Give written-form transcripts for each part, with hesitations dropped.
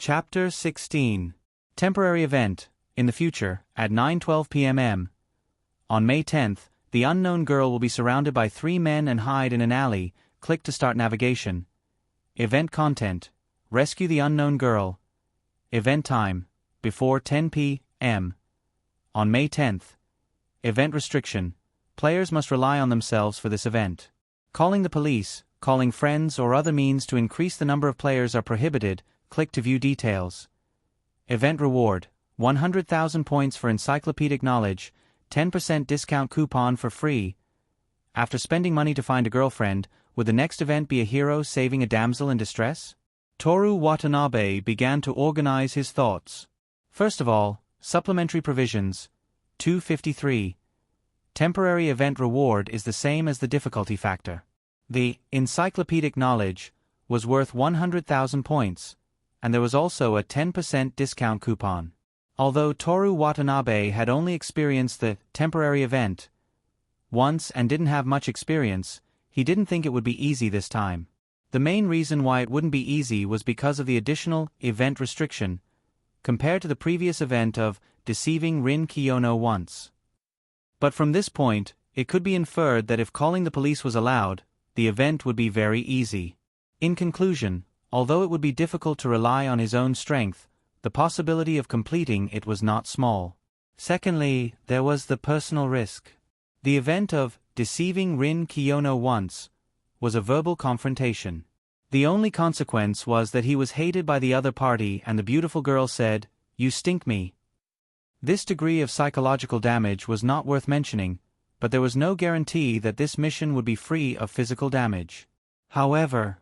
Chapter 16. Temporary Event. In the future, at 9:12 p.m. On May 10th, the unknown girl will be surrounded by 3 men and hide in an alley. Click to start navigation. Event content. Rescue the unknown girl. Event time. Before 10 p.m. On May 10th. Event restriction. Players must rely on themselves for this event. Calling the police, calling friends or other means to increase the number of players are prohibited. Click to view details. Event reward. 100,000 points for encyclopedic knowledge, 10% discount coupon for free. After spending money to find a girlfriend, would the next event be a hero saving a damsel in distress? Toru Watanabe began to organize his thoughts. First of all, supplementary provisions. 253. Temporary event reward is the same as the difficulty factor. The encyclopedic knowledge was worth 100,000 points, and there was also a 10% discount coupon. Although Toru Watanabe had only experienced the temporary event once and didn't have much experience, he didn't think it would be easy this time. The main reason why it wouldn't be easy was because of the additional event restriction, compared to the previous event of deceiving Rin Kiyono once. But from this point, it could be inferred that if calling the police was allowed, the event would be very easy. In conclusion, although it would be difficult to rely on his own strength, the possibility of completing it was not small. Secondly, there was the personal risk. The event of deceiving Rin Kiyono once was a verbal confrontation. The only consequence was that he was hated by the other party and the beautiful girl said, "You stink me." This degree of psychological damage was not worth mentioning, but there was no guarantee that this mission would be free of physical damage. However,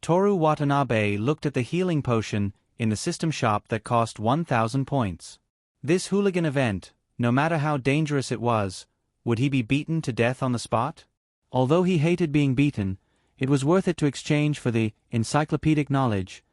Toru Watanabe looked at the healing potion in the system shop that cost 1,000 points. This hooligan event, no matter how dangerous it was, would he be beaten to death on the spot? Although he hated being beaten, it was worth it to exchange for the encyclopedic knowledge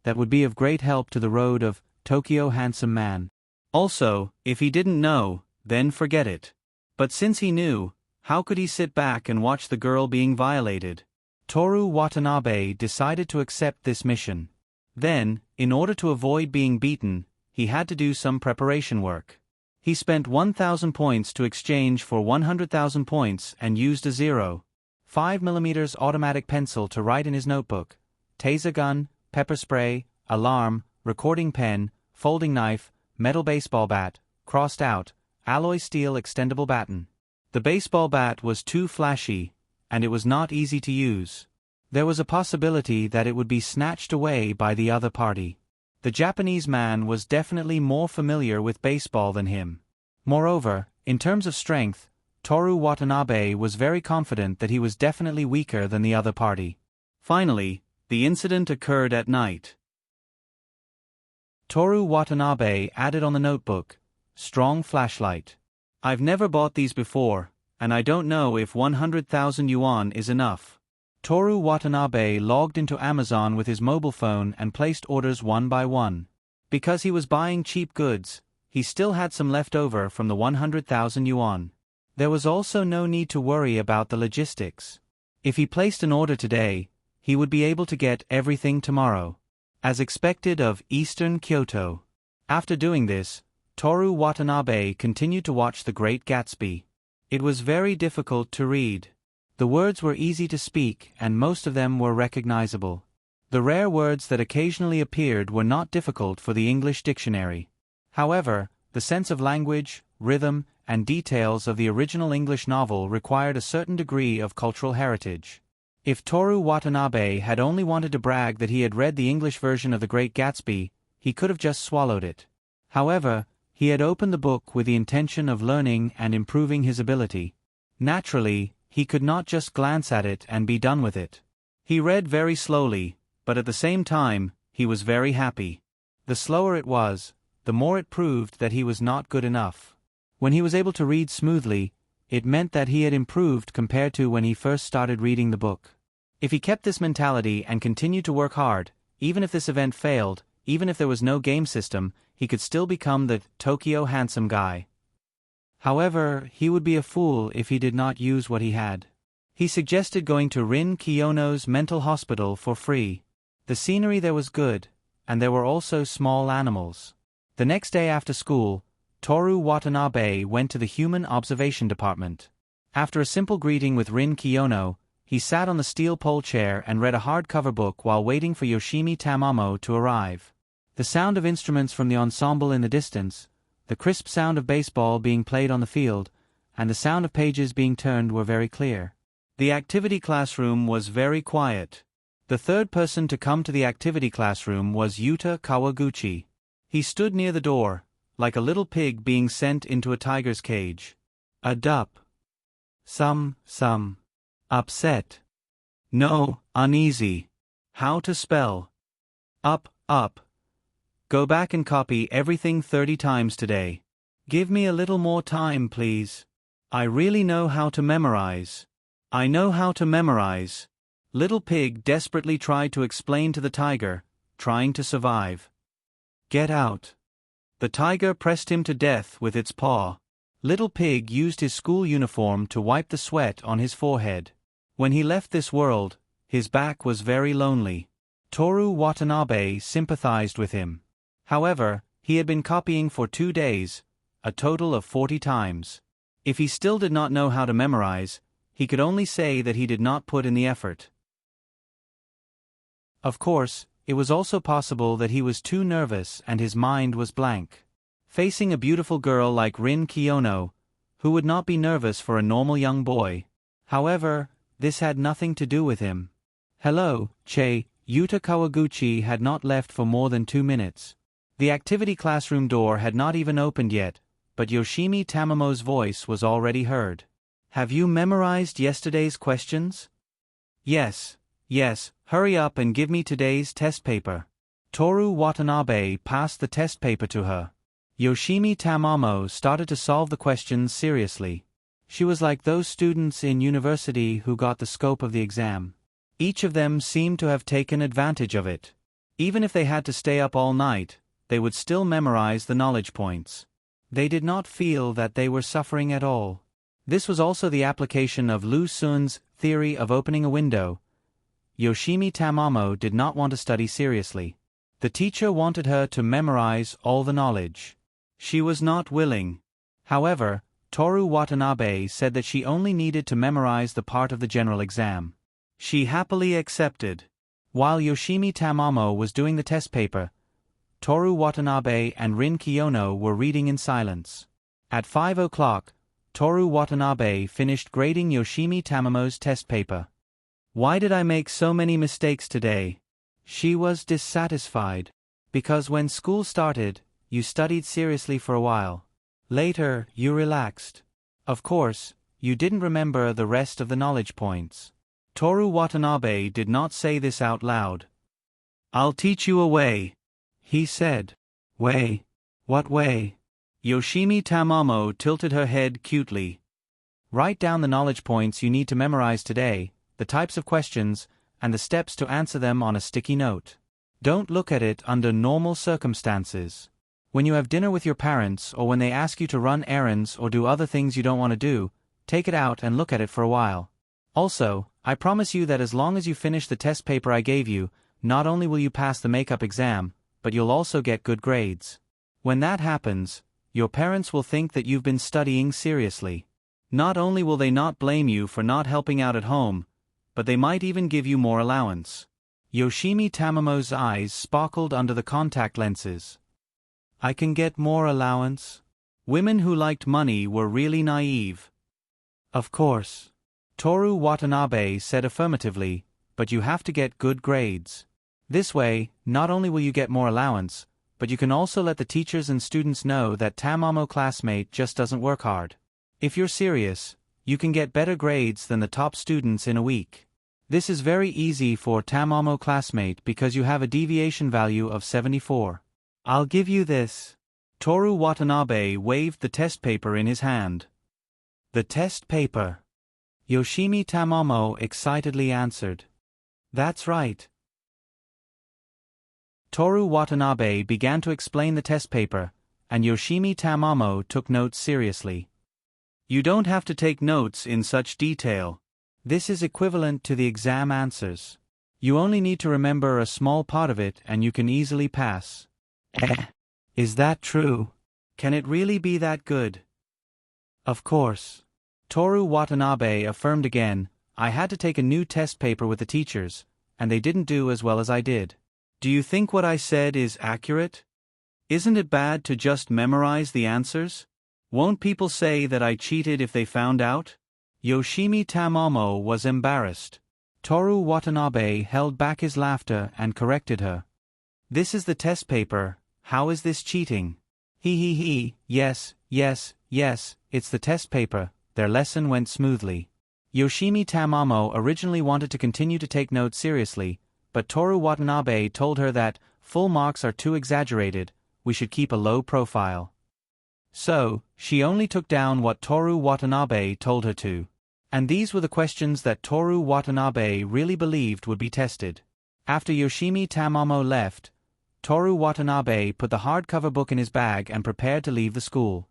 that would be of great help to the road of Tokyo Handsome Man. Also, if he didn't know, then forget it. But since he knew, how could he sit back and watch the girl being violated? Toru Watanabe decided to accept this mission. Then, in order to avoid being beaten, he had to do some preparation work. He spent 1,000 points to exchange for 100,000 points and used a 0.5mm automatic pencil to write in his notebook, taser gun, pepper spray, alarm, recording pen, folding knife, metal baseball bat, crossed out, alloy steel extendable baton. The baseball bat was too flashy, and it was not easy to use. There was a possibility that it would be snatched away by the other party. The Japanese man was definitely more familiar with baseball than him. Moreover, in terms of strength, Toru Watanabe was very confident that he was definitely weaker than the other party. Finally, the incident occurred at night. Toru Watanabe added on the notebook, "Strong flashlight. I've never bought these before, and I don't know if 100,000 yuan is enough." Toru Watanabe logged into Amazon with his mobile phone and placed orders one by one. Because he was buying cheap goods, he still had some left over from the 100,000 yuan. There was also no need to worry about the logistics. If he placed an order today, he would be able to get everything tomorrow, as expected of Eastern Kyoto. After doing this, Toru Watanabe continued to watch The Great Gatsby. It was very difficult to read. The words were easy to speak and most of them were recognizable. The rare words that occasionally appeared were not difficult for the English dictionary. However, the sense of language, rhythm, and details of the original English novel required a certain degree of cultural heritage. If Toru Watanabe had only wanted to brag that he had read the English version of The Great Gatsby, he could have just swallowed it. However, he had opened the book with the intention of learning and improving his ability. Naturally, he could not just glance at it and be done with it. He read very slowly, but at the same time, he was very happy. The slower it was, the more it proved that he was not good enough. When he was able to read smoothly, it meant that he had improved compared to when he first started reading the book. If he kept this mentality and continued to work hard, even if this event failed, even if there was no game system, he could still become the Tokyo Handsome Guy. However, he would be a fool if he did not use what he had. He suggested going to Rin Kiyono's mental hospital for free. The scenery there was good, and there were also small animals. The next day after school, Toru Watanabe went to the Human Observation Department. After a simple greeting with Rin Kiyono, he sat on the steel pole chair and read a hardcover book while waiting for Yoshimi Tamamo to arrive. The sound of instruments from the ensemble in the distance, the crisp sound of baseball being played on the field, and the sound of pages being turned were very clear. The activity classroom was very quiet. The third person to come to the activity classroom was Yuta Kawaguchi. He stood near the door, like a little pig being sent into a tiger's cage. A dup. Some. Upset. No, uneasy. How to spell. Up. Go back and copy everything 30 times today. Give me a little more time, please. I really know how to memorize. I know how to memorize. Little Pig desperately tried to explain to the tiger, trying to survive. Get out. The tiger pressed him to death with its paw. Little Pig used his school uniform to wipe the sweat on his forehead. When he left this world, his back was very lonely. Toru Watanabe sympathized with him. However, he had been copying for 2 days, a total of 40 times. If he still did not know how to memorize, he could only say that he did not put in the effort. Of course, it was also possible that he was too nervous and his mind was blank. Facing a beautiful girl like Rin Kiyono, who would not be nervous for a normal young boy. However, this had nothing to do with him. Hello, Che. Yuta Kawaguchi had not left for more than 2 minutes. The activity classroom door had not even opened yet, but Yoshimi Tamamo's voice was already heard. Have you memorized yesterday's questions? Yes, hurry up and give me today's test paper. Toru Watanabe passed the test paper to her. Yoshimi Tamamo started to solve the questions seriously. She was like those students in university who got the scope of the exam. Each of them seemed to have taken advantage of it. Even if they had to stay up all night, they would still memorize the knowledge points. They did not feel that they were suffering at all. This was also the application of Lu Xun's theory of opening a window. Yoshimi Tamamo did not want to study seriously. The teacher wanted her to memorize all the knowledge. She was not willing. However, Toru Watanabe said that she only needed to memorize the part of the general exam. She happily accepted. While Yoshimi Tamamo was doing the test paper, Toru Watanabe and Rin Kiyono were reading in silence. At 5 o'clock, Toru Watanabe finished grading Yoshimi Tamamo's test paper. Why did I make so many mistakes today? She was dissatisfied. Because when school started, you studied seriously for a while. Later, you relaxed. Of course, you didn't remember the rest of the knowledge points. Toru Watanabe did not say this out loud. I'll teach you a way, he said. Way? What way? Yoshimi Tamamo tilted her head cutely. Write down the knowledge points you need to memorize today, the types of questions, and the steps to answer them on a sticky note. Don't look at it under normal circumstances. When you have dinner with your parents or when they ask you to run errands or do other things you don't want to do, take it out and look at it for a while. Also, I promise you that as long as you finish the test paper I gave you, not only will you pass the makeup exam, but you'll also get good grades. When that happens, your parents will think that you've been studying seriously. Not only will they not blame you for not helping out at home, but they might even give you more allowance. Yoshimi Tamamo's eyes sparkled under the contact lenses. I can get more allowance? Women who liked money were really naive. Of course. Toru Watanabe said affirmatively, but you have to get good grades. This way, not only will you get more allowance, but you can also let the teachers and students know that Tamamo classmate just doesn't work hard. If you're serious, you can get better grades than the top students in a week. This is very easy for Tamamo classmate because you have a deviation value of 74. I'll give you this. Toru Watanabe waved the test paper in his hand. The test paper. Yoshimi Tamamo excitedly answered. That's right. Toru Watanabe began to explain the test paper, and Yoshimi Tamamo took notes seriously. You don't have to take notes in such detail. This is equivalent to the exam answers. You only need to remember a small part of it and you can easily pass. Is that true? Can it really be that good? Of course. Toru Watanabe affirmed again, I had to take a new test paper with the teachers, and they didn't do as well as I did. Do you think what I said is accurate? Isn't it bad to just memorize the answers? Won't people say that I cheated if they found out? Yoshimi Tamamo was embarrassed. Toru Watanabe held back his laughter and corrected her. This is the test paper, how is this cheating? Yes, it's the test paper. Their lesson went smoothly. Yoshimi Tamamo originally wanted to continue to take notes seriously, but Toru Watanabe told her that full marks are too exaggerated, we should keep a low profile. So, she only took down what Toru Watanabe told her to. And these were the questions that Toru Watanabe really believed would be tested. After Yoshimi Tamamo left, Toru Watanabe put the hardcover book in his bag and prepared to leave the school.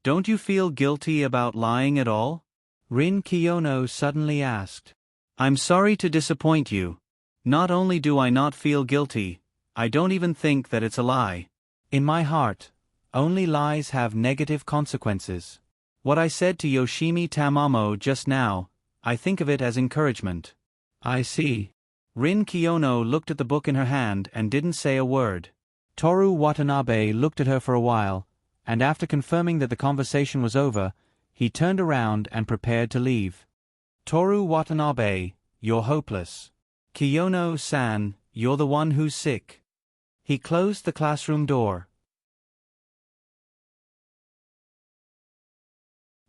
Don't you feel guilty about lying at all? Rin Kiyono suddenly asked. I'm sorry to disappoint you. Not only do I not feel guilty, I don't even think that it's a lie. In my heart, only lies have negative consequences. What I said to Yoshimi Tamamo just now, I think of it as encouragement. I see. Rin Kiyono looked at the book in her hand and didn't say a word. Toru Watanabe looked at her for a while, and after confirming that the conversation was over, he turned around and prepared to leave. Toru Watanabe, you're hopeless. Kiyono-san, you're the one who's sick. He closed the classroom door.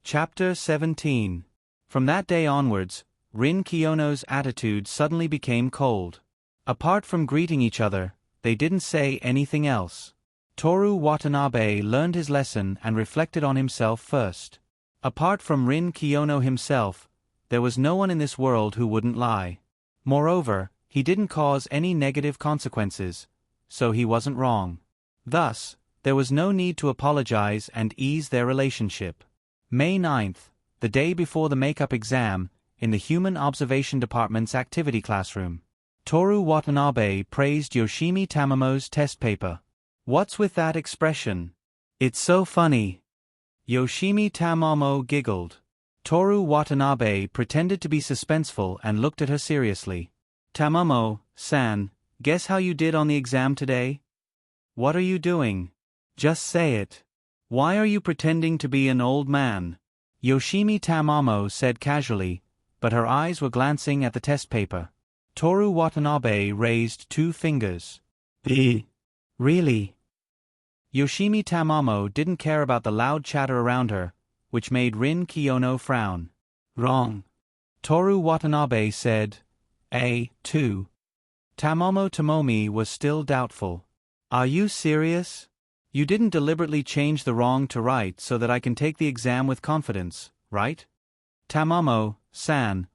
Chapter 17. From that day onwards, Rin Kiyono's attitude suddenly became cold. Apart from greeting each other, they didn't say anything else. Toru Watanabe learned his lesson and reflected on himself first. Apart from Rin Kiyono himself, there was no one in this world who wouldn't lie. Moreover, he didn't cause any negative consequences, so he wasn't wrong. Thus, there was no need to apologize and ease their relationship. May 9th, the day before the makeup exam, in the Human Observation Department's activity classroom. Toru Watanabe praised Yoshimi Tamamo's test paper. What's with that expression? It's so funny. Yoshimi Tamamo giggled. Toru Watanabe pretended to be suspenseful and looked at her seriously. Tamamo-san, guess how you did on the exam today? What are you doing? Just say it. Why are you pretending to be an old man? Yoshimi Tamamo said casually, but her eyes were glancing at the test paper. Toru Watanabe raised 2 fingers. Really? Yoshimi Tamamo didn't care about the loud chatter around her, which made Rin Kiyono frown. Wrong. Toru Watanabe said, too. Tamamo Tomomi was still doubtful. Are you serious? You didn't deliberately change the wrong to right so that I can take the exam with confidence, right? Tamamo-san,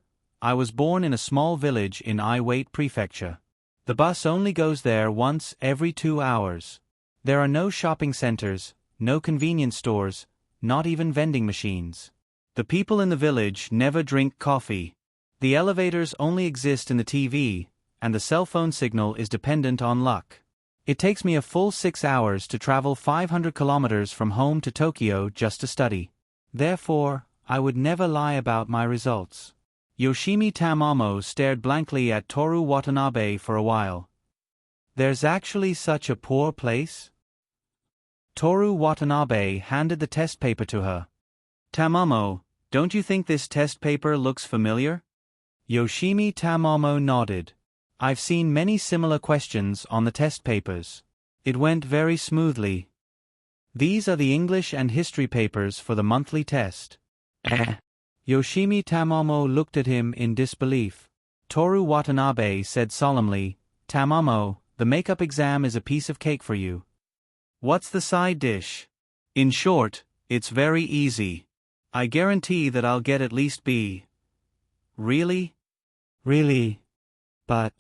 I was born in a small village in Iwate Prefecture. The bus only goes there once every 2 hours. There are no shopping centers, no convenience stores, not even vending machines. The people in the village never drink coffee. The elevators only exist in the TV, and the cell phone signal is dependent on luck. It takes me a full 6 hours to travel 500 kilometers from home to Tokyo just to study. Therefore, I would never lie about my results. Yoshimi Tamamo stared blankly at Toru Watanabe for a while. There's actually such a poor place? Toru Watanabe handed the test paper to her. Tamamo, don't you think this test paper looks familiar? Yoshimi Tamamo nodded. I've seen many similar questions on the test papers. It went very smoothly. These are the English and history papers for the monthly test. Yoshimi Tamamo looked at him in disbelief. Toru Watanabe said solemnly, Tamamo, the makeup exam is a piece of cake for you. What's the side dish? In short, it's very easy. I guarantee that I'll get at least B. Really? Really? But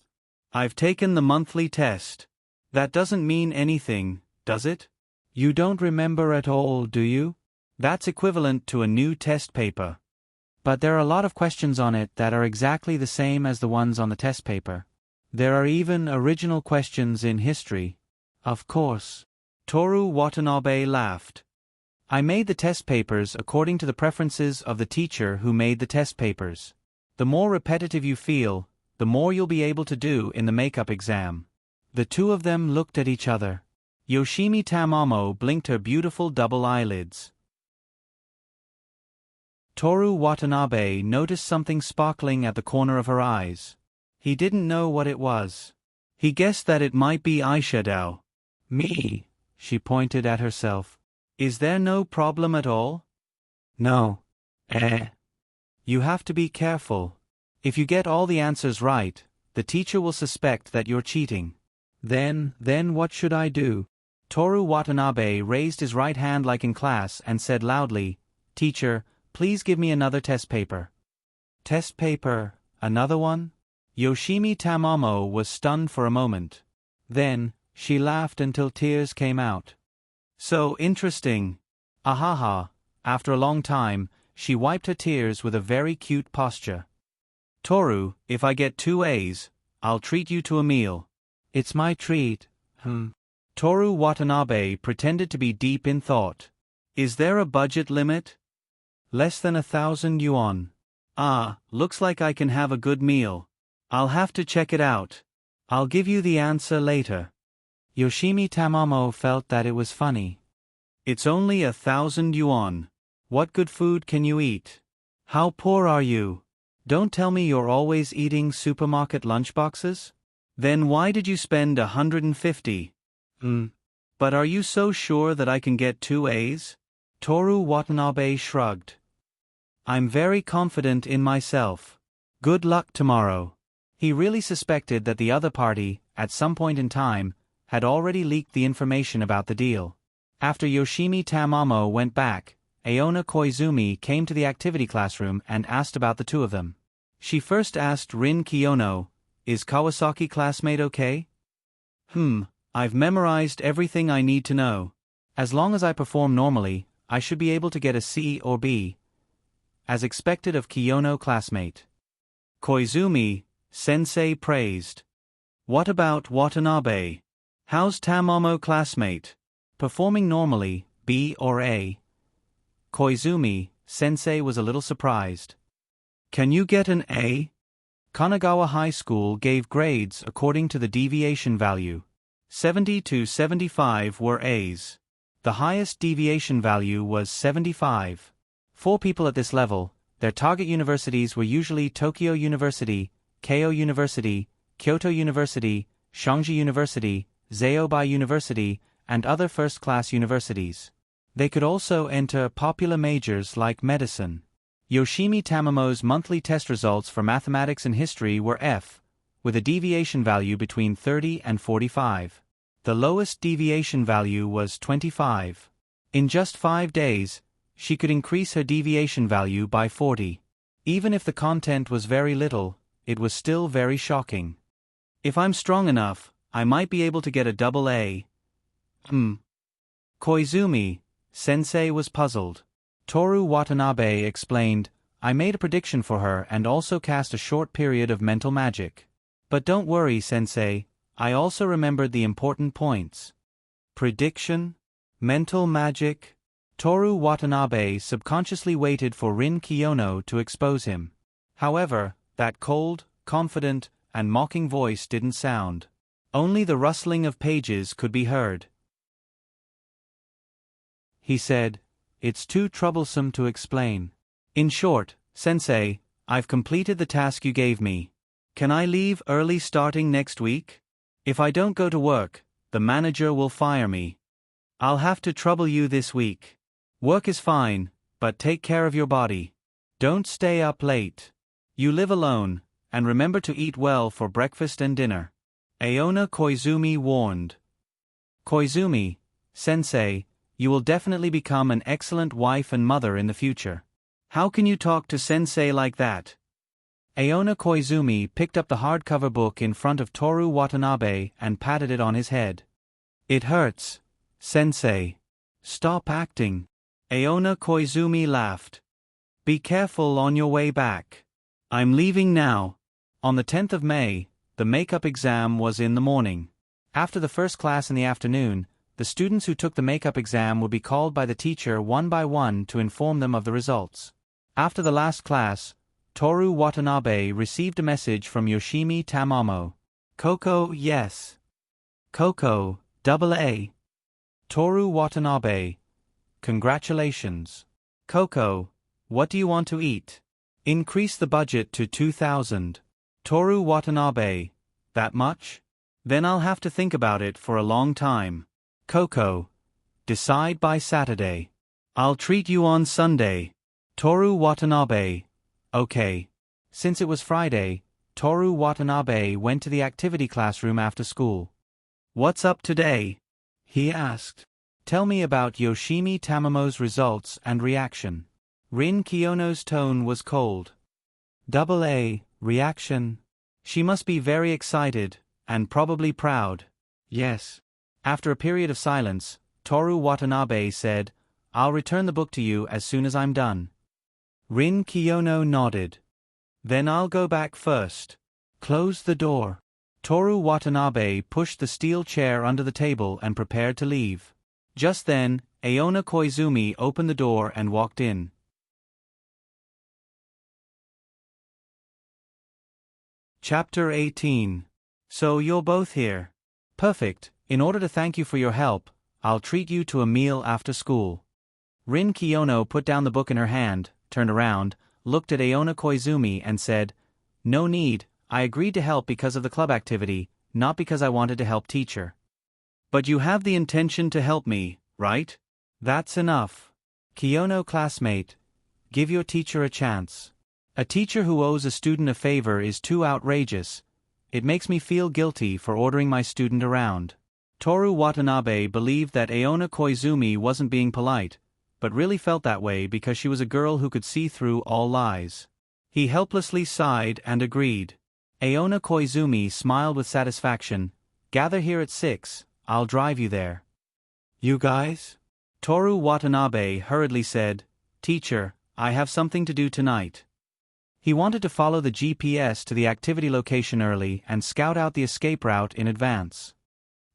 I've taken the monthly test. That doesn't mean anything, does it? You don't remember at all, do you? That's equivalent to a new test paper. But there are a lot of questions on it that are exactly the same as the ones on the test paper. There are even original questions in history. Of course. Toru Watanabe laughed. I made the test papers according to the preferences of the teacher who made the test papers. The more repetitive you feel, the more you'll be able to do in the makeup exam. The two of them looked at each other. Yoshimi Tamamo blinked her beautiful double eyelids. Toru Watanabe noticed something sparkling at the corner of her eyes. He didn't know what it was. He guessed that it might be eyeshadow. Me, she pointed at herself. Is there no problem at all? No. You have to be careful. If you get all the answers right, the teacher will suspect that you're cheating. Then what should I do? Toru Watanabe raised his right hand like in class and said loudly, Teacher, please give me another test paper. Test paper, another one? Yoshimi Tamamo was stunned for a moment. Then, she laughed until tears came out. So interesting. Ahaha. After a long time, she wiped her tears with a very cute posture. Toru, if I get 2 A's, I'll treat you to a meal. It's my treat. Toru Watanabe pretended to be deep in thought. Is there a budget limit? Less than 1,000 yuan. Ah, looks like I can have a good meal. I'll have to check it out. I'll give you the answer later. Yoshimi Tamamo felt that it was funny. It's only 1,000 yuan. What good food can you eat? How poor are you? Don't tell me you're always eating supermarket lunchboxes? Then why did you spend 150? But are you so sure that I can get 2 A's? Toru Watanabe shrugged. I'm very confident in myself. Good luck tomorrow. He really suspected that the other party, at some point in time, had already leaked the information about the deal. After Yoshimi Tamamo went back, Aona Koizumi came to the activity classroom and asked about the two of them. She first asked Rin Kiyono, Is Kawasaki classmate okay? I've memorized everything I need to know. As long as I perform normally, I should be able to get a C or B. As expected of Kiyono classmate. Koizumi, sensei praised. What about Watanabe? How's Tamamo classmate? Performing normally, B or A. Koizumi, sensei was a little surprised. Can you get an A? Kanagawa High School gave grades according to the deviation value. 70 to 75 were A's. The highest deviation value was 75. For people at this level, their target universities were usually Tokyo University, Keio University, Kyoto University, Shangji University, Zaobai University, and other first-class universities. They could also enter popular majors like medicine. Yoshimi Tamamo's monthly test results for mathematics and history were F, with a deviation value between 30 and 45. The lowest deviation value was 25. In just 5 days, she could increase her deviation value by 40. Even if the content was very little, it was still very shocking. If I'm strong enough, I might be able to get a double A. Koizumi, sensei was puzzled. Toru Watanabe explained, I made a prediction for her and also cast a short period of mental magic. But don't worry, sensei, I also remembered the important points. Prediction? Mental magic? Toru Watanabe subconsciously waited for Rin Kiyono to expose him. However, that cold, confident, and mocking voice didn't sound. Only the rustling of pages could be heard. He said, It's too troublesome to explain. In short, sensei, I've completed the task you gave me. Can I leave early starting next week? If I don't go to work, the manager will fire me. I'll have to trouble you this week. Work is fine, but take care of your body. Don't stay up late. You live alone, and remember to eat well for breakfast and dinner. Aona Koizumi warned. Koizumi, sensei, you will definitely become an excellent wife and mother in the future. How can you talk to sensei like that? Aona Koizumi picked up the hardcover book in front of Toru Watanabe and patted it on his head. It hurts, sensei. Stop acting. Aona Koizumi laughed. Be careful on your way back. I'm leaving now. On the 10th of May, The makeup exam was in the morning. After the first class in the afternoon, the students who took the makeup exam would be called by the teacher one by one to inform them of the results. After the last class, Toru Watanabe received a message from Yoshimi Tamamo. Koko, yes. Koko, AA. Toru Watanabe. Congratulations. Koko, what do you want to eat? Increase the budget to 2,000. Toru Watanabe. That much? Then I'll have to think about it for a long time. Koko. Decide by Saturday. I'll treat you on Sunday. Toru Watanabe. Okay. Since it was Friday, Toru Watanabe went to the activity classroom after school. What's up today? He asked. Tell me about Yoshimi Tamamo's results and reaction. Rin Kiyono's tone was cold. AA, reaction. She must be very excited, and probably proud. Yes. After a period of silence, Toru Watanabe said, I'll return the book to you as soon as I'm done. Rin Kiyono nodded. Then I'll go back first. Close the door. Toru Watanabe pushed the steel chair under the table and prepared to leave. Just then, Aona Koizumi opened the door and walked in. Chapter 18. So you're both here. Perfect. In order to thank you for your help, I'll treat you to a meal after school. Rin Kiyono put down the book in her hand, turned around, looked at Aona Koizumi and said, No need, I agreed to help because of the club activity, not because I wanted to help teacher. But you have the intention to help me, right? That's enough. Kiyono classmate, give your teacher a chance. A teacher who owes a student a favor is too outrageous. It makes me feel guilty for ordering my student around. Toru Watanabe believed that Aona Koizumi wasn't being polite, but really felt that way because she was a girl who could see through all lies. He helplessly sighed and agreed. Aona Koizumi smiled with satisfaction. Gather here at 6, I'll drive you there. You guys? Toru Watanabe hurriedly said, Teacher, I have something to do tonight. He wanted to follow the GPS to the activity location early and scout out the escape route in advance.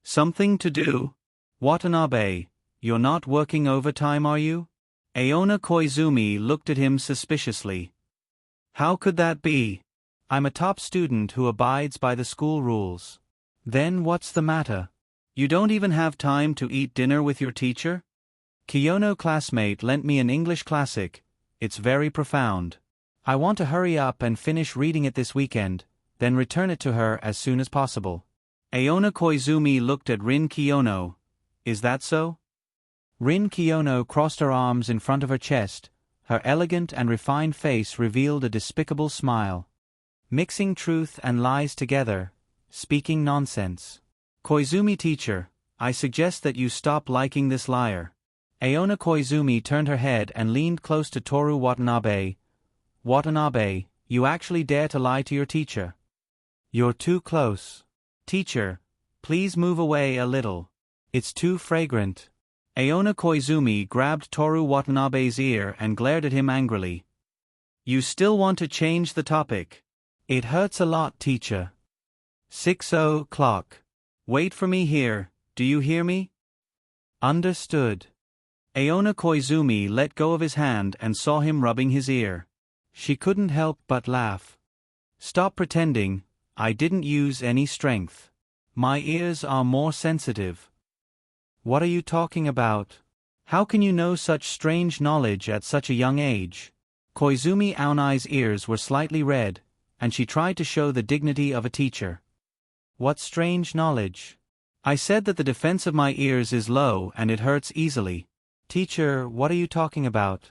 Something to do? Watanabe, you're not working overtime, are you? Aona Koizumi looked at him suspiciously. How could that be? I'm a top student who abides by the school rules. Then what's the matter? You don't even have time to eat dinner with your teacher? Kiyono classmate lent me an English classic. It's very profound. I want to hurry up and finish reading it this weekend, then return it to her as soon as possible. Aona Koizumi looked at Rin Kiyono. Is that so? Rin Kiyono crossed her arms in front of her chest. Her elegant and refined face revealed a despicable smile. Mixing truth and lies together, speaking nonsense. Koizumi teacher, I suggest that you stop liking this liar. Aona Koizumi turned her head and leaned close to Toru Watanabe. Watanabe, you actually dare to lie to your teacher. You're too close. Teacher, please move away a little. It's too fragrant. Aona Koizumi grabbed Toru Watanabe's ear and glared at him angrily. You still want to change the topic? It hurts a lot, teacher. 6:00. Wait for me here, do you hear me? Understood. Aona Koizumi let go of his hand and saw him rubbing his ear. She couldn't help but laugh. Stop pretending, I didn't use any strength. My ears are more sensitive. What are you talking about? How can you know such strange knowledge at such a young age? Koizumi Aonai's ears were slightly red, and she tried to show the dignity of a teacher. What strange knowledge? I said that the defense of my ears is low and it hurts easily. Teacher, what are you talking about?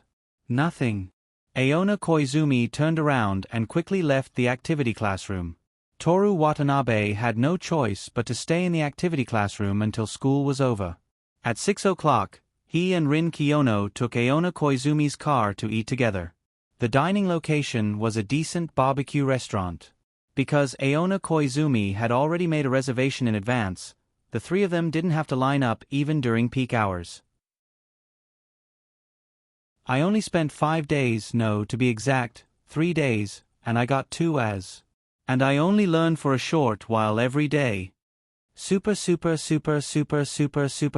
Nothing. Aona Koizumi turned around and quickly left the activity classroom. Toru Watanabe had no choice but to stay in the activity classroom until school was over. At 6:00, he and Rin Kiyono took Aona Koizumi's car to eat together. The dining location was a decent barbecue restaurant. Because Aona Koizumi had already made a reservation in advance, the three of them didn't have to line up even during peak hours. I only spent 5 days, no, to be exact, 3 days, and I got 2 as And I only learn for a short while every day. Super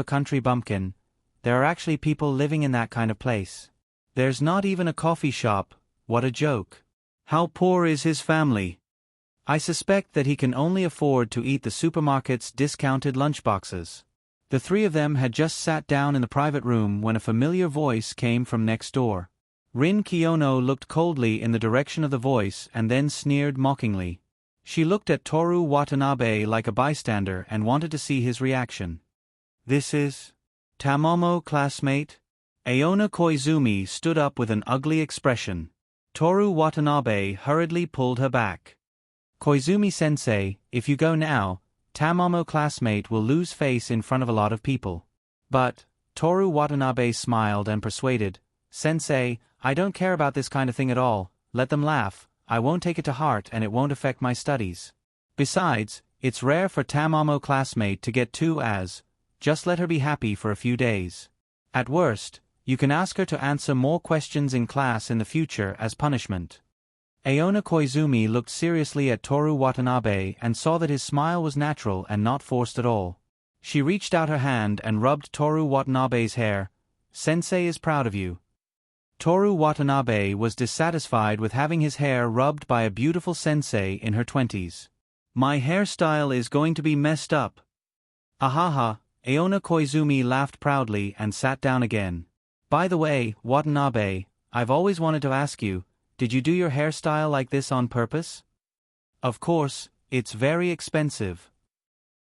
country bumpkin. There are actually people living in that kind of place. There's not even a coffee shop. What a joke. How poor is his family? I suspect that he can only afford to eat the supermarket's discounted lunchboxes. The three of them had just sat down in the private room when a familiar voice came from next door. Rin Kiyono looked coldly in the direction of the voice and then sneered mockingly. She looked at Toru Watanabe like a bystander and wanted to see his reaction. This is Tamomo, classmate? Aona Koizumi stood up with an ugly expression. Toru Watanabe hurriedly pulled her back. Koizumi-sensei, if you go now, Tamomo classmate will lose face in front of a lot of people. But, Toru Watanabe smiled and persuaded, Sensei, I don't care about this kind of thing at all, let them laugh, I won't take it to heart and it won't affect my studies. Besides, it's rare for Tamomo classmate to get too as, just let her be happy for a few days. At worst, you can ask her to answer more questions in class in the future as punishment. Aona Koizumi looked seriously at Toru Watanabe and saw that his smile was natural and not forced at all. She reached out her hand and rubbed Toru Watanabe's hair. Sensei is proud of you. Toru Watanabe was dissatisfied with having his hair rubbed by a beautiful sensei in her 20s. My hairstyle is going to be messed up. Ahaha, Aona Koizumi laughed proudly and sat down again. By the way, Watanabe, I've always wanted to ask you, did you do your hairstyle like this on purpose? Of course, it's very expensive.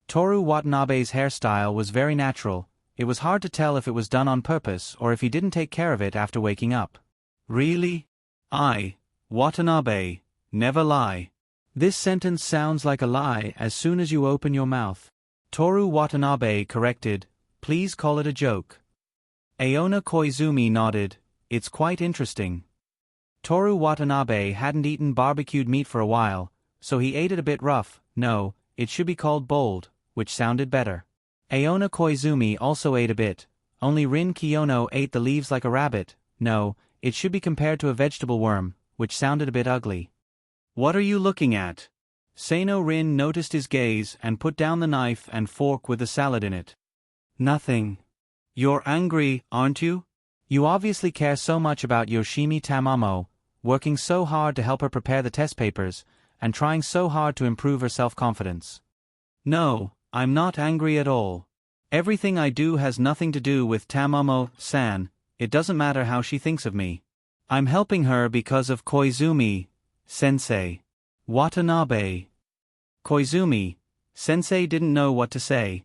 Toru Watanabe's hairstyle was very natural. It was hard to tell if it was done on purpose or if he didn't take care of it after waking up. Really? Watanabe, never lie. This sentence sounds like a lie as soon as you open your mouth. Toru Watanabe corrected, please call it a joke. Aona Koizumi nodded, it's quite interesting. Toru Watanabe hadn't eaten barbecued meat for a while, so he ate it a bit rough. No, it should be called bold, which sounded better. Aona Koizumi also ate a bit, only Rin Kiyono ate the leaves like a rabbit. No, it should be compared to a vegetable worm, which sounded a bit ugly. What are you looking at? Seino Rin noticed his gaze and put down the knife and fork with the salad in it. Nothing. You're angry, aren't you? You obviously care so much about Yoshimi Tamamo, working so hard to help her prepare the test papers, and trying so hard to improve her self-confidence. No, I'm not angry at all. Everything I do has nothing to do with Tamamo-san, it doesn't matter how she thinks of me. I'm helping her because of Koizumi-sensei. Watanabe. Koizumi-sensei didn't know what to say.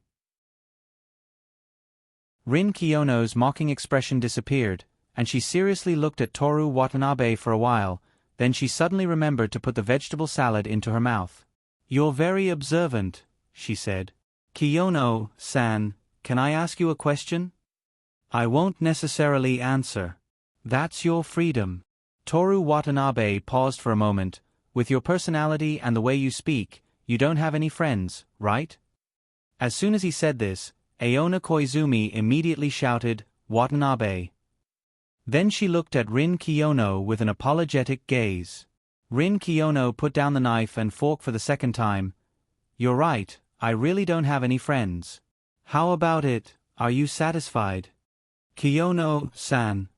Rin Kiyono's mocking expression disappeared, and she seriously looked at Toru Watanabe for a while, then she suddenly remembered to put the vegetable salad into her mouth. You're very observant, she said. Kiyono-san, can I ask you a question? I won't necessarily answer. That's your freedom. Toru Watanabe paused for a moment. With your personality and the way you speak, you don't have any friends, right? As soon as he said this, Aona Koizumi immediately shouted, Watanabe. Then she looked at Rin Kiyono with an apologetic gaze. Rin Kiyono put down the knife and fork for the second time. You're right, I really don't have any friends. How about it, are you satisfied? Kiyono-san.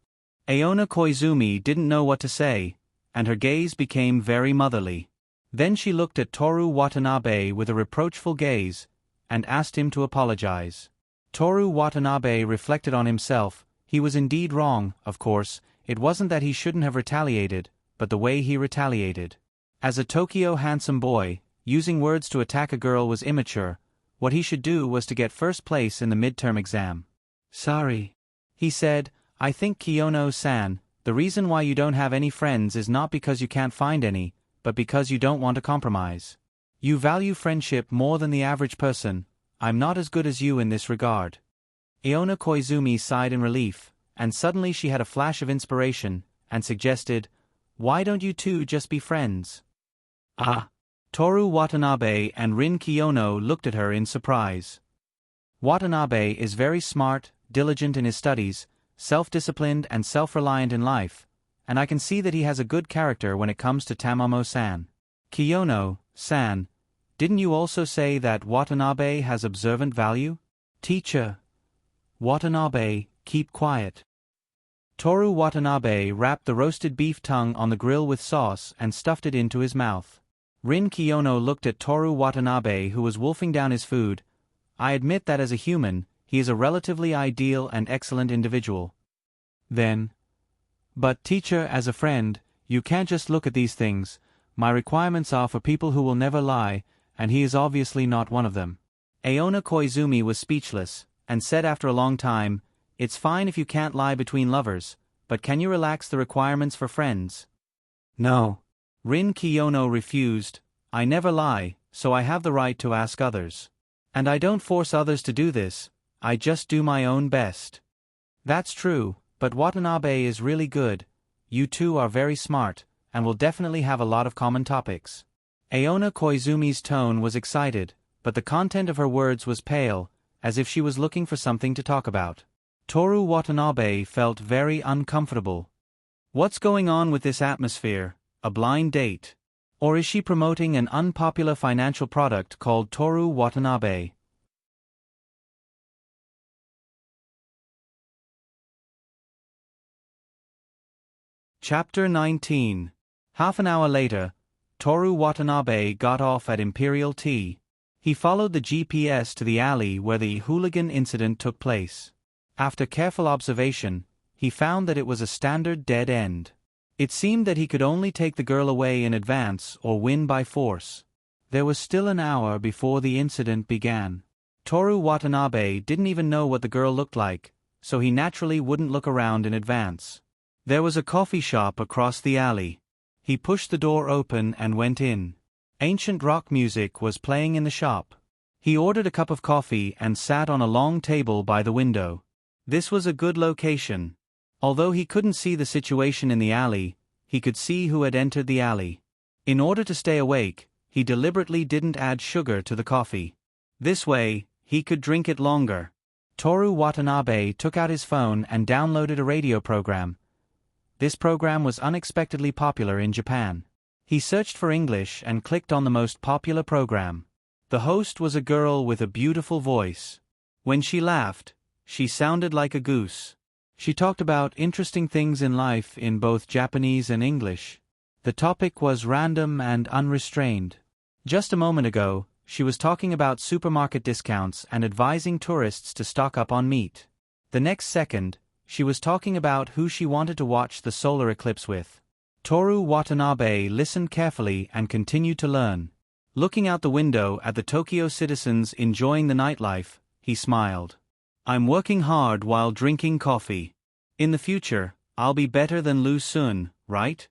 Aona Koizumi didn't know what to say, and her gaze became very motherly. Then she looked at Toru Watanabe with a reproachful gaze, and asked him to apologize. Toru Watanabe reflected on himself. He was indeed wrong, of course. It wasn't that he shouldn't have retaliated, but the way he retaliated. As a Tokyo handsome boy, using words to attack a girl was immature. What he should do was to get first place in the midterm exam. Sorry. He said, I think Kiyono-san, the reason why you don't have any friends is not because you can't find any, but because you don't want to compromise. You value friendship more than the average person. I'm not as good as you in this regard. Aona Koizumi sighed in relief, and suddenly she had a flash of inspiration, and suggested, why don't you two just be friends? Toru Watanabe and Rin Kiyono looked at her in surprise. Watanabe is very smart, diligent in his studies, self-disciplined and self-reliant in life, and I can see that he has a good character when it comes to Tamamo-san. Kiyono, San, didn't you also say that Watanabe has observant value? Teacher. Watanabe, keep quiet. Toru Watanabe wrapped the roasted beef tongue on the grill with sauce and stuffed it into his mouth. Rin Kiyono looked at Toru Watanabe, who was wolfing down his food. I admit that as a human, he is a relatively ideal and excellent individual. Then. But teacher, as a friend, you can't just look at these things. My requirements are for people who will never lie, and he is obviously not one of them. Aona Koizumi was speechless, and said after a long time, It's fine if you can't lie between lovers, but can you relax the requirements for friends? No. Rin Kiyono refused. I never lie, so I have the right to ask others. And I don't force others to do this, I just do my own best. That's true, but Watanabe is really good. You two are very smart, and will definitely have a lot of common topics. Aona Koizumi's tone was excited, but the content of her words was pale, as if she was looking for something to talk about. Toru Watanabe felt very uncomfortable. What's going on with this atmosphere? A blind date? Or is she promoting an unpopular financial product called Toru Watanabe? Chapter 19. Half an hour later, Toru Watanabe got off at Imperial Tea. He followed the GPS to the alley where the hooligan incident took place. After careful observation, he found that it was a standard dead end. It seemed that he could only take the girl away in advance or win by force. There was still an hour before the incident began. Toru Watanabe didn't even know what the girl looked like, so he naturally wouldn't look around in advance. There was a coffee shop across the alley. He pushed the door open and went in. Ancient rock music was playing in the shop. He ordered a cup of coffee and sat on a long table by the window. This was a good location. Although he couldn't see the situation in the alley, he could see who had entered the alley. In order to stay awake, he deliberately didn't add sugar to the coffee. This way, he could drink it longer. Toru Watanabe took out his phone and downloaded a radio program. This program was unexpectedly popular in Japan. He searched for English and clicked on the most popular program. The host was a girl with a beautiful voice. When she laughed, she sounded like a goose. She talked about interesting things in life in both Japanese and English. The topic was random and unrestrained. Just a moment ago, she was talking about supermarket discounts and advising tourists to stock up on meat. The next second, she was talking about who she wanted to watch the solar eclipse with. Toru Watanabe listened carefully and continued to learn. Looking out the window at the Tokyo citizens enjoying the nightlife, he smiled. I'm working hard while drinking coffee. In the future, I'll be better than Lu Sun, right?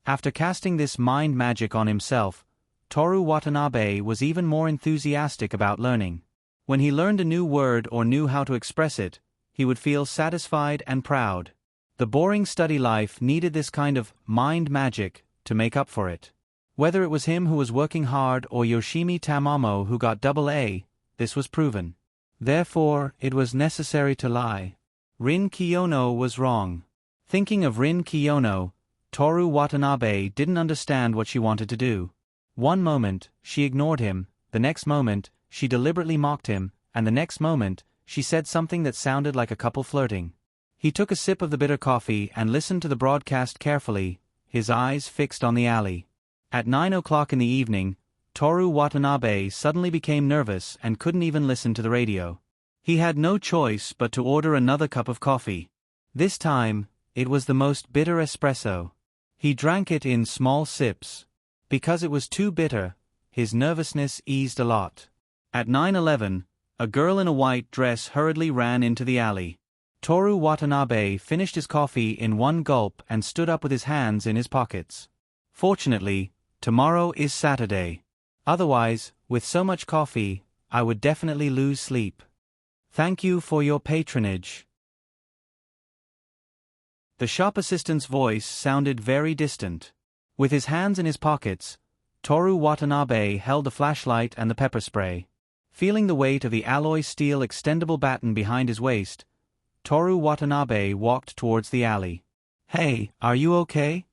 After casting this mind magic on himself, Toru Watanabe was even more enthusiastic about learning. When he learned a new word or knew how to express it, he would feel satisfied and proud. The boring study life needed this kind of mind magic to make up for it. Whether it was him who was working hard or Yoshimi Tamamo who got AA, this was proven. Therefore, it was necessary to lie. Rin Kiyono was wrong. Thinking of Rin Kiyono, Toru Watanabe didn't understand what she wanted to do. One moment, she ignored him, the next moment, she deliberately mocked him, and the next moment, she said something that sounded like a couple flirting. He took a sip of the bitter coffee and listened to the broadcast carefully, his eyes fixed on the alley. At 9 o'clock in the evening, Toru Watanabe suddenly became nervous and couldn't even listen to the radio. He had no choice but to order another cup of coffee. This time, it was the most bitter espresso. He drank it in small sips. Because it was too bitter, his nervousness eased a lot. At 9:11, a girl in a white dress hurriedly ran into the alley. Toru Watanabe finished his coffee in one gulp and stood up with his hands in his pockets. Fortunately, tomorrow is Saturday. Otherwise, with so much coffee, I would definitely lose sleep. Thank you for your patronage. The shop assistant's voice sounded very distant. With his hands in his pockets, Toru Watanabe held the flashlight and the pepper spray. Feeling the weight of the alloy steel extendable baton behind his waist, Toru Watanabe walked towards the alley. Hey, are you okay?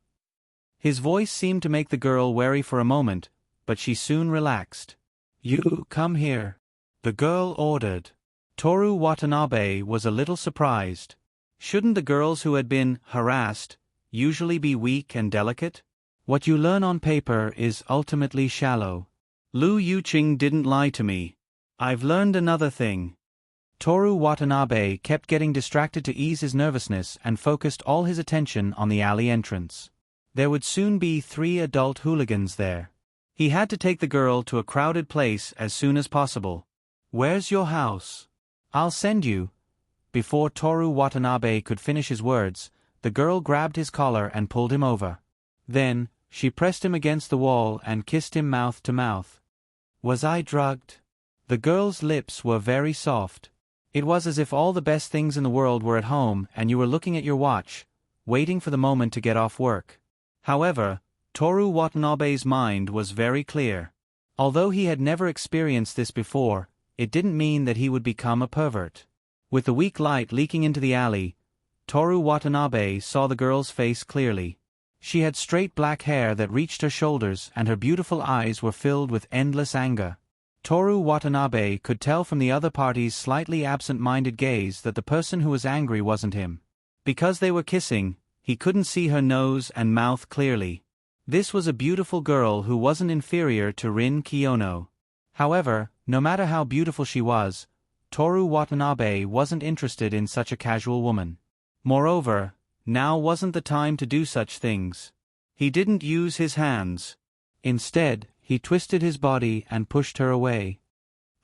His voice seemed to make the girl wary for a moment, but she soon relaxed. "You come here," the girl ordered. Toru Watanabe was a little surprised. Shouldn't the girls who had been harassed usually be weak and delicate? What you learn on paper is ultimately shallow. Lu Yuqing didn't lie to me. I've learned another thing. Toru Watanabe kept getting distracted to ease his nervousness and focused all his attention on the alley entrance. There would soon be 3 adult hooligans there. He had to take the girl to a crowded place as soon as possible. "Where's your house?" "I'll send you." Before Toru Watanabe could finish his words, the girl grabbed his collar and pulled him over. Then, she pressed him against the wall and kissed him mouth to mouth. "Was I drugged?" The girl's lips were very soft. It was as if all the best things in the world were at home and you were looking at your watch, waiting for the moment to get off work. However, Toru Watanabe's mind was very clear. Although he had never experienced this before, it didn't mean that he would become a pervert. With the weak light leaking into the alley, Toru Watanabe saw the girl's face clearly. She had straight black hair that reached her shoulders and her beautiful eyes were filled with endless anger. Toru Watanabe could tell from the other party's slightly absent-minded gaze that the person who was angry wasn't him. Because they were kissing, he couldn't see her nose and mouth clearly. This was a beautiful girl who wasn't inferior to Rin Kiyono. However, no matter how beautiful she was, Toru Watanabe wasn't interested in such a casual woman. Moreover, now wasn't the time to do such things. He didn't use his hands. Instead, he twisted his body and pushed her away.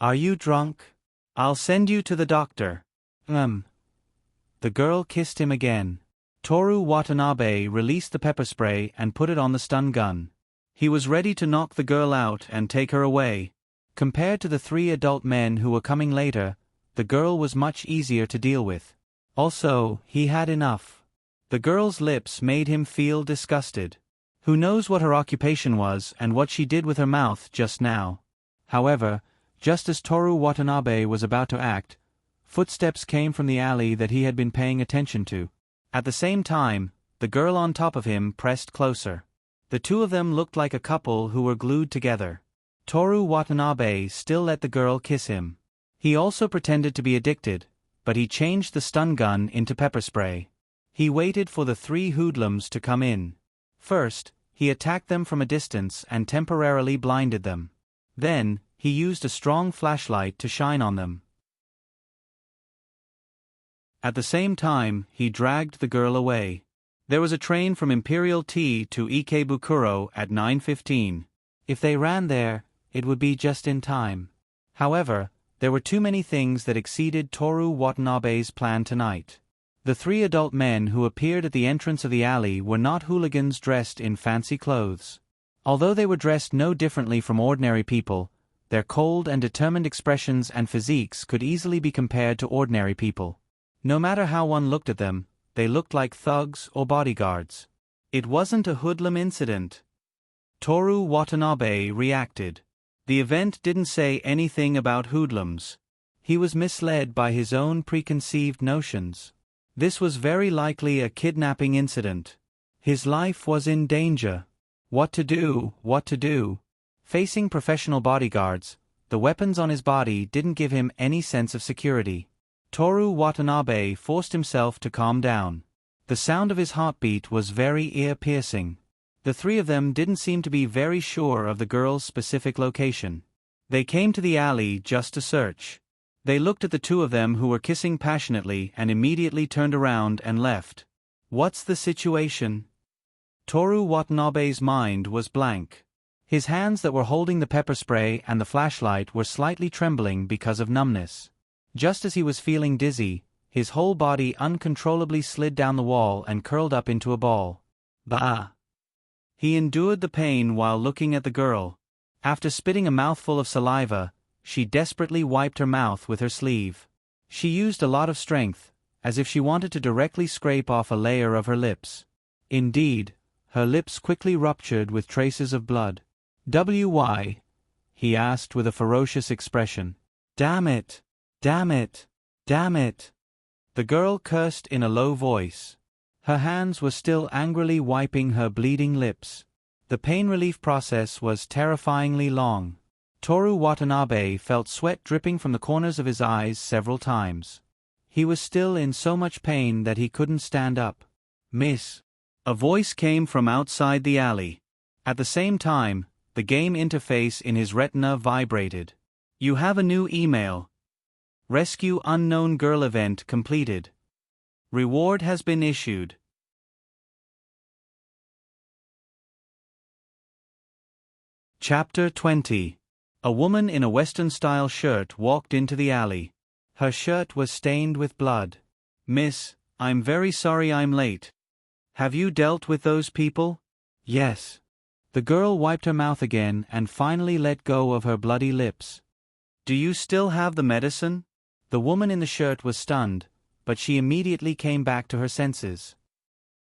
"Are you drunk? I'll send you to the doctor." The girl kissed him again. Toru Watanabe released the pepper spray and put it on the stun gun. He was ready to knock the girl out and take her away. Compared to the 3 adult men who were coming later, the girl was much easier to deal with. Also, he had enough. The girl's lips made him feel disgusted. Who knows what her occupation was and what she did with her mouth just now. However, just as Toru Watanabe was about to act, footsteps came from the alley that he had been paying attention to. At the same time, the girl on top of him pressed closer. The two of them looked like a couple who were glued together. Toru Watanabe still let the girl kiss him. He also pretended to be addicted, but he changed the stun gun into pepper spray. He waited for the 3 hoodlums to come in. First, he attacked them from a distance and temporarily blinded them. Then, he used a strong flashlight to shine on them. At the same time, he dragged the girl away. There was a train from Imperial Tea to Ikebukuro at 9:15. If they ran there, it would be just in time. However, there were too many things that exceeded Toru Watanabe's plan tonight. The 3 adult men who appeared at the entrance of the alley were not hooligans dressed in fancy clothes. Although they were dressed no differently from ordinary people, their cold and determined expressions and physiques could easily be compared to ordinary people. No matter how one looked at them, they looked like thugs or bodyguards. It wasn't a hoodlum incident. Toru Watanabe reacted. The event didn't say anything about hoodlums. He was misled by his own preconceived notions. This was very likely a kidnapping incident. His life was in danger. What to do, what to do? Facing professional bodyguards, the weapons on his body didn't give him any sense of security. Toru Watanabe forced himself to calm down. The sound of his heartbeat was very ear-piercing. The 3 of them didn't seem to be very sure of the girl's specific location. They came to the alley just to search. They looked at the 2 of them who were kissing passionately and immediately turned around and left. What's the situation? Toru Watanabe's mind was blank. His hands that were holding the pepper spray and the flashlight were slightly trembling because of numbness. Just as he was feeling dizzy, his whole body uncontrollably slid down the wall and curled up into a ball. Bah! He endured the pain while looking at the girl. After spitting a mouthful of saliva, she desperately wiped her mouth with her sleeve. She used a lot of strength, as if she wanted to directly scrape off a layer of her lips. Indeed, her lips quickly ruptured with traces of blood. "Why?" he asked with a ferocious expression. "Damn it! Damn it! Damn it!" The girl cursed in a low voice. Her hands were still angrily wiping her bleeding lips. The pain relief process was terrifyingly long. Toru Watanabe felt sweat dripping from the corners of his eyes several times. He was still in so much pain that he couldn't stand up. "Miss." A voice came from outside the alley. At the same time, the game interface in his retina vibrated. "You have a new email. Rescue Unknown Girl event completed. Reward has been issued." Chapter 20. A woman in a Western-style shirt walked into the alley. Her shirt was stained with blood. "Miss, I'm very sorry I'm late. Have you dealt with those people?" "Yes." The girl wiped her mouth again and finally let go of her bloody lips. "Do you still have the medicine?" The woman in the shirt was stunned, but she immediately came back to her senses.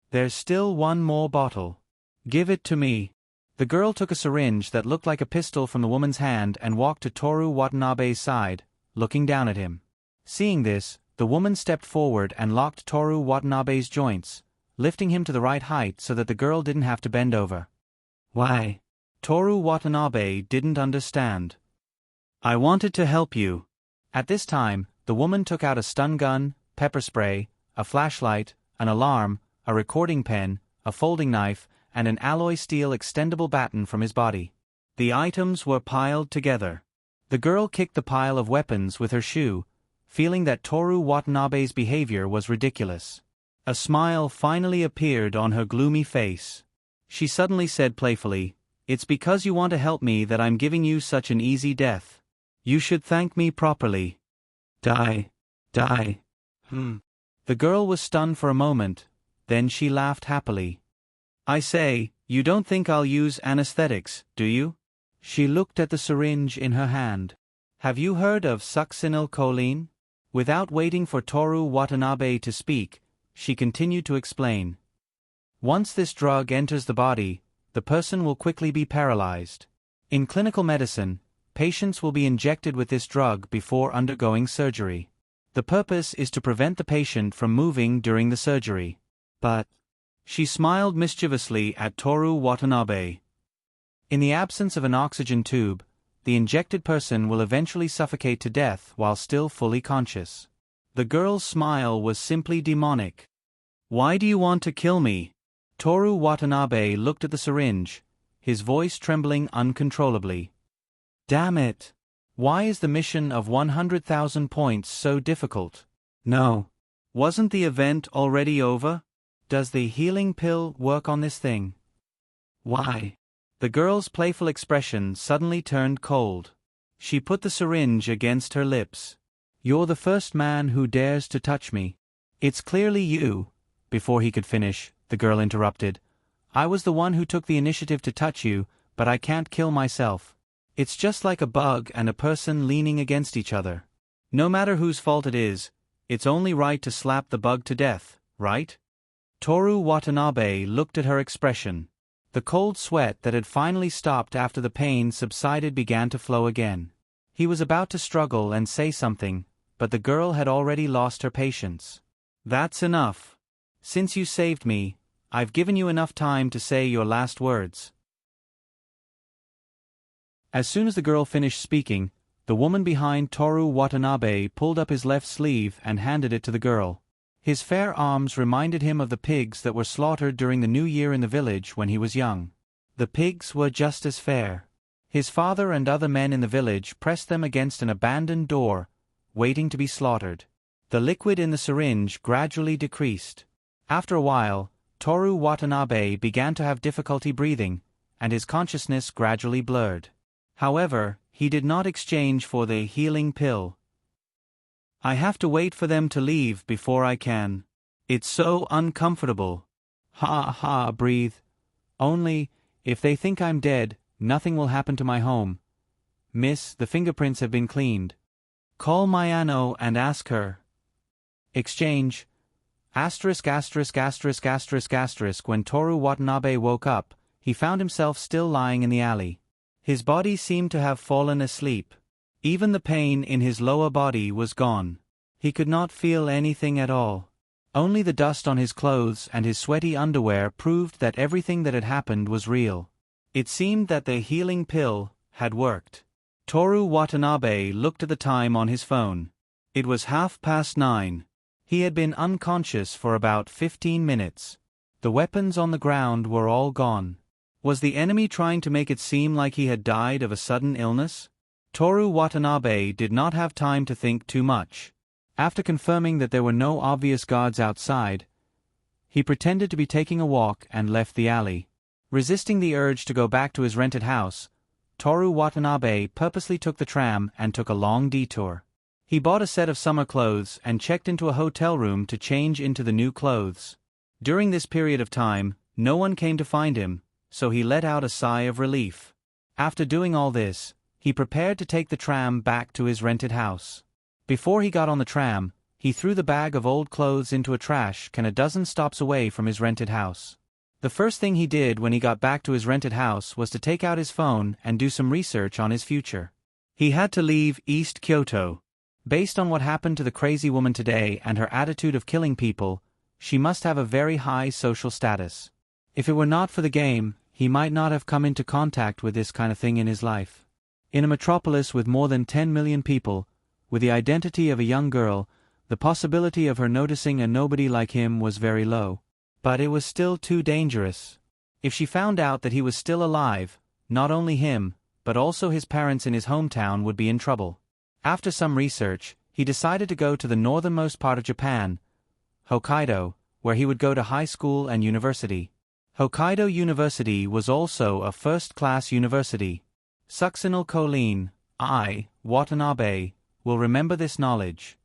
"There's still one more bottle. Give it to me." The girl took a syringe that looked like a pistol from the woman's hand and walked to Toru Watanabe's side, looking down at him. Seeing this, the woman stepped forward and locked Toru Watanabe's joints, lifting him to the right height so that the girl didn't have to bend over. "Why?" Toru Watanabe didn't understand. "I wanted to help you." At this time, the woman took out a stun gun, pepper spray, a flashlight, an alarm, a recording pen, a folding knife, and an alloy steel extendable baton from his body. The items were piled together. The girl kicked the pile of weapons with her shoe, feeling that Toru Watanabe's behavior was ridiculous. A smile finally appeared on her gloomy face. She suddenly said playfully, "It's because you want to help me that I'm giving you such an easy death. You should thank me properly." Die. Die. The girl was stunned for a moment, then she laughed happily. "I say, you don't think I'll use anesthetics, do you?" She looked at the syringe in her hand. "Have you heard of succinylcholine?" Without waiting for Toru Watanabe to speak, she continued to explain. "Once this drug enters the body, the person will quickly be paralyzed. In clinical medicine, patients will be injected with this drug before undergoing surgery. The purpose is to prevent the patient from moving during the surgery." "But..." She smiled mischievously at Toru Watanabe. "In the absence of an oxygen tube, the injected person will eventually suffocate to death while still fully conscious." The girl's smile was simply demonic. "Why do you want to kill me?" Toru Watanabe looked at the syringe, his voice trembling uncontrollably. "Damn it! Why is the mission of 100,000 points so difficult?" "No. Wasn't the event already over? Does the healing pill work on this thing?" "Why?" The girl's playful expression suddenly turned cold. She put the syringe against her lips. "You're the first man who dares to touch me." "It's clearly you." Before he could finish, the girl interrupted. "I was the one who took the initiative to touch you, but I can't kill myself. It's just like a bug and a person leaning against each other. No matter whose fault it is, it's only right to slap the bug to death, right?" Toru Watanabe looked at her expression. The cold sweat that had finally stopped after the pain subsided began to flow again. He was about to struggle and say something, but the girl had already lost her patience. "That's enough. Since you saved me, I've given you enough time to say your last words." As soon as the girl finished speaking, the woman behind Toru Watanabe pulled up his left sleeve and handed it to the girl. His fair arms reminded him of the pigs that were slaughtered during the New Year in the village when he was young. The pigs were just as fair. His father and other men in the village pressed them against an abandoned door, waiting to be slaughtered. The liquid in the syringe gradually decreased. After a while, Toru Watanabe began to have difficulty breathing, and his consciousness gradually blurred. However, he did not exchange for the healing pill. "I have to wait for them to leave before I can. It's so uncomfortable. Breathe. Only, if they think I'm dead, nothing will happen to my home. Miss, the fingerprints have been cleaned. Call Mayano and ask her." Exchange. When Toru Watanabe woke up, he found himself still lying in the alley. His body seemed to have fallen asleep. Even the pain in his lower body was gone. He could not feel anything at all. Only the dust on his clothes and his sweaty underwear proved that everything that had happened was real. It seemed that the healing pill had worked. Toru Watanabe looked at the time on his phone. It was 9:30. He had been unconscious for about 15 minutes. The weapons on the ground were all gone. Was the enemy trying to make it seem like he had died of a sudden illness? Toru Watanabe did not have time to think too much. After confirming that there were no obvious guards outside, he pretended to be taking a walk and left the alley. Resisting the urge to go back to his rented house, Toru Watanabe purposely took the tram and took a long detour. He bought a set of summer clothes and checked into a hotel room to change into the new clothes. During this period of time, no one came to find him, so he let out a sigh of relief. After doing all this, he prepared to take the tram back to his rented house. Before he got on the tram, he threw the bag of old clothes into a trash can a dozen stops away from his rented house. The first thing he did when he got back to his rented house was to take out his phone and do some research on his future. He had to leave East Kyoto. Based on what happened to the crazy woman today and her attitude of killing people, she must have a very high social status. If it were not for the game, he might not have come into contact with this kind of thing in his life. In a metropolis with more than 10 million people, with the identity of a young girl, the possibility of her noticing a nobody like him was very low. But it was still too dangerous. If she found out that he was still alive, not only him, but also his parents in his hometown would be in trouble. After some research, he decided to go to the northernmost part of Japan, Hokkaido, where he would go to high school and university. Hokkaido University was also a first-class university. Succinyl choline, I, Watanabe, will remember this knowledge.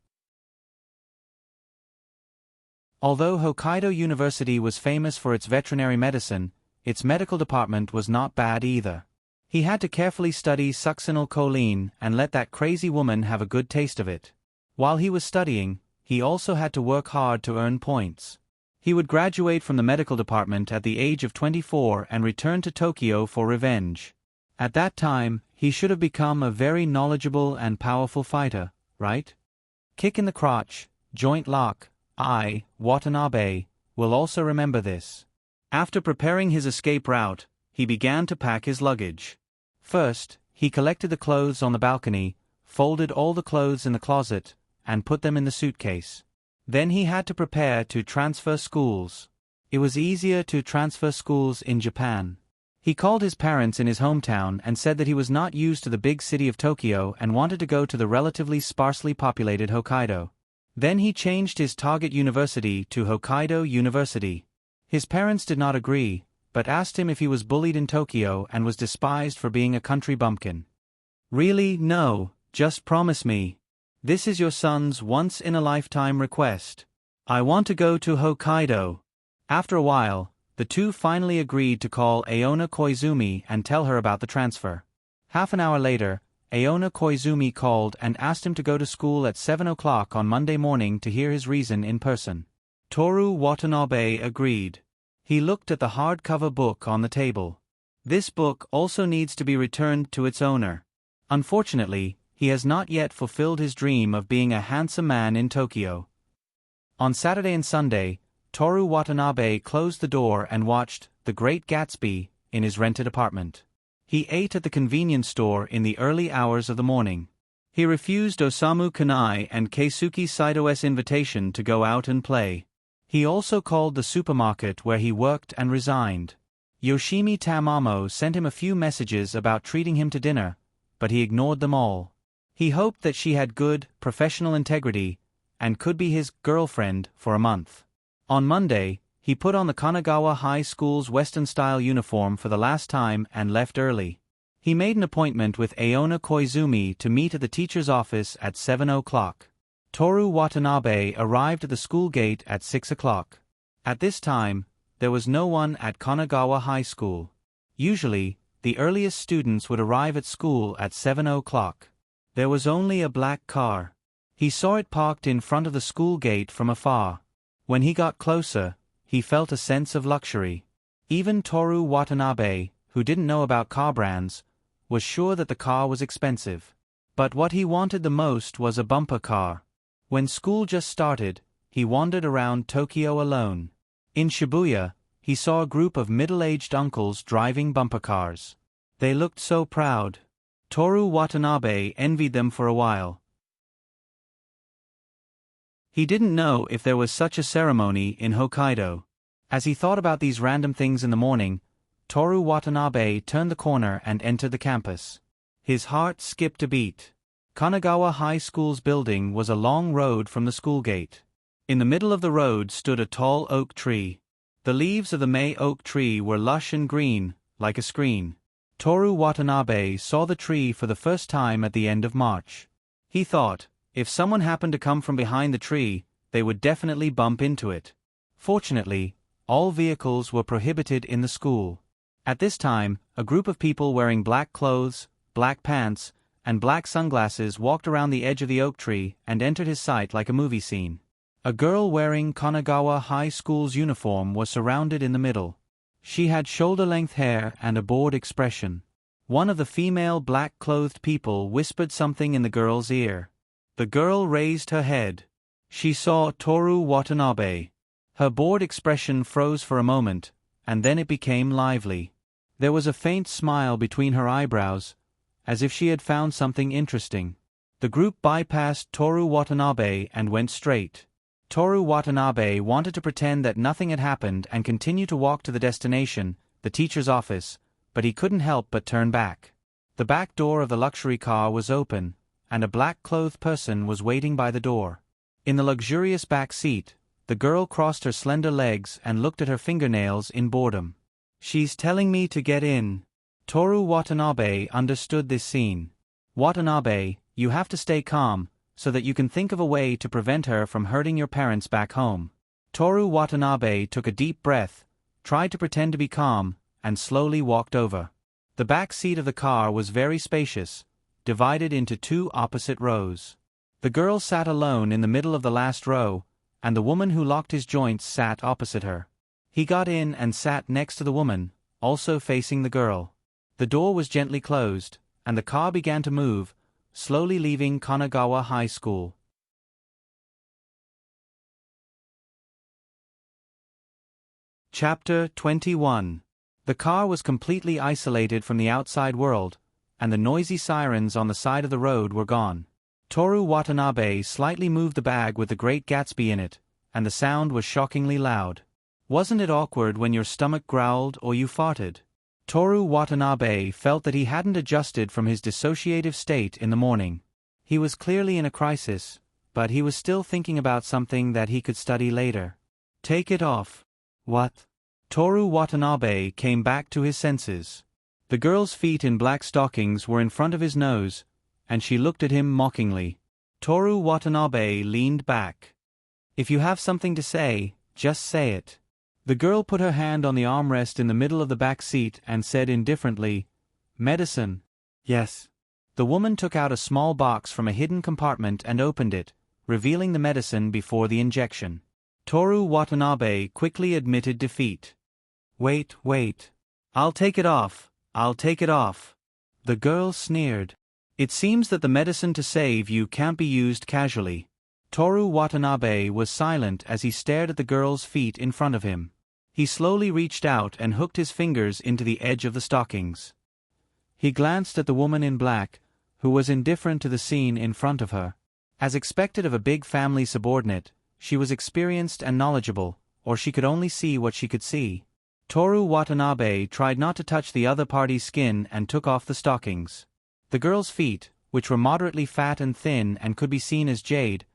Although Hokkaido University was famous for its veterinary medicine, its medical department was not bad either. He had to carefully study succinyl choline and let that crazy woman have a good taste of it. While he was studying, he also had to work hard to earn points. He would graduate from the medical department at the age of 24 and return to Tokyo for revenge. At that time, he should have become a very knowledgeable and powerful fighter, right? Kick in the crotch, joint lock, I, Watanabe, will also remember this. After preparing his escape route, he began to pack his luggage. First, he collected the clothes on the balcony, folded all the clothes in the closet, and put them in the suitcase. Then he had to prepare to transfer schools. It was easier to transfer schools in Japan. He called his parents in his hometown and said that he was not used to the big city of Tokyo and wanted to go to the relatively sparsely populated Hokkaido. Then he changed his target university to Hokkaido University. His parents did not agree, but asked him if he was bullied in Tokyo and was despised for being a country bumpkin. Really, no, just promise me. This is your son's once-in-a-lifetime request. I want to go to Hokkaido. After a while, the two finally agreed to call Aona Koizumi and tell her about the transfer. Half an hour later, Aona Koizumi called and asked him to go to school at 7 o'clock on Monday morning to hear his reason in person. Toru Watanabe agreed. He looked at the hardcover book on the table. This book also needs to be returned to its owner. Unfortunately, he has not yet fulfilled his dream of being a handsome man in Tokyo. On Saturday and Sunday, Toru Watanabe closed the door and watched The Great Gatsby in his rented apartment. He ate at the convenience store in the early hours of the morning. He refused Osamu Kanai and Keisuke Saito's invitation to go out and play. He also called the supermarket where he worked and resigned. Yoshimi Tamamo sent him a few messages about treating him to dinner, but he ignored them all. He hoped that she had good, professional integrity and could be his girlfriend for a month. On Monday, he put on the Kanagawa High School's Western-style uniform for the last time and left early. He made an appointment with Aona Koizumi to meet at the teacher's office at 7 o'clock. Toru Watanabe arrived at the school gate at 6 o'clock. At this time, there was no one at Kanagawa High School. Usually, the earliest students would arrive at school at 7 o'clock. There was only a black car. He saw it parked in front of the school gate from afar. When he got closer, he felt a sense of luxury. Even Toru Watanabe, who didn't know about car brands, was sure that the car was expensive. But what he wanted the most was a bumper car. When school just started, he wandered around Tokyo alone. In Shibuya, he saw a group of middle-aged uncles driving bumper cars. They looked so proud. Toru Watanabe envied them for a while. He didn't know if there was such a ceremony in Hokkaido. As he thought about these random things in the morning, Toru Watanabe turned the corner and entered the campus. His heart skipped a beat. Kanagawa High School's building was a long road from the school gate. In the middle of the road stood a tall oak tree. The leaves of the May oak tree were lush and green, like a screen. Toru Watanabe saw the tree for the first time at the end of March. He thought, if someone happened to come from behind the tree, they would definitely bump into it. Fortunately, all vehicles were prohibited in the school. At this time, a group of people wearing black clothes, black pants, and black sunglasses walked around the edge of the oak tree and entered his sight like a movie scene. A girl wearing Kanagawa High School's uniform was surrounded in the middle. She had shoulder-length hair and a bored expression. One of the female black-clothed people whispered something in the girl's ear. The girl raised her head. She saw Toru Watanabe. Her bored expression froze for a moment, and then it became lively. There was a faint smile between her eyebrows, as if she had found something interesting. The group bypassed Toru Watanabe and went straight. Toru Watanabe wanted to pretend that nothing had happened and continue to walk to the destination, the teacher's office, but he couldn't help but turn back. The back door of the luxury car was open, and a black-clothed person was waiting by the door. In the luxurious back seat, the girl crossed her slender legs and looked at her fingernails in boredom. "She's telling me to get in." Toru Watanabe understood this scene. "Watanabe, you have to stay calm, so that you can think of a way to prevent her from hurting your parents back home." Toru Watanabe took a deep breath, tried to pretend to be calm, and slowly walked over. The back seat of the car was very spacious, divided into two opposite rows. The girl sat alone in the middle of the last row, and the woman who locked his joints sat opposite her. He got in and sat next to the woman, also facing the girl. The door was gently closed, and the car began to move, slowly leaving Kanagawa High School. Chapter 21. The car was completely isolated from the outside world, and the noisy sirens on the side of the road were gone. Toru Watanabe slightly moved the bag with the Great Gatsby in it, and the sound was shockingly loud. Wasn't it awkward when your stomach growled or you farted? Toru Watanabe felt that he hadn't adjusted from his dissociative state in the morning. He was clearly in a crisis, but he was still thinking about something that he could study later. "Take it off." "What?" Toru Watanabe came back to his senses. The girl's feet in black stockings were in front of his nose, and she looked at him mockingly. Toru Watanabe leaned back. "If you have something to say, just say it." The girl put her hand on the armrest in the middle of the back seat and said indifferently, "Medicine." "Yes." The woman took out a small box from a hidden compartment and opened it, revealing the medicine before the injection. Toru Watanabe quickly admitted defeat. Wait. I'll take it off. The girl sneered. "It seems that the medicine to save you can't be used casually." Toru Watanabe was silent as he stared at the girl's feet in front of him. He slowly reached out and hooked his fingers into the edge of the stockings. He glanced at the woman in black, who was indifferent to the scene in front of her. As expected of a big family subordinate, she was experienced and knowledgeable, or she could only see what she could see. Toru Watanabe tried not to touch the other party's skin and took off the stockings. The girl's feet, which were moderately fat and thin and could be seen as jade,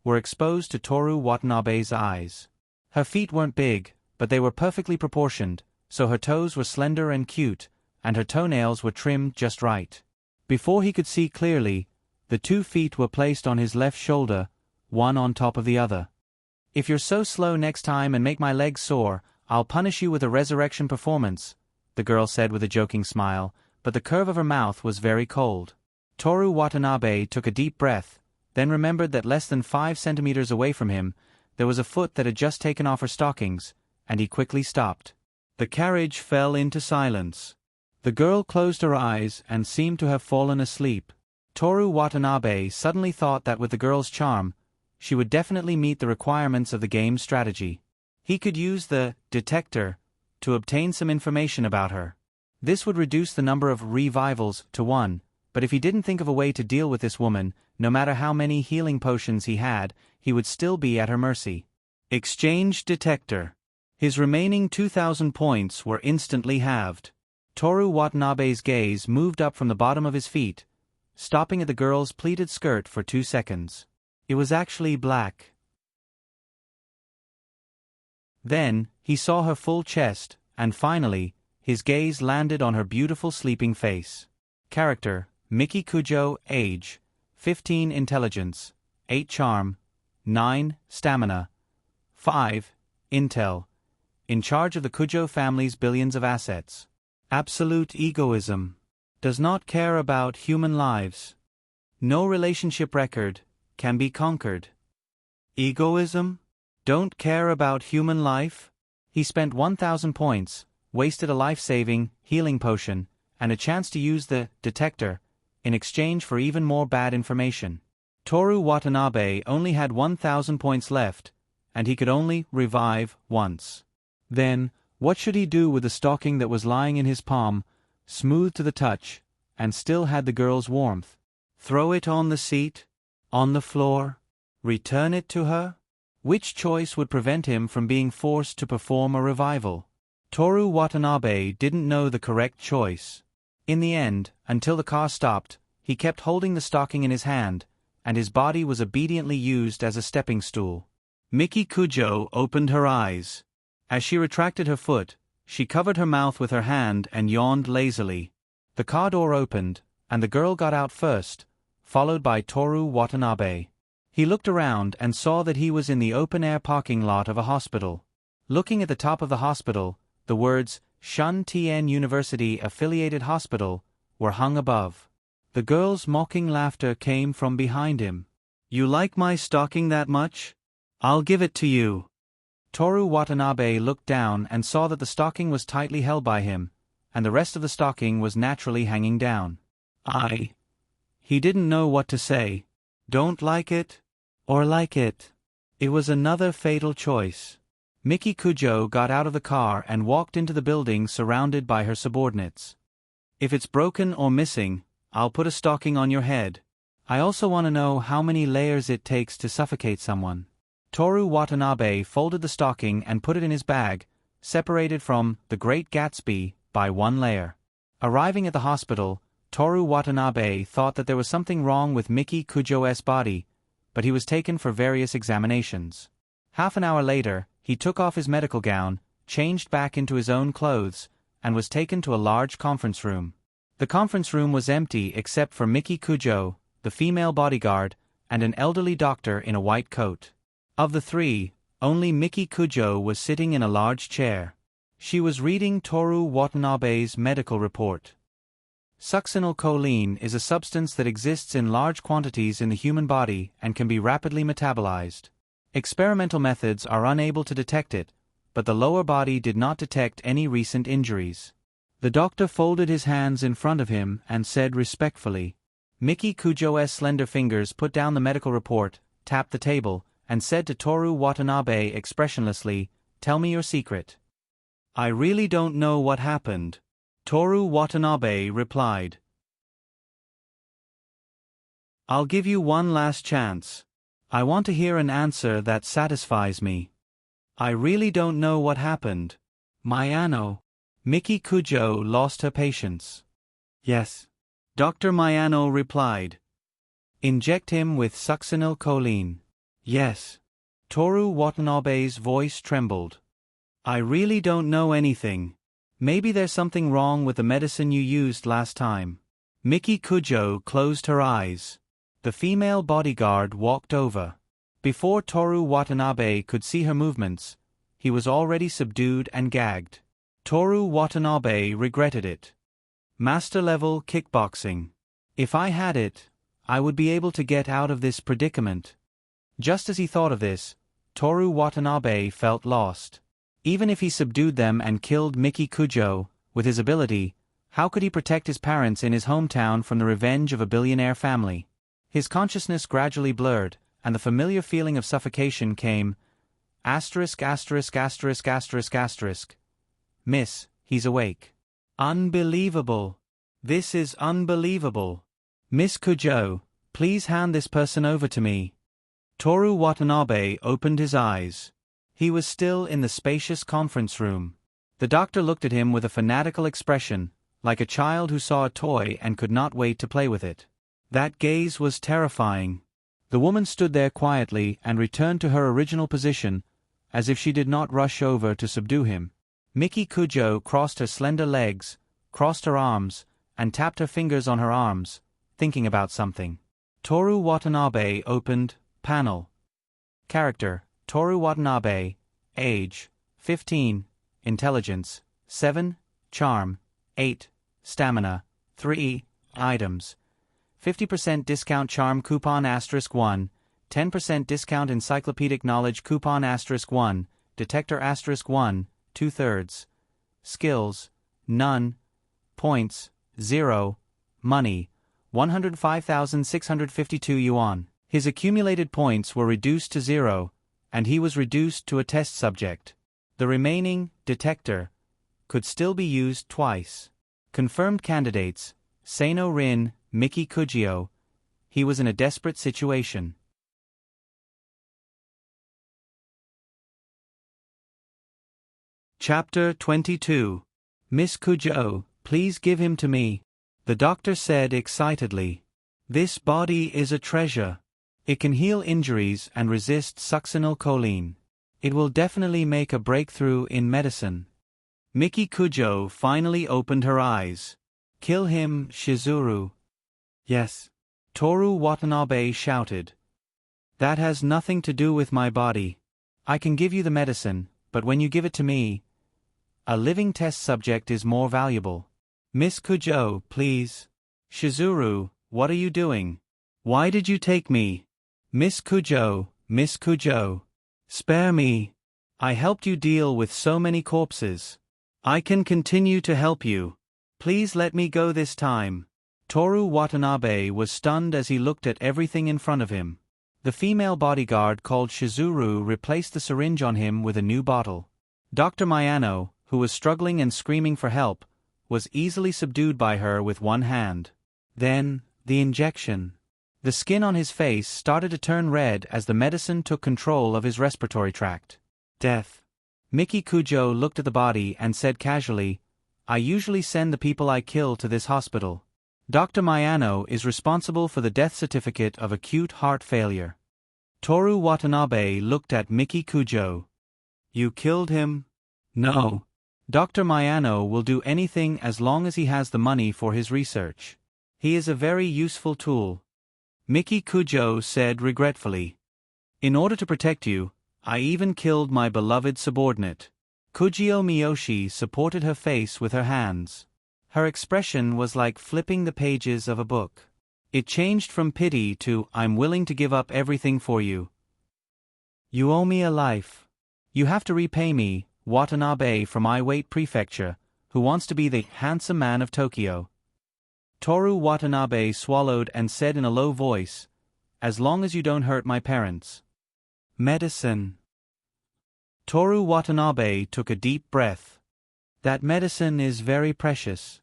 were exposed to Toru Watanabe's eyes. Her feet weren't big, but they were perfectly proportioned, so her toes were slender and cute, and her toenails were trimmed just right. Before he could see clearly, the 2 feet were placed on his left shoulder, one on top of the other. "If you're so slow next time and make my legs sore, I'll punish you with a resurrection performance," the girl said with a joking smile, but the curve of her mouth was very cold. Toru Watanabe took a deep breath, then remembered that less than 5 centimeters away from him, there was a foot that had just taken off her stockings, and he quickly stopped. The carriage fell into silence. The girl closed her eyes and seemed to have fallen asleep. Toru Watanabe suddenly thought that with the girl's charm, she would definitely meet the requirements of the game's strategy. He could use the detector, to obtain some information about her. This would reduce the number of revivals to 1, but if he didn't think of a way to deal with this woman, no matter how many healing potions he had, he would still be at her mercy. Exchange detector. His remaining 2,000 points were instantly halved. Toru Watanabe's gaze moved up from the bottom of his feet, stopping at the girl's pleated skirt for 2 seconds. It was actually black. Then, he saw her full chest, and finally, his gaze landed on her beautiful sleeping face. Character: Miki Kujo. Age: 15. Intelligence: 8. Charm: 9. Stamina: 5. Intel. In charge of the Kujo family's billions of assets. Absolute egoism. Does not care about human lives. No relationship record. Can be conquered. Egoism? Don't care about human life? He spent 1,000 points, wasted a life-saving, healing potion, and a chance to use the detector, in exchange for even more bad information. Toru Watanabe only had 1,000 points left, and he could only revive once. Then, what should he do with the stocking that was lying in his palm, smooth to the touch, and still had the girl's warmth? Throw it on the seat? On the floor? Return it to her? Which choice would prevent him from being forced to perform a revival? Toru Watanabe didn't know the correct choice. In the end, until the car stopped, he kept holding the stocking in his hand, and his body was obediently used as a stepping stool. Miki Kujo opened her eyes. As she retracted her foot, she covered her mouth with her hand and yawned lazily. The car door opened, and the girl got out first, followed by Toru Watanabe. He looked around and saw that he was in the open-air parking lot of a hospital. Looking at the top of the hospital, the words, Shun Tien University Affiliated Hospital, were hung above. The girl's mocking laughter came from behind him. You like my stocking that much? I'll give it to you. Toru Watanabe looked down and saw that the stocking was tightly held by him, and the rest of the stocking was naturally hanging down. He didn't know what to say. Don't like it? Or like it? It was another fatal choice. Miki Kujo got out of the car and walked into the building surrounded by her subordinates. If it's broken or missing, I'll put a stocking on your head. I also want to know how many layers it takes to suffocate someone. Toru Watanabe folded the stocking and put it in his bag, separated from The Great Gatsby by 1 layer. Arriving at the hospital, Toru Watanabe thought that there was something wrong with Miki Kujo's body, but he was taken for various examinations. Half an hour later, he took off his medical gown, changed back into his own clothes, and was taken to a large conference room. The conference room was empty except for Miki Kujo, the female bodyguard, and an elderly doctor in a white coat. Of the 3, only Miki Kujo was sitting in a large chair. She was reading Toru Watanabe's medical report. Succinylcholine is a substance that exists in large quantities in the human body and can be rapidly metabolized. Experimental methods are unable to detect it, but the lower body did not detect any recent injuries. The doctor folded his hands in front of him and said respectfully. Miki Kujo's slender fingers put down the medical report, tapped the table, and said to Toru Watanabe expressionlessly, "Tell me your secret." "I really don't know what happened," Toru Watanabe replied. "I'll give you one last chance. I want to hear an answer that satisfies me. I really don't know what happened." Mayano. Miki Kujo lost her patience. "Yes," Dr. Mayano replied. "Inject him with succinylcholine." "Yes." Toru Watanabe's voice trembled. "I really don't know anything. Maybe there's something wrong with the medicine you used last time." Miki Kujo closed her eyes. The female bodyguard walked over. Before Toru Watanabe could see her movements, he was already subdued and gagged. Toru Watanabe regretted it. Master-level kickboxing. If I had it, I would be able to get out of this predicament. Just as he thought of this, Toru Watanabe felt lost. Even if he subdued them and killed Miki Kujo, with his ability, how could he protect his parents in his hometown from the revenge of a billionaire family? His consciousness gradually blurred, and the familiar feeling of suffocation came. **********. Miss, he's awake. Unbelievable. This is unbelievable. Miss Kujo, please hand this person over to me. Toru Watanabe opened his eyes. He was still in the spacious conference room. The doctor looked at him with a fanatical expression, like a child who saw a toy and could not wait to play with it. That gaze was terrifying. The woman stood there quietly and returned to her original position, as if she did not rush over to subdue him. Miki Kujo crossed her slender legs, crossed her arms, and tapped her fingers on her arms, thinking about something. Toru Watanabe opened, panel. Character, Toru Watanabe, age, 15, intelligence, 7, charm, 8, stamina, 3, items. 50% discount charm coupon *1, 10% discount encyclopedic knowledge coupon *1, detector *1, 2/3. Skills, none. Points, 0. Money, 105,652 yuan. His accumulated points were reduced to 0, and he was reduced to a test subject. The remaining, detector, could still be used twice. Confirmed candidates, Seino Rin, Miki Kujio. He was in a desperate situation. Chapter 22. Miss Kujo, please give him to me. The doctor said excitedly. This body is a treasure. It can heal injuries and resist succinylcholine. It will definitely make a breakthrough in medicine. Miki Kujo finally opened her eyes. Kill him, Shizuru. Yes. Toru Watanabe shouted. That has nothing to do with my body. I can give you the medicine, but when you give it to me, a living test subject is more valuable. Miss Kujo, please. Shizuru, what are you doing? Why did you take me? Miss Kujo, Miss Kujo. Spare me. I helped you deal with so many corpses. I can continue to help you. Please let me go this time. Toru Watanabe was stunned as he looked at everything in front of him. The female bodyguard called Shizuru replaced the syringe on him with a new bottle. Dr. Mayano, who was struggling and screaming for help, was easily subdued by her with one hand. Then, the injection. The skin on his face started to turn red as the medicine took control of his respiratory tract. Death. Miki Kujo looked at the body and said casually, I usually send the people I kill to this hospital. Dr. Mayano is responsible for the death certificate of acute heart failure. Toru Watanabe looked at Miki Kujo. You killed him? No. Dr. Mayano will do anything as long as he has the money for his research. He is a very useful tool. Miki Kujo said regretfully. In order to protect you, I even killed my beloved subordinate. Kujio Miyoshi supported her face with her hands. Her expression was like flipping the pages of a book. It changed from pity to, I'm willing to give up everything for you. You owe me a life. You have to repay me, Watanabe from Iwate Prefecture, who wants to be the handsome man of Tokyo. Toru Watanabe swallowed and said in a low voice, as long as you don't hurt my parents. Medicine. Toru Watanabe took a deep breath. That medicine is very precious.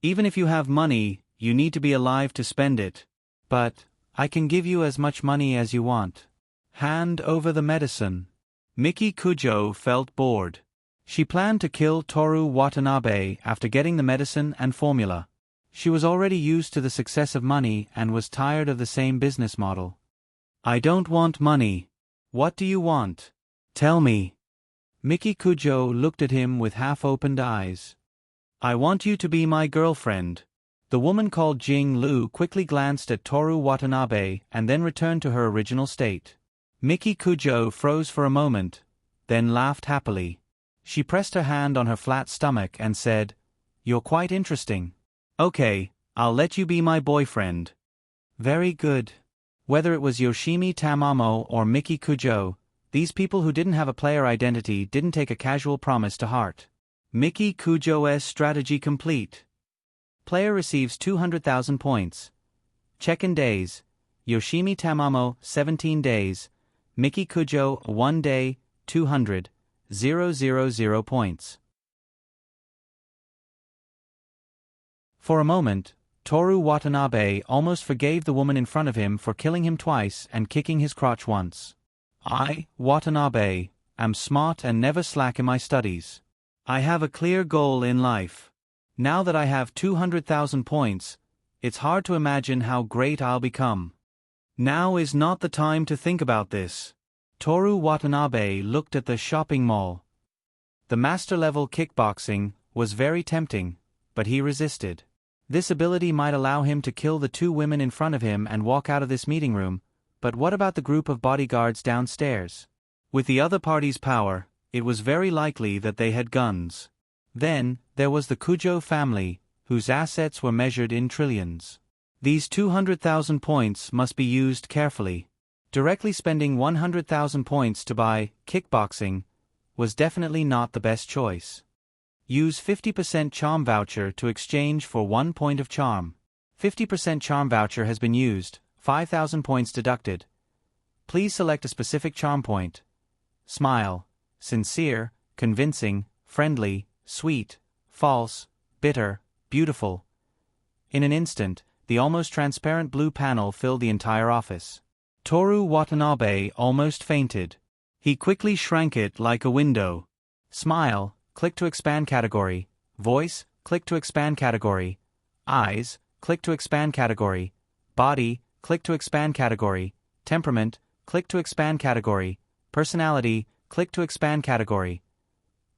Even if you have money, you need to be alive to spend it. But, I can give you as much money as you want. Hand over the medicine. Miki Kujo felt bored. She planned to kill Toru Watanabe after getting the medicine and formula. She was already used to the success of money and was tired of the same business model. I don't want money. What do you want? Tell me. Miki Kujo looked at him with half-opened eyes. I want you to be my girlfriend. The woman called Jing Lu quickly glanced at Toru Watanabe and then returned to her original state. Miki Kujo froze for a moment, then laughed happily. She pressed her hand on her flat stomach and said, You're quite interesting. Okay, I'll let you be my boyfriend. Very good. Whether it was Yoshimi Tamamo or Miki Kujo, these people who didn't have a player identity didn't take a casual promise to heart. Miki Kujo's strategy complete. Player receives 200,000 points. Check-in days. Yoshimi Tamamo, 17 days. Miki Kujo, 1 day, 200,000 points. For a moment, Toru Watanabe almost forgave the woman in front of him for killing him twice and kicking his crotch once. I, Watanabe, am smart and never slack in my studies. I have a clear goal in life. Now that I have 200,000 points, it's hard to imagine how great I'll become. Now is not the time to think about this. Toru Watanabe looked at the shopping mall. The master-level kickboxing was very tempting, but he resisted. This ability might allow him to kill the two women in front of him and walk out of this meeting room, but what about the group of bodyguards downstairs? With the other party's power, it was very likely that they had guns. Then, there was the Kujo family, whose assets were measured in trillions. These 200,000 points must be used carefully. Directly spending 100,000 points to buy kickboxing was definitely not the best choice. Use 50% charm voucher to exchange for 1 point of charm. 50% charm voucher has been used, 5,000 points deducted. Please select a specific charm point. Smile, sincere, convincing, friendly, sweet, false, bitter, beautiful. In an instant, the almost transparent blue panel filled the entire office. Toru Watanabe almost fainted. He quickly shrank it like a window. Smile, click to expand category. Voice, click to expand category. Eyes, click to expand category. Body, click to expand category. Temperament, click to expand category. Personality, click to expand category.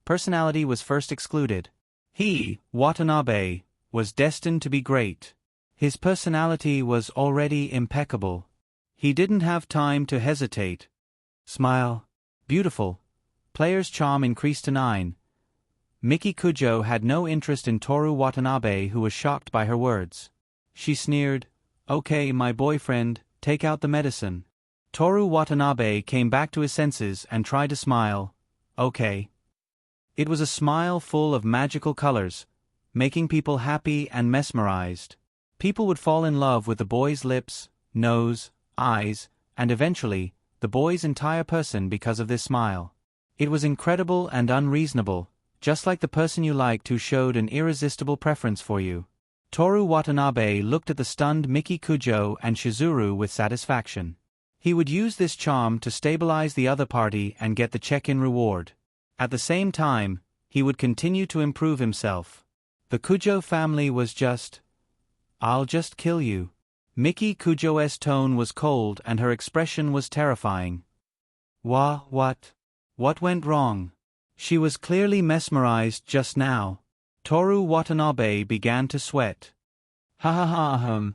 Personality was first excluded. He, Watanabe, was destined to be great. His personality was already impeccable. He didn't have time to hesitate. Smile. Beautiful. Player's charm increased to 9. Miki Kujo had no interest in Toru Watanabe, who was shocked by her words. She sneered, "Okay, my boyfriend, take out the medicine." Toru Watanabe came back to his senses and tried to smile. Okay. It was a smile full of magical colors, making people happy and mesmerized. People would fall in love with the boy's lips, nose, eyes, and eventually, the boy's entire person because of this smile. It was incredible and unreasonable, just like the person you liked who showed an irresistible preference for you. Toru Watanabe looked at the stunned Miki Kujo and Shizuru with satisfaction. He would use this charm to stabilize the other party and get the check-in reward. At the same time, he would continue to improve himself. The Kujo family was just... I'll just kill you. Miki Kujo's tone was cold and her expression was terrifying. What? What went wrong? She was clearly mesmerized just now. Toru Watanabe began to sweat. Ha.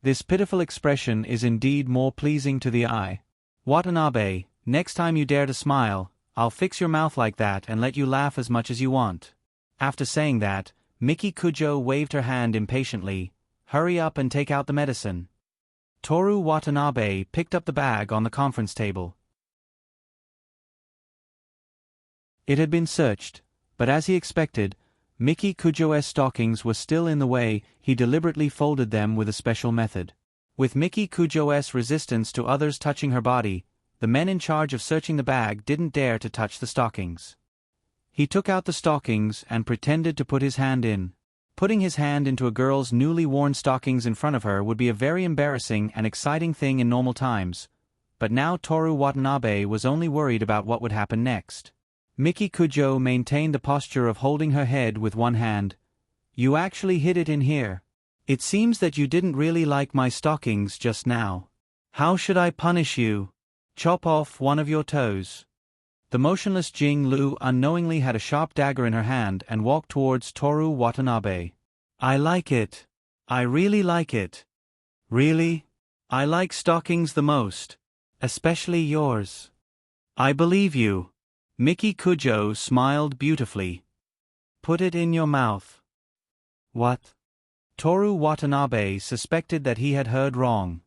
This pitiful expression is indeed more pleasing to the eye. Watanabe, next time you dare to smile, I'll fix your mouth like that and let you laugh as much as you want. After saying that, Miki Kujo waved her hand impatiently. Hurry up and take out the medicine. Toru Watanabe picked up the bag on the conference table. It had been searched, but as he expected, Miki Kujo's stockings were still in the way. He deliberately folded them with a special method. With Miki Kujo's resistance to others touching her body, the men in charge of searching the bag didn't dare to touch the stockings. He took out the stockings and pretended to put his hand in. Putting his hand into a girl's newly worn stockings in front of her would be a very embarrassing and exciting thing in normal times, but now Toru Watanabe was only worried about what would happen next. Miki Kujo maintained the posture of holding her head with one hand. You actually hid it in here. It seems that you didn't really like my stockings just now. How should I punish you? Chop off one of your toes. The motionless Jing Lu unknowingly had a sharp dagger in her hand and walked towards Toru Watanabe. I like it. I really like it. Really? I like stockings the most. Especially yours. I believe you. Miki Kujo smiled beautifully. Put it in your mouth. What? Toru Watanabe suspected that he had heard wrong.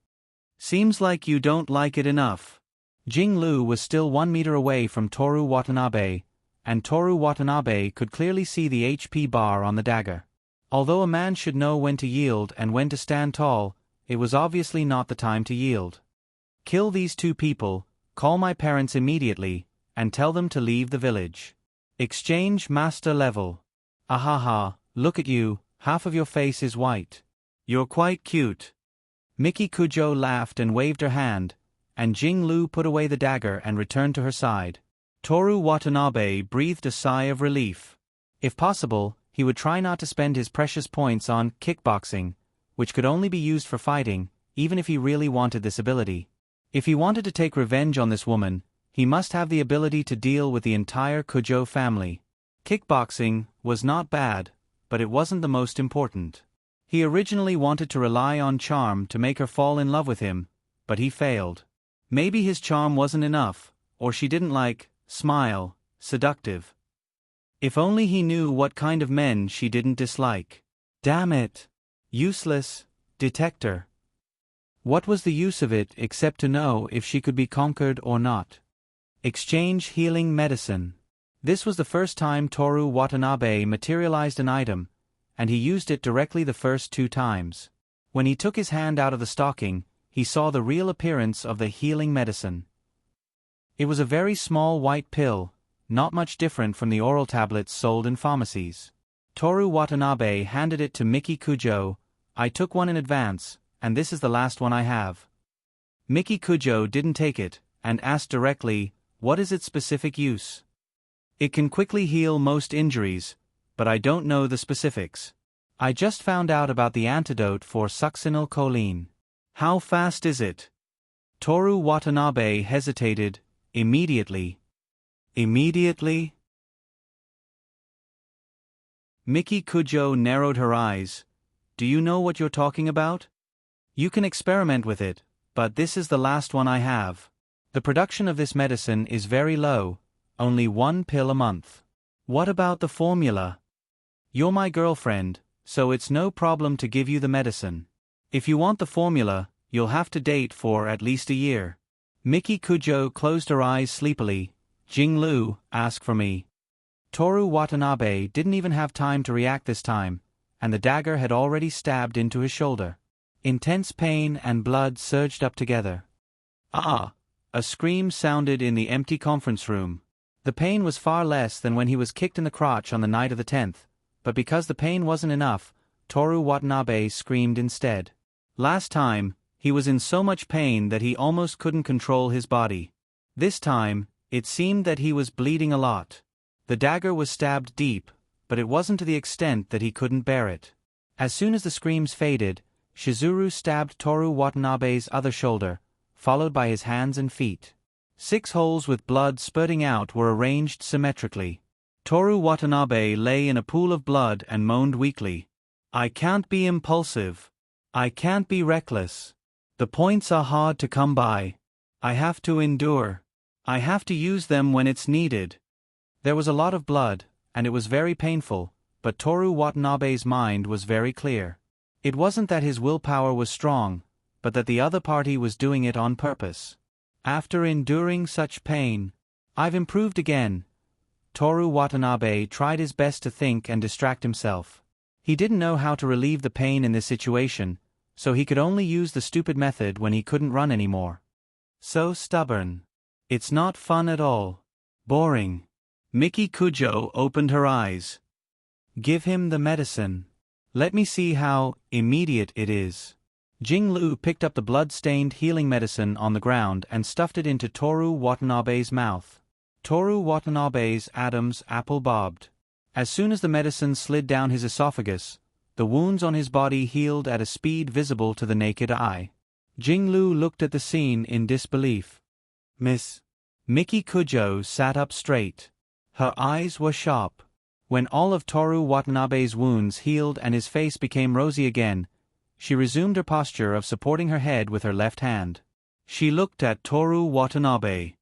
Seems like you don't like it enough. Jing Lu was still 1 meter away from Toru Watanabe, and Toru Watanabe could clearly see the HP bar on the dagger. Although a man should know when to yield and when to stand tall, it was obviously not the time to yield. Kill these two people, call my parents immediately, and tell them to leave the village. Exchange master level. Ahaha, look at you, Half of your face is white. You're quite cute. Miki Kujo laughed and waved her hand, and Jing-Lu put away the dagger and returned to her side. Toru Watanabe breathed a sigh of relief. If possible, he would try not to spend his precious points on kickboxing, which could only be used for fighting, even if he really wanted this ability. If he wanted to take revenge on this woman, he must have the ability to deal with the entire Kujo family. Kickboxing was not bad, but it wasn't the most important. He originally wanted to rely on charm to make her fall in love with him, but he failed. Maybe his charm wasn't enough, or she didn't like, smile, seductive. If only he knew what kind of men she didn't dislike. Damn it! Useless detector. What was the use of it except to know if she could be conquered or not? Exchange healing medicine. This was the first time Toru Watanabe materialized an item, and he used it directly the first 2 times. When he took his hand out of the stocking, he saw the real appearance of the healing medicine. It was a very small white pill, not much different from the oral tablets sold in pharmacies. Toru Watanabe handed it to Miki Kujo. I took one in advance, and this is the last one I have. Miki Kujo didn't take it, and asked directly, what is its specific use? It can quickly heal most injuries, but I don't know the specifics. I just found out about the antidote for succinylcholine. How fast is it? Toru Watanabe hesitated. Immediately. Immediately? Miki Kujo narrowed her eyes. Do you know what you're talking about? You can experiment with it, but this is the last one I have. The production of this medicine is very low, only 1 pill a month. What about the formula? You're my girlfriend, so it's no problem to give you the medicine. If you want the formula, you'll have to date for at least a year. Miki Kujo closed her eyes sleepily. Jing-Lu, ask for me. Toru Watanabe didn't even have time to react this time, and the dagger had already stabbed into his shoulder. Intense pain and blood surged up together. Ah! A scream sounded in the empty conference room. The pain was far less than when he was kicked in the crotch on the night of the 10th, but because the pain wasn't enough, Toru Watanabe screamed instead. Last time, he was in so much pain that he almost couldn't control his body. This time, it seemed that he was bleeding a lot. The dagger was stabbed deep, but it wasn't to the extent that he couldn't bear it. As soon as the screams faded, Shizuru stabbed Toru Watanabe's other shoulder, followed by his hands and feet. 6 holes with blood spurting out were arranged symmetrically. Toru Watanabe lay in a pool of blood and moaned weakly. I can't be impulsive. I can't be reckless. The points are hard to come by. I have to endure. I have to use them when it's needed. There was a lot of blood, and it was very painful, but Toru Watanabe's mind was very clear. It wasn't that his willpower was strong, but that the other party was doing it on purpose. After enduring such pain, I've improved again. Toru Watanabe tried his best to think and distract himself. He didn't know how to relieve the pain in this situation, so he could only use the stupid method when he couldn't run anymore. So stubborn. It's not fun at all. Boring. Miki Kujo opened her eyes. Give him the medicine. Let me see how immediate it is. Jing-Lu picked up the blood-stained healing medicine on the ground and stuffed it into Toru Watanabe's mouth. Toru Watanabe's Adam's apple bobbed. As soon as the medicine slid down his esophagus, the wounds on his body healed at a speed visible to the naked eye. Jing-Lu looked at the scene in disbelief. Miss. Miki Kujo sat up straight. Her eyes were sharp. When all of Toru Watanabe's wounds healed and his face became rosy again, she resumed her posture of supporting her head with her left hand. She looked at Toru Watanabe.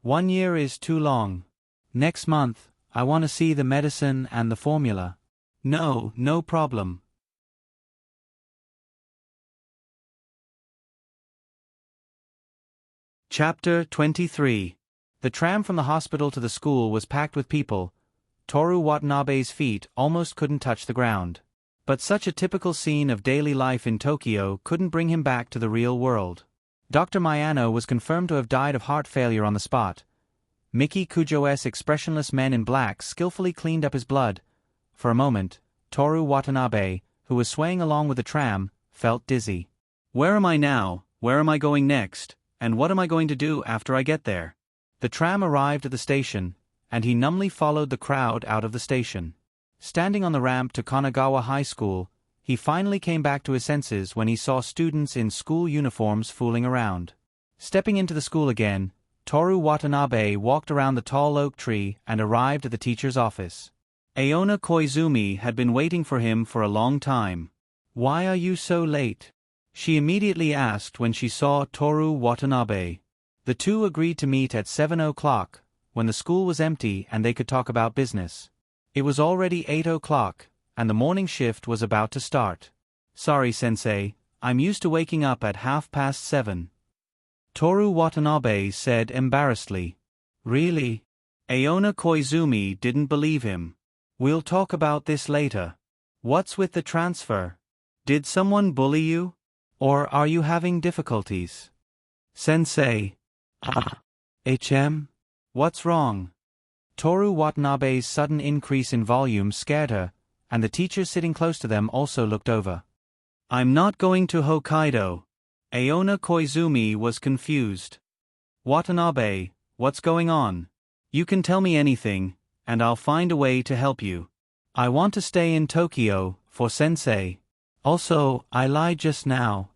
1 year is too long. Next month, I want to see the medicine and the formula. No problem. Chapter 23. The tram from the hospital to the school was packed with people. Toru Watanabe's feet almost couldn't touch the ground. But such a typical scene of daily life in Tokyo couldn't bring him back to the real world. Dr. Miyano was confirmed to have died of heart failure on the spot. Miki Kujo's expressionless men in black skillfully cleaned up his blood. For a moment, Toru Watanabe, who was swaying along with the tram, felt dizzy. Where am I now? Where am I going next? And what am I going to do after I get there? The tram arrived at the station, and he numbly followed the crowd out of the station. Standing on the ramp to Kanagawa High School, he finally came back to his senses when he saw students in school uniforms fooling around. Stepping into the school again, Toru Watanabe walked around the tall oak tree and arrived at the teacher's office. Aona Koizumi had been waiting for him for a long time. "Why are you so late?" she immediately asked when she saw Toru Watanabe. The two agreed to meet at 7 o'clock, when the school was empty and they could talk about business. It was already 8 o'clock, and the morning shift was about to start. "Sorry, sensei, I'm used to waking up at 7:30. Toru Watanabe said embarrassedly. "Really?" Aona Koizumi didn't believe him. "We'll talk about this later. What's with the transfer? Did someone bully you? Or are you having difficulties?" "Sensei." What's wrong?" Toru Watanabe's sudden increase in volume scared her, and the teachers sitting close to them also looked over. "I'm not going to Hokkaido." Aona Koizumi was confused. "Watanabe, what's going on? You can tell me anything, and I'll find a way to help you. I want to stay in Tokyo, for sensei. Also, I lied just now."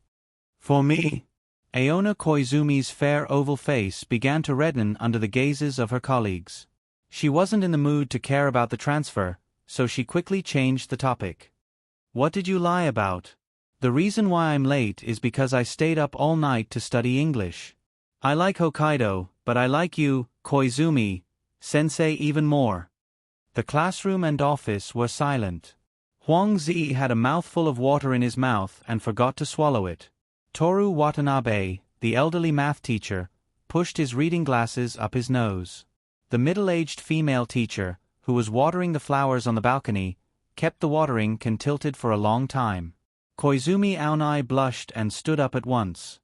"For me?" Aona Koizumi's fair oval face began to redden under the gazes of her colleagues. She wasn't in the mood to care about the transfer, so she quickly changed the topic. "What did you lie about?" "The reason why I'm late is because I stayed up all night to study English. I like Hokkaido, but I like you, Koizumi, sensei, even more." The classroom and office were silent. Huang Zi had a mouthful of water in his mouth and forgot to swallow it. Toru Watanabe, the elderly math teacher, pushed his reading glasses up his nose. The middle-aged female teacher, who was watering the flowers on the balcony, kept the watering can tilted for a long time. Koizumi Aonai blushed and stood up at once.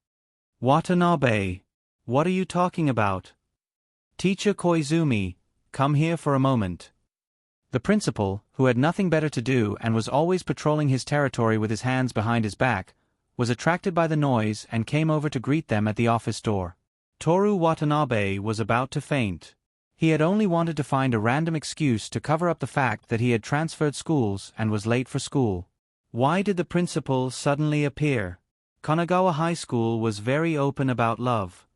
"Watanabe, what are you talking about?" "Teacher Koizumi, come here for a moment." The principal, who had nothing better to do and was always patrolling his territory with his hands behind his back, was attracted by the noise and came over to greet them at the office door. Toru Watanabe was about to faint. He had only wanted to find a random excuse to cover up the fact that he had transferred schools and was late for school. Why did the principal suddenly appear? Kanagawa High School was very open about love.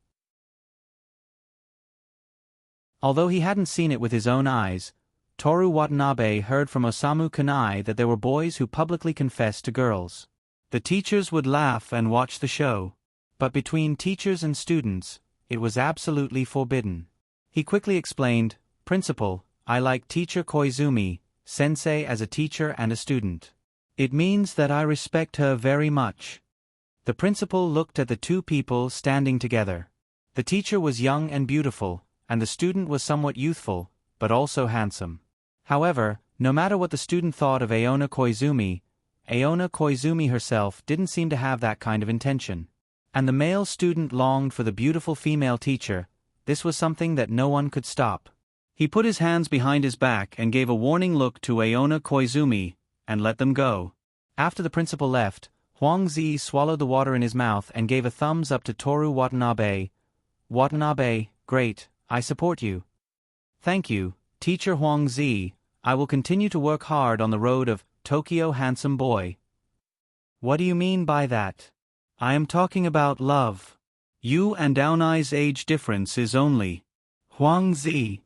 Although he hadn't seen it with his own eyes, Toru Watanabe heard from Osamu Kanai that there were boys who publicly confessed to girls. The teachers would laugh and watch the show, but between teachers and students, it was absolutely forbidden. He quickly explained, "Principal, I like teacher Koizumi, sensei as a teacher and a student. It means that I respect her very much." The principal looked at the two people standing together. The teacher was young and beautiful, and the student was somewhat youthful, but also handsome. However, no matter what the student thought of Aona Koizumi herself didn't seem to have that kind of intention. And the male student longed for the beautiful female teacher. This was something that no one could stop. He put his hands behind his back and gave a warning look to Aona Koizumi, and let them go. After the principal left, Huang Zi swallowed the water in his mouth and gave a thumbs up to Toru Watanabe. "Watanabe, great, I support you." "Thank you, teacher Huang Zi, I will continue to work hard on the road of Tokyo handsome boy." "What do you mean by that?" "I am talking about love. You and Aonai's age difference is only." "Huang Zi."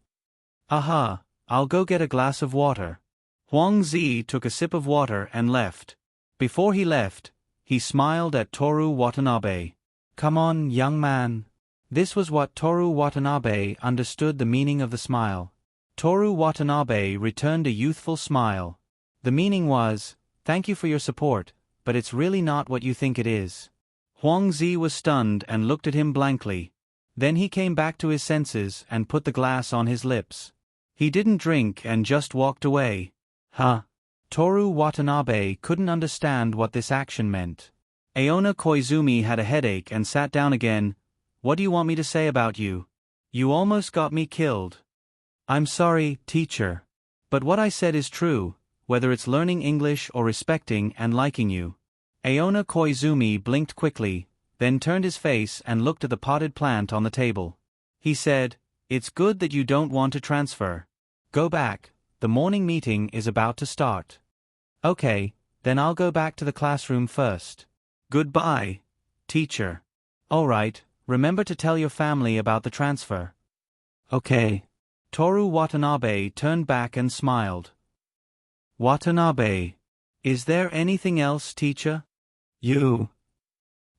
"Aha, I'll go get a glass of water." Huang Zi took a sip of water and left. Before he left, he smiled at Toru Watanabe. "Come on, young man." This was what Toru Watanabe understood the meaning of the smile. Toru Watanabe returned a youthful smile. The meaning was, "Thank you for your support, but it's really not what you think it is." Huang Zi was stunned and looked at him blankly. Then he came back to his senses and put the glass on his lips. He didn't drink and just walked away. Huh? Toru Watanabe couldn't understand what this action meant. Aona Koizumi had a headache and sat down again. "What do you want me to say about you? You almost got me killed." "I'm sorry, teacher. But what I said is true. whether it's learning English or respecting and liking you. Aona Koizumi blinked quickly, then turned his face and looked at the potted plant on the table. He said, "It's good that you don't want to transfer. Go back, the morning meeting is about to start." "Okay, then I'll go back to the classroom first. Goodbye, teacher." "Alright, remember to tell your family about the transfer." "Okay." Toru Watanabe turned back and smiled. "Watanabe. Is there anything else, teacher?" "You."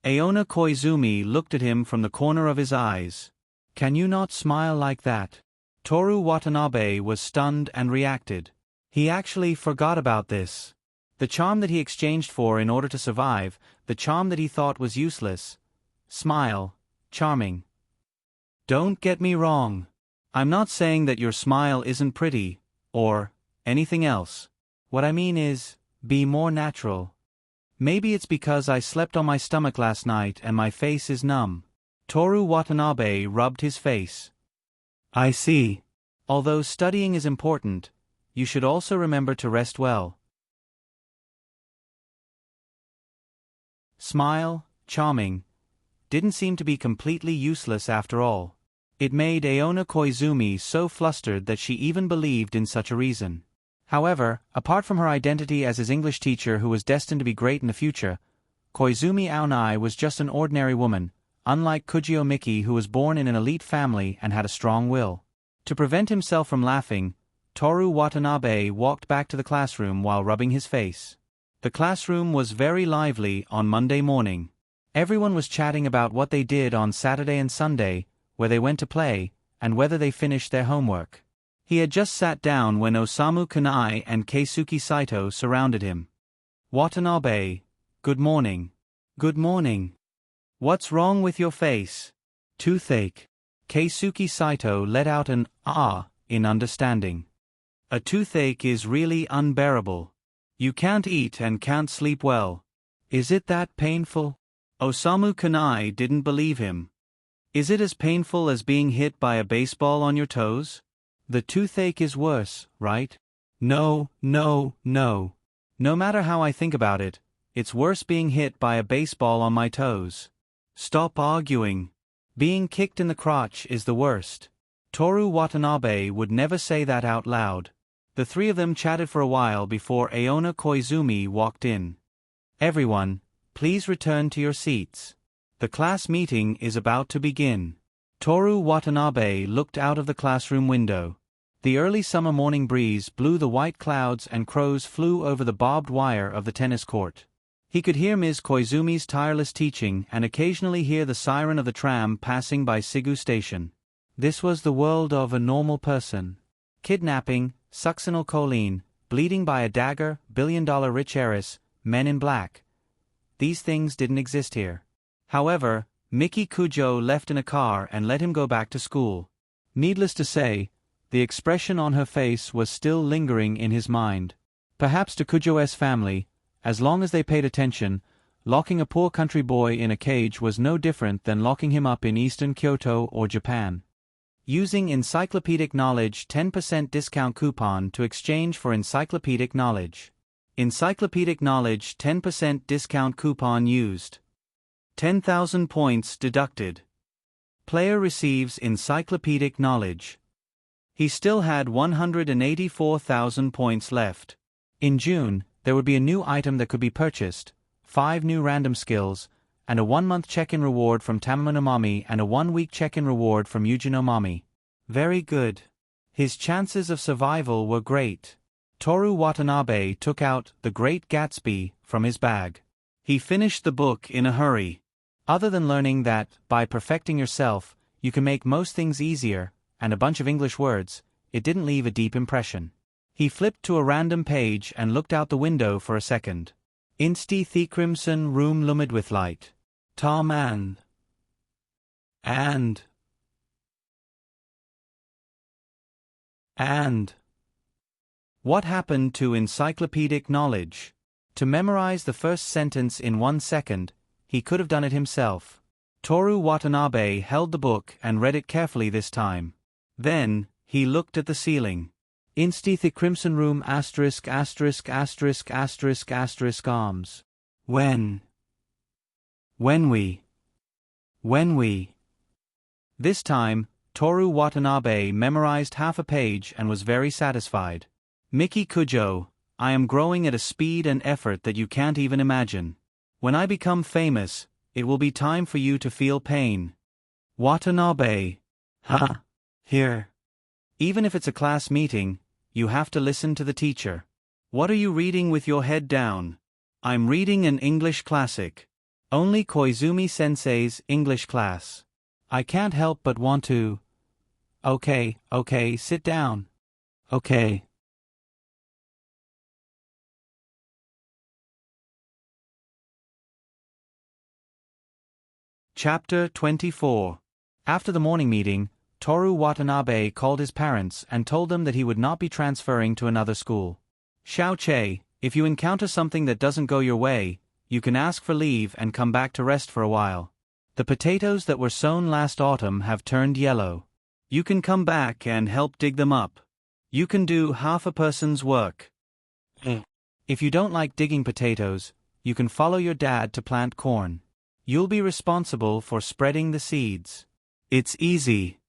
Aona Koizumi looked at him from the corner of his eyes. "Can you not smile like that?" Toru Watanabe was stunned and reacted. He actually forgot about this. The charm that he exchanged for in order to survive, the charm that he thought was useless. Smile, charming. Don't get me wrong. I'm not saying that your smile isn't pretty, or anything else. What I mean is, be more natural. Maybe it's because I slept on my stomach last night and my face is numb. Toru Watanabe rubbed his face. I see. Although studying is important, you should also remember to rest well. Smile, charming, didn't seem to be completely useless after all. It made Aona Koizumi so flustered that she even believed in such a reason. However, apart from her identity as his English teacher who was destined to be great in the future, Koizumi Aonai was just an ordinary woman, unlike Kujio Miki who was born in an elite family and had a strong will. To prevent himself from laughing, Toru Watanabe walked back to the classroom while rubbing his face. The classroom was very lively on Monday morning. Everyone was chatting about what they did on Saturday and Sunday, where they went to play, and whether they finished their homework. He had just sat down when Osamu Kanai and Keisuke Saito surrounded him. "Watanabe, good morning." "Good morning. What's wrong with your face?" "Toothache." Keisuke Saito let out an "ah" in understanding. "A toothache is really unbearable. You can't eat and can't sleep well. Is it that painful?" Osamu Kanai didn't believe him. "Is it as painful as being hit by a baseball on your toes? The toothache is worse, right?" No. No matter how I think about it, it's worse being hit by a baseball on my toes. Stop arguing. Being kicked in the crotch is the worst. Toru Watanabe would never say that out loud. The three of them chatted for a while before Aona Koizumi walked in. "Everyone, please return to your seats. The class meeting is about to begin." Toru Watanabe looked out of the classroom window. The early summer morning breeze blew the white clouds and crows flew over the barbed wire of the tennis court. He could hear Ms. Koizumi's tireless teaching and occasionally hear the siren of the tram passing by Sigu Station. This was the world of a normal person. Kidnapping, succinyl choline, bleeding by a dagger, billion-dollar rich heiress, men in black. These things didn't exist here. However, Miki Kujo left in a car and let him go back to school. Needless to say, the expression on her face was still lingering in his mind. Perhaps to Kujo's family, as long as they paid attention, locking a poor country boy in a cage was no different than locking him up in Eastern Kyoto or Japan. Using Encyclopedic Knowledge 10% discount coupon to exchange for Encyclopedic Knowledge. Encyclopedic Knowledge 10% discount coupon used. 10,000 points deducted. Player receives Encyclopedic Knowledge. He still had 184,000 points left. In June, there would be a new item that could be purchased, 5 new random skills, and a 1-month check-in reward from Tamamanomami and a 1-week check-in reward from Yujinomami. Very good. His chances of survival were great. Toru Watanabe took out The Great Gatsby from his bag. He finished the book in a hurry. Other than learning that, by perfecting yourself, you can make most things easier, and a bunch of English words, it didn't leave a deep impression. He flipped to a random page and looked out the window for a second. Insti the crimson room lumid with light. Tom and what happened to encyclopedic knowledge? To memorize the first sentence in 1 second, he could have done it himself. Toru Watanabe held the book and read it carefully this time. Then, he looked at the ceiling. Insti the crimson room asterisk asterisk asterisk asterisk asterisk arms. When we. This time, Toru Watanabe memorized half a page and was very satisfied. Miki Kujo, I am growing at a speed and effort that you can't even imagine. When I become famous, it will be time for you to feel pain. Watanabe. Ha. Here. Even if it's a class meeting, you have to listen to the teacher. What are you reading with your head down? I'm reading an English classic. Only Koizumi-sensei's English class. I can't help but want to. Okay, sit down. Okay. Chapter 24. After the morning meeting, Toru Watanabe called his parents and told them that he would not be transferring to another school. Xiao-che, if you encounter something that doesn't go your way, you can ask for leave and come back to rest for a while. The potatoes that were sown last autumn have turned yellow. You can come back and help dig them up. You can do half a person's work. If you don't like digging potatoes, you can follow your dad to plant corn. You'll be responsible for spreading the seeds. It's easy.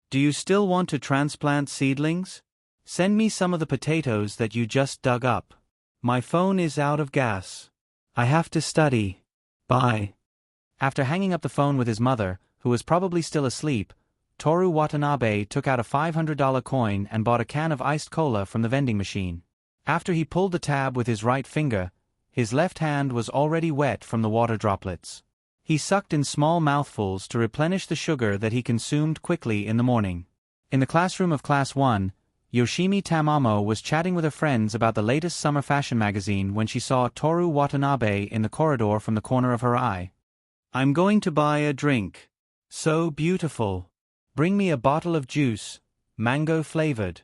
Do you still want to transplant seedlings? Send me some of the potatoes that you just dug up. My phone is out of gas. I have to study. Bye. After hanging up the phone with his mother, who was probably still asleep, Toru Watanabe took out a $500 coin and bought a can of iced cola from the vending machine. After he pulled the tab with his right finger, his left hand was already wet from the water droplets. He sucked in small mouthfuls to replenish the sugar that he consumed quickly in the morning. In the classroom of Class 1, Yoshimi Tamamo was chatting with her friends about the latest summer fashion magazine when she saw Toru Watanabe in the corridor from the corner of her eye. I'm going to buy a drink. So beautiful. Bring me a bottle of juice, mango-flavored.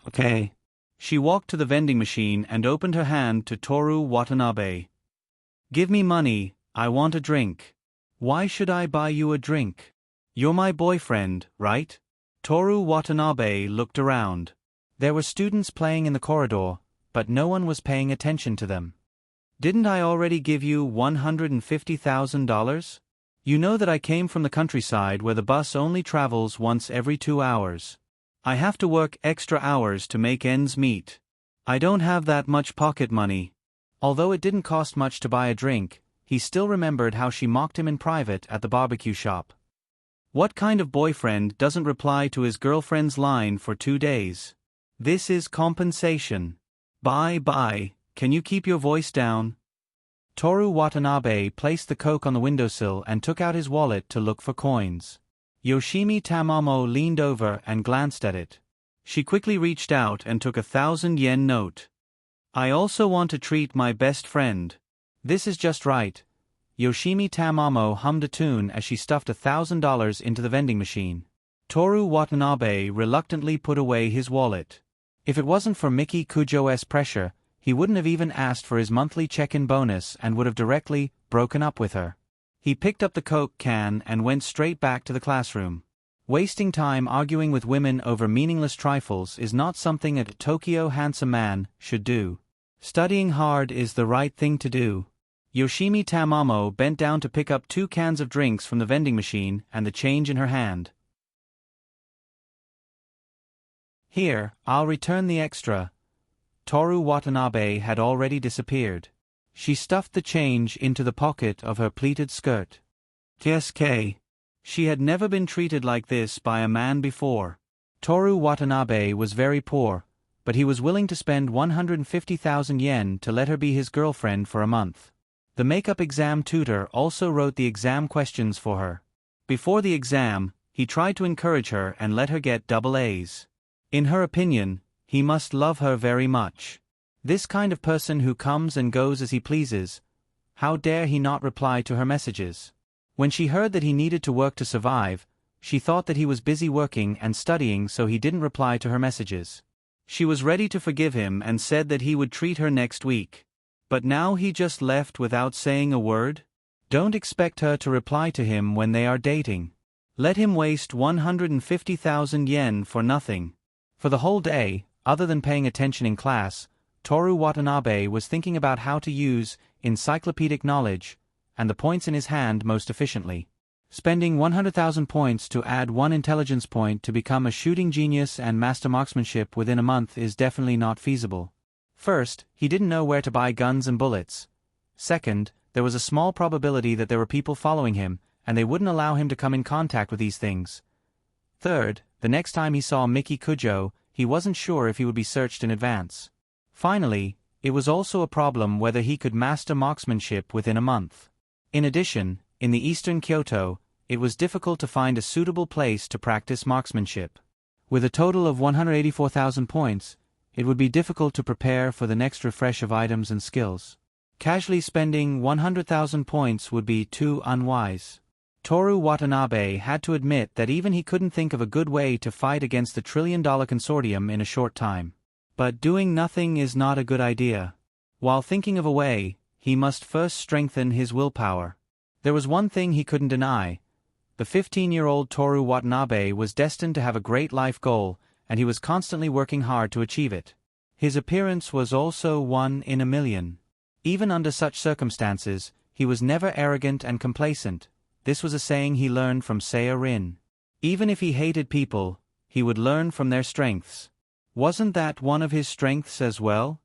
Okay. She walked to the vending machine and opened her hand to Toru Watanabe. Give me money, I want a drink. Why should I buy you a drink? You're my boyfriend, right? Toru Watanabe looked around. There were students playing in the corridor, but no one was paying attention to them. Didn't I already give you $150,000? You know that I came from the countryside where the bus only travels once every 2 hours. I have to work extra hours to make ends meet. I don't have that much pocket money. Although it didn't cost much to buy a drink, he still remembered how she mocked him in private at the barbecue shop. What kind of boyfriend doesn't reply to his girlfriend's line for 2 days? This is compensation. Bye, can you keep your voice down? Toru Watanabe placed the Coke on the windowsill and took out his wallet to look for coins. Yoshimi Tamamo leaned over and glanced at it. She quickly reached out and took a 1,000-yen note. I also want to treat my best friend. This is just right. Yoshimi Tamamo hummed a tune as she stuffed $1,000 into the vending machine. Toru Watanabe reluctantly put away his wallet. If it wasn't for Miki Kujo's pressure, he wouldn't have even asked for his monthly check-in bonus and would have directly broken up with her. He picked up the Coke can and went straight back to the classroom. Wasting time arguing with women over meaningless trifles is not something a Tokyo handsome man should do. Studying hard is the right thing to do. Yoshimi Tamamo bent down to pick up 2 cans of drinks from the vending machine and the change in her hand. Here, I'll return the extra. Toru Watanabe had already disappeared. She stuffed the change into the pocket of her pleated skirt. TSK. She had never been treated like this by a man before. Toru Watanabe was very poor, but he was willing to spend 150,000 yen to let her be his girlfriend for a month. The makeup exam tutor also wrote the exam questions for her. Before the exam, he tried to encourage her and let her get double A's. In her opinion, he must love her very much. This kind of person who comes and goes as he pleases, how dare he not reply to her messages? When she heard that he needed to work to survive, she thought that he was busy working and studying, so he didn't reply to her messages. She was ready to forgive him and said that he would treat her next week. But now he just left without saying a word? Don't expect her to reply to him when they are dating. Let him waste 150,000 yen for nothing. For the whole day, other than paying attention in class, Toru Watanabe was thinking about how to use encyclopedic knowledge and the points in his hand most efficiently. Spending 100,000 points to add 1 intelligence point to become a shooting genius and master marksmanship within a month is definitely not feasible. First, he didn't know where to buy guns and bullets. Second, there was a small probability that there were people following him, and they wouldn't allow him to come in contact with these things. Third, the next time he saw Miki Kujo, he wasn't sure if he would be searched in advance. Finally, it was also a problem whether he could master marksmanship within a month. In addition, in the eastern Kyoto, it was difficult to find a suitable place to practice marksmanship. With a total of 184,000 points, it would be difficult to prepare for the next refresh of items and skills. Casually spending 100,000 points would be too unwise. Toru Watanabe had to admit that even he couldn't think of a good way to fight against the trillion-dollar consortium in a short time. But doing nothing is not a good idea. While thinking of a way, he must first strengthen his willpower. There was one thing he couldn't deny. The 15-year-old Toru Watanabe was destined to have a great life goal, and he was constantly working hard to achieve it. His appearance was also 1 in a million. Even under such circumstances, he was never arrogant and complacent. This was a saying he learned from Seiya Rin. Even if he hated people, he would learn from their strengths. Wasn't that one of his strengths as well?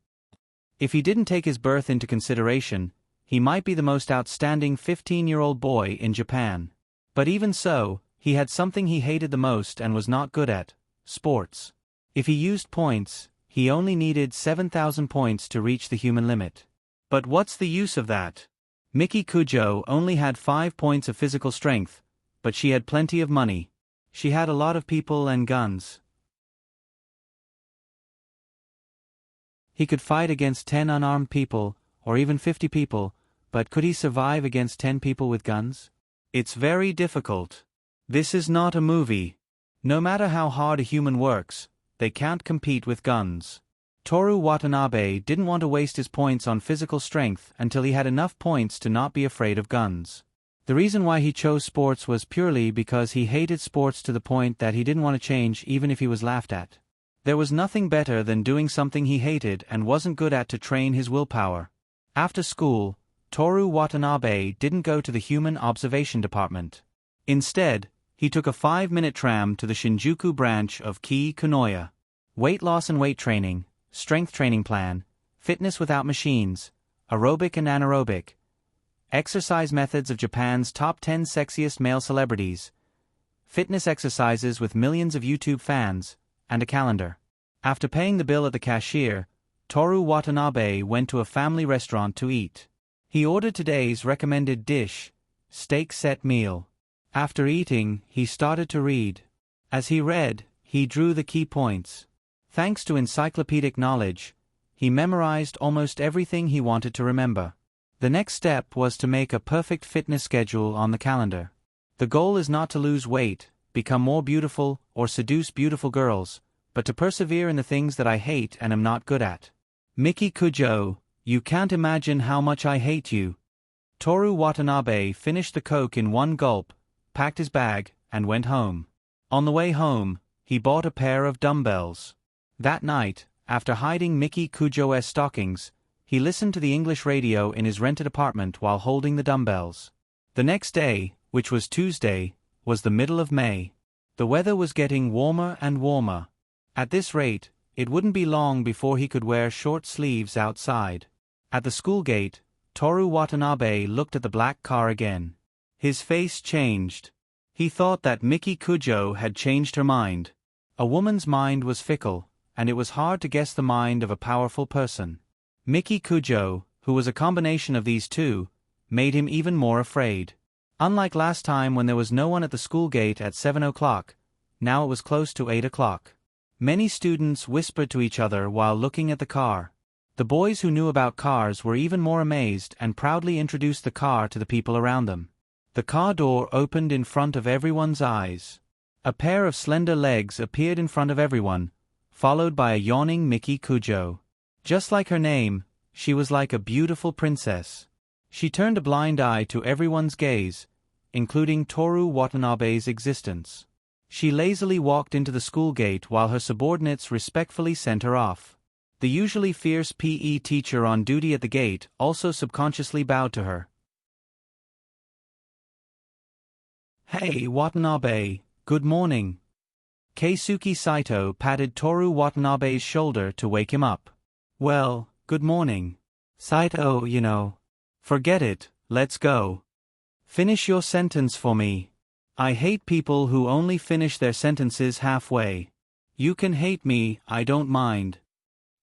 If he didn't take his birth into consideration, he might be the most outstanding 15-year-old boy in Japan. But even so, he had something he hated the most and was not good at: sports. If he used points, he only needed 7,000 points to reach the human limit. But what's the use of that? Miki Kujo only had 5 points of physical strength, but she had plenty of money. She had a lot of people and guns. He could fight against 10 unarmed people, or even 50 people, but could he survive against 10 people with guns? It's very difficult. This is not a movie. No matter how hard a human works, they can't compete with guns. Toru Watanabe didn't want to waste his points on physical strength until he had enough points to not be afraid of guns. The reason why he chose sports was purely because he hated sports to the point that he didn't want to change even if he was laughed at. There was nothing better than doing something he hated and wasn't good at to train his willpower. After school, Toru Watanabe didn't go to the Human Observation Department. Instead, he took a 5-minute tram to the Shinjuku branch of Kii Kunoya. Weight loss and weight training, strength training plan, fitness without machines, aerobic and anaerobic, exercise methods of Japan's top 10 sexiest male celebrities, fitness exercises with millions of YouTube fans, and a calendar. After paying the bill at the cashier, Toru Watanabe went to a family restaurant to eat. He ordered today's recommended dish, steak set meal. After eating, he started to read. As he read, he drew the key points. Thanks to encyclopedic knowledge, he memorized almost everything he wanted to remember. The next step was to make a perfect fitness schedule on the calendar. The goal is not to lose weight, become more beautiful, or seduce beautiful girls, but to persevere in the things that I hate and am not good at. Miki Kujo, you can't imagine how much I hate you. Toru Watanabe finished the Coke in one gulp, packed his bag, and went home. On the way home, he bought a pair of dumbbells. That night, after hiding Miki Kujo's stockings, he listened to the English radio in his rented apartment while holding the dumbbells. The next day, which was Tuesday, was the middle of May. The weather was getting warmer and warmer. At this rate, it wouldn't be long before he could wear short sleeves outside. At the school gate, Toru Watanabe looked at the black car again. His face changed. He thought that Miki Kujo had changed her mind. A woman's mind was fickle, and it was hard to guess the mind of a powerful person. Miki Kujo, who was a combination of these two, made him even more afraid. Unlike last time when there was no one at the school gate at 7 o'clock, now it was close to 8 o'clock. Many students whispered to each other while looking at the car. The boys who knew about cars were even more amazed and proudly introduced the car to the people around them. The car door opened in front of everyone's eyes. A pair of slender legs appeared in front of everyone, followed by a yawning Miki Kujo. Just like her name, she was like a beautiful princess. She turned a blind eye to everyone's gaze, including Toru Watanabe's existence. She lazily walked into the school gate while her subordinates respectfully sent her off. The usually fierce PE teacher on duty at the gate also subconsciously bowed to her. "Hey, Watanabe, good morning." Keisuke Saito patted Toru Watanabe's shoulder to wake him up. "Well, good morning. Saito, you know." "Forget it, let's go." "Finish your sentence for me." "I hate people who only finish their sentences halfway." "You can hate me, I don't mind."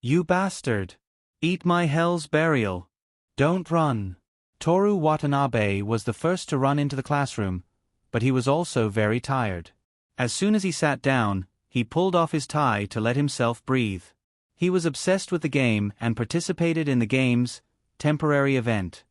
"You bastard. Eat my hell's burial." "Don't run." Toru Watanabe was the first to run into the classroom, but he was also very tired. As soon as he sat down, he pulled off his tie to let himself breathe. He was obsessed with the game and participated in the game's temporary event.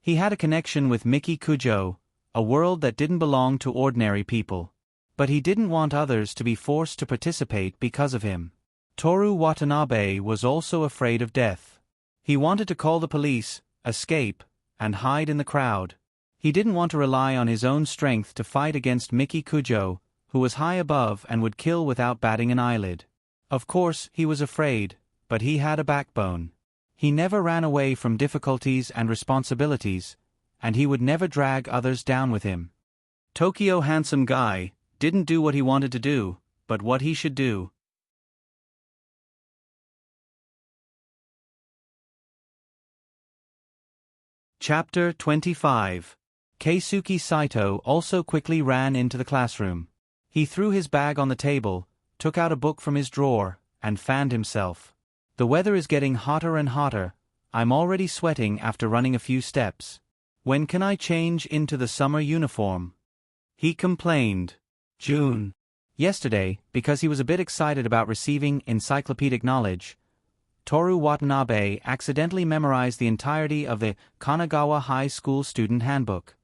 He had a connection with Miki Kujo, a world that didn't belong to ordinary people. But he didn't want others to be forced to participate because of him. Toru Watanabe was also afraid of death. He wanted to call the police, escape, and hide in the crowd. He didn't want to rely on his own strength to fight against Miki Kujo, who was high above and would kill without batting an eyelid. Of course, he was afraid, but he had a backbone. He never ran away from difficulties and responsibilities, and he would never drag others down with him. Tokyo Handsome Guy didn't do what he wanted to do, but what he should do. Chapter 25. Keisuke Saito also quickly ran into the classroom. He threw his bag on the table, took out a book from his drawer, and fanned himself. "The weather is getting hotter and hotter. I'm already sweating after running a few steps. When can I change into the summer uniform?" he complained. June. Yesterday, because he was a bit excited about receiving encyclopedic knowledge, Toru Watanabe accidentally memorized the entirety of the Kanagawa High School Student Handbook.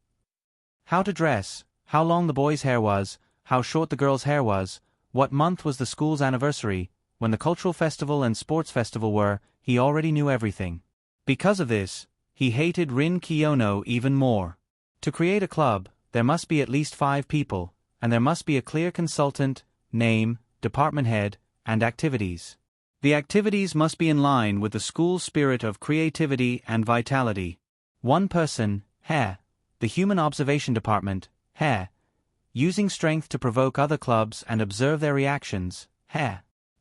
How to dress, how long the boy's hair was, how short the girl's hair was, what month was the school's anniversary, when the cultural festival and sports festival were, he already knew everything. Because of this, he hated Rin Kiyono even more. To create a club, there must be at least 5 people, and there must be a clear consultant, name, department head, and activities. The activities must be in line with the school's spirit of creativity and vitality. One person, the Human Observation Department, using strength to provoke other clubs and observe their reactions,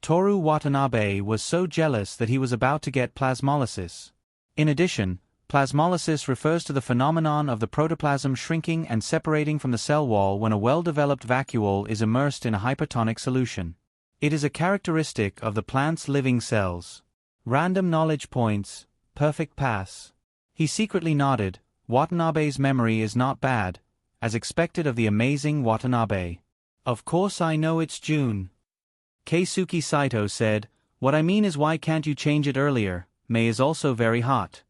Toru Watanabe was so jealous that he was about to get plasmolysis. In addition, plasmolysis refers to the phenomenon of the protoplasm shrinking and separating from the cell wall when a well-developed vacuole is immersed in a hypertonic solution. It is a characteristic of the plant's living cells. Random knowledge points, perfect pass. He secretly nodded. Watanabe's memory is not bad, as expected of the amazing Watanabe. "Of course I know it's June." Keisuke Saito said, "What I mean is, why can't you change it earlier? May is also very hot."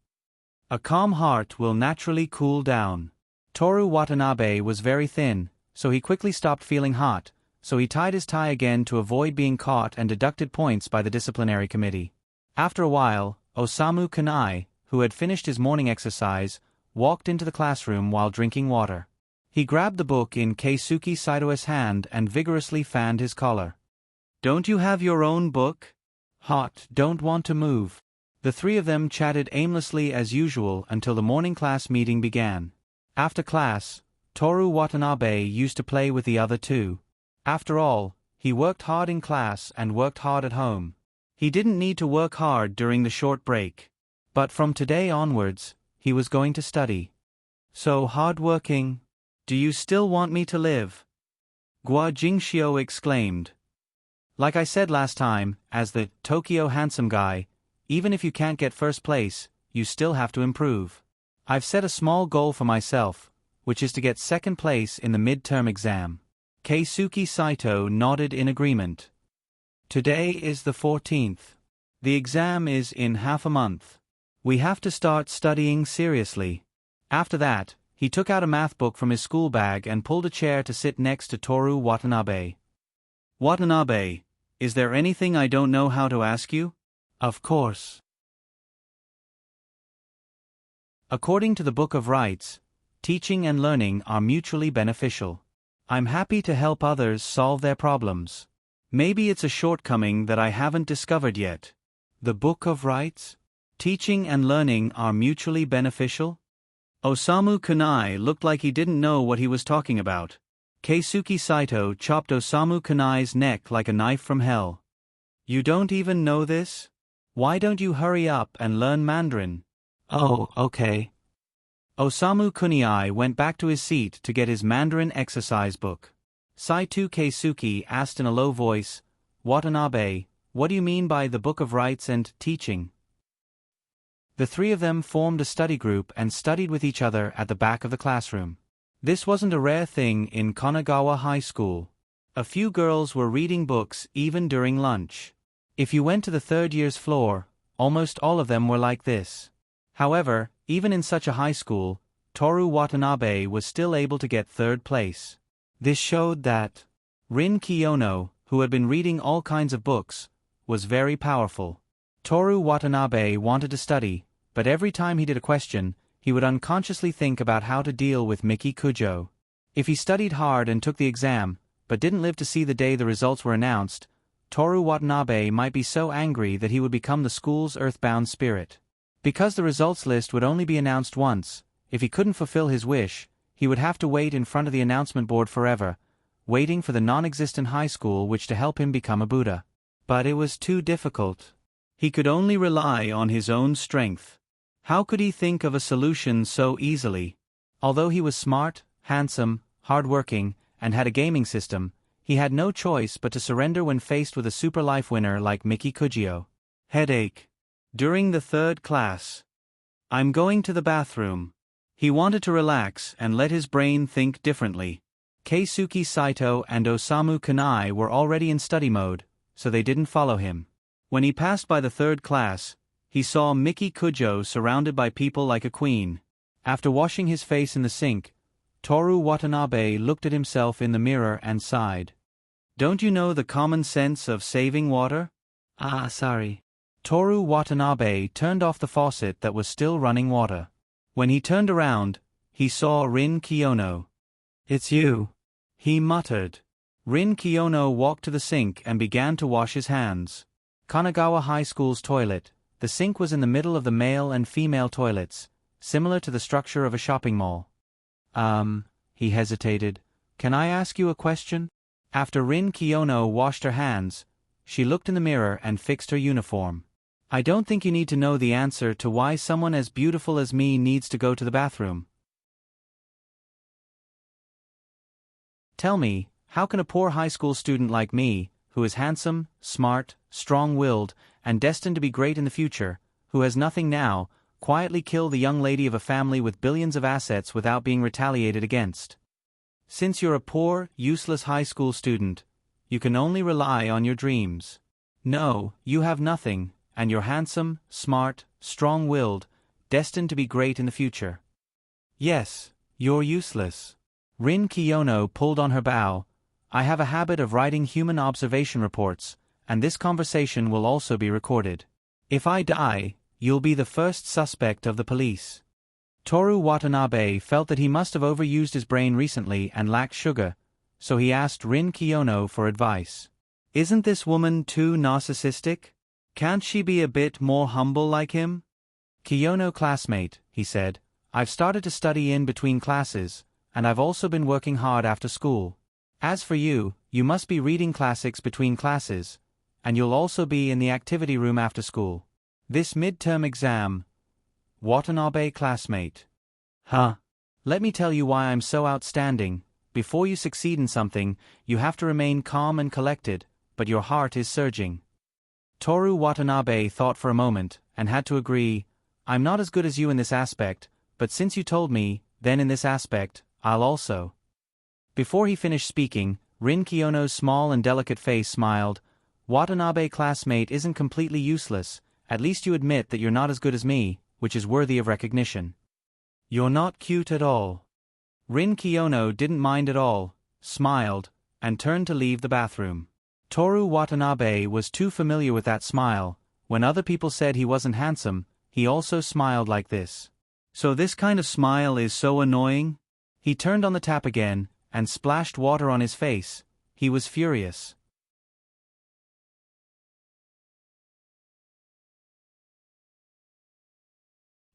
"A calm heart will naturally cool down." Toru Watanabe was very thin, so he quickly stopped feeling hot, so he tied his tie again to avoid being caught and deducted points by the disciplinary committee. After a while, Osamu Kanai, who had finished his morning exercise, walked into the classroom while drinking water. He grabbed the book in Keisuke Saito's hand and vigorously fanned his collar. "Don't you have your own book?" "Hot, don't want to move." The 3 of them chatted aimlessly as usual until the morning class meeting began. After class, Toru Watanabe used to play with the other 2. After all, he worked hard in class and worked hard at home. He didn't need to work hard during the short break. But from today onwards, he was going to study. "So hard-working. Do you still want me to live?" Gua Jingxiu exclaimed. "Like I said last time, as the Tokyo Handsome Guy, even if you can't get first place, you still have to improve. I've set a small goal for myself, which is to get second place in the mid-term exam." Keisuke Saito nodded in agreement. "Today is the 14th. The exam is in half a month. We have to start studying seriously." After that, he took out a math book from his school bag and pulled a chair to sit next to Toru Watanabe. "Watanabe, is there anything I don't know how to ask you?" "Of course." According to the Book of Rites, teaching and learning are mutually beneficial. I'm happy to help others solve their problems. Maybe it's a shortcoming that I haven't discovered yet. The Book of Rights? Teaching and learning are mutually beneficial? Osamu Kunai looked like he didn't know what he was talking about. Keisuke Saito chopped Osamu Kunai's neck like a knife from hell. You don't even know this? Why don't you hurry up and learn Mandarin? Oh, okay. Osamu Kunai went back to his seat to get his Mandarin exercise book. Saito Keisuke asked in a low voice, Watanabe, what do you mean by the Book of Rights and teaching? The three of them formed a study group and studied with each other at the back of the classroom. This wasn't a rare thing in Kanagawa High School. A few girls were reading books even during lunch. If you went to the third year's floor, almost all of them were like this. However, even in such a high school, Toru Watanabe was still able to get third place. This showed that Rin Kiyono, who had been reading all kinds of books, was very powerful. Toru Watanabe wanted to study, but every time he did a question, he would unconsciously think about how to deal with Miki Kujo. If he studied hard and took the exam, but didn't live to see the day the results were announced, Toru Watanabe might be so angry that he would become the school's earthbound spirit. Because the results list would only be announced once, if he couldn't fulfill his wish, he would have to wait in front of the announcement board forever, waiting for the non-existent high school which to help him become a Buddha. But it was too difficult. He could only rely on his own strength. How could he think of a solution so easily? Although he was smart, handsome, hard-working, and had a gaming system, he had no choice but to surrender when faced with a super life winner like Miki Kujio. Headache. During the third class. I'm going to the bathroom. He wanted to relax and let his brain think differently. Keisuke Saito and Osamu Kunai were already in study mode, so they didn't follow him. When he passed by the third class, he saw Miki Kujo surrounded by people like a queen. After washing his face in the sink, Toru Watanabe looked at himself in the mirror and sighed. Don't you know the common sense of saving water? Ah, sorry. Toru Watanabe turned off the faucet that was still running water. When he turned around, he saw Rin Kiyono. It's you, he muttered. Rin Kiyono walked to the sink and began to wash his hands. Kanagawa High School's toilet. The sink was in the middle of the male and female toilets, similar to the structure of a shopping mall. He hesitated. Can I ask you a question? After Rin Kiyono washed her hands, she looked in the mirror and fixed her uniform. I don't think you need to know the answer to why someone as beautiful as me needs to go to the bathroom. Tell me, how can a poor high school student like me, who is handsome, smart, strong-willed, and destined to be great in the future, who has nothing now, quietly kill the young lady of a family with billions of assets without being retaliated against? Since you're a poor, useless high school student, you can only rely on your dreams. No, you have nothing, and you're handsome, smart, strong-willed, destined to be great in the future. Yes, you're useless. Rin Kiyono pulled on her bow. I have a habit of writing human observation reports, and this conversation will also be recorded. If I die, you'll be the first suspect of the police. Toru Watanabe felt that he must have overused his brain recently and lacked sugar, so he asked Rin Kiyono for advice. Isn't this woman too narcissistic? Can't she be a bit more humble like him? Kiyono classmate, he said, I've started to study in between classes, and I've also been working hard after school. As for you, you must be reading classics between classes, and you'll also be in the activity room after school. This midterm exam. Watanabe classmate. Huh. Let me tell you why I'm so outstanding. Before you succeed in something, you have to remain calm and collected, but your heart is surging. Toru Watanabe thought for a moment, and had to agree, I'm not as good as you in this aspect, but since you told me, then in this aspect, I'll also. Before he finished speaking, Rin Kiyono's small and delicate face smiled. Watanabe classmate isn't completely useless, at least you admit that you're not as good as me, which is worthy of recognition. You're not cute at all. Rin Kiyono didn't mind at all, smiled, and turned to leave the bathroom. Toru Watanabe was too familiar with that smile. When other people said he wasn't handsome, he also smiled like this. So this kind of smile is so annoying? He turned on the tap again, and splashed water on his face. He was furious.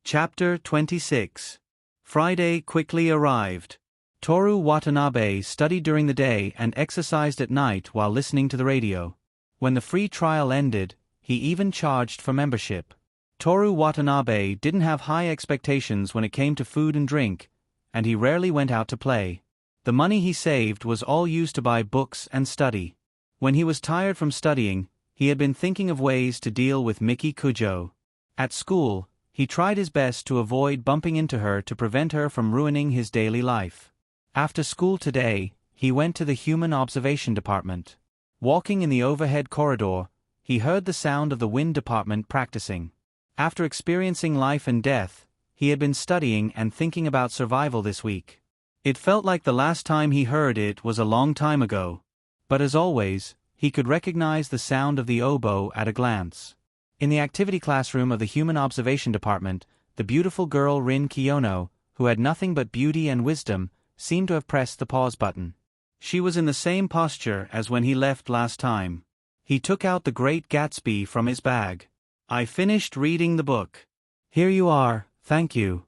Chapter 26. Friday quickly arrived. Toru Watanabe studied during the day and exercised at night while listening to the radio. When the free trial ended, he even charged for membership. Toru Watanabe didn't have high expectations when it came to food and drink, and he rarely went out to play. The money he saved was all used to buy books and study. When he was tired from studying, he had been thinking of ways to deal with Miki Kujo. At school, he tried his best to avoid bumping into her to prevent her from ruining his daily life. After school today, he went to the Human Observation Department. Walking in the overhead corridor, he heard the sound of the Wind Department practicing. After experiencing life and death, he had been studying and thinking about survival this week. It felt like the last time he heard it was a long time ago. But as always, he could recognize the sound of the oboe at a glance. In the activity classroom of the Human Observation Department, the beautiful girl Rin Kiyono, who had nothing but beauty and wisdom, seemed to have pressed the pause button. She was in the same posture as when he left last time. He took out The Great Gatsby from his bag. "I finished reading the book." "Here you are, thank you."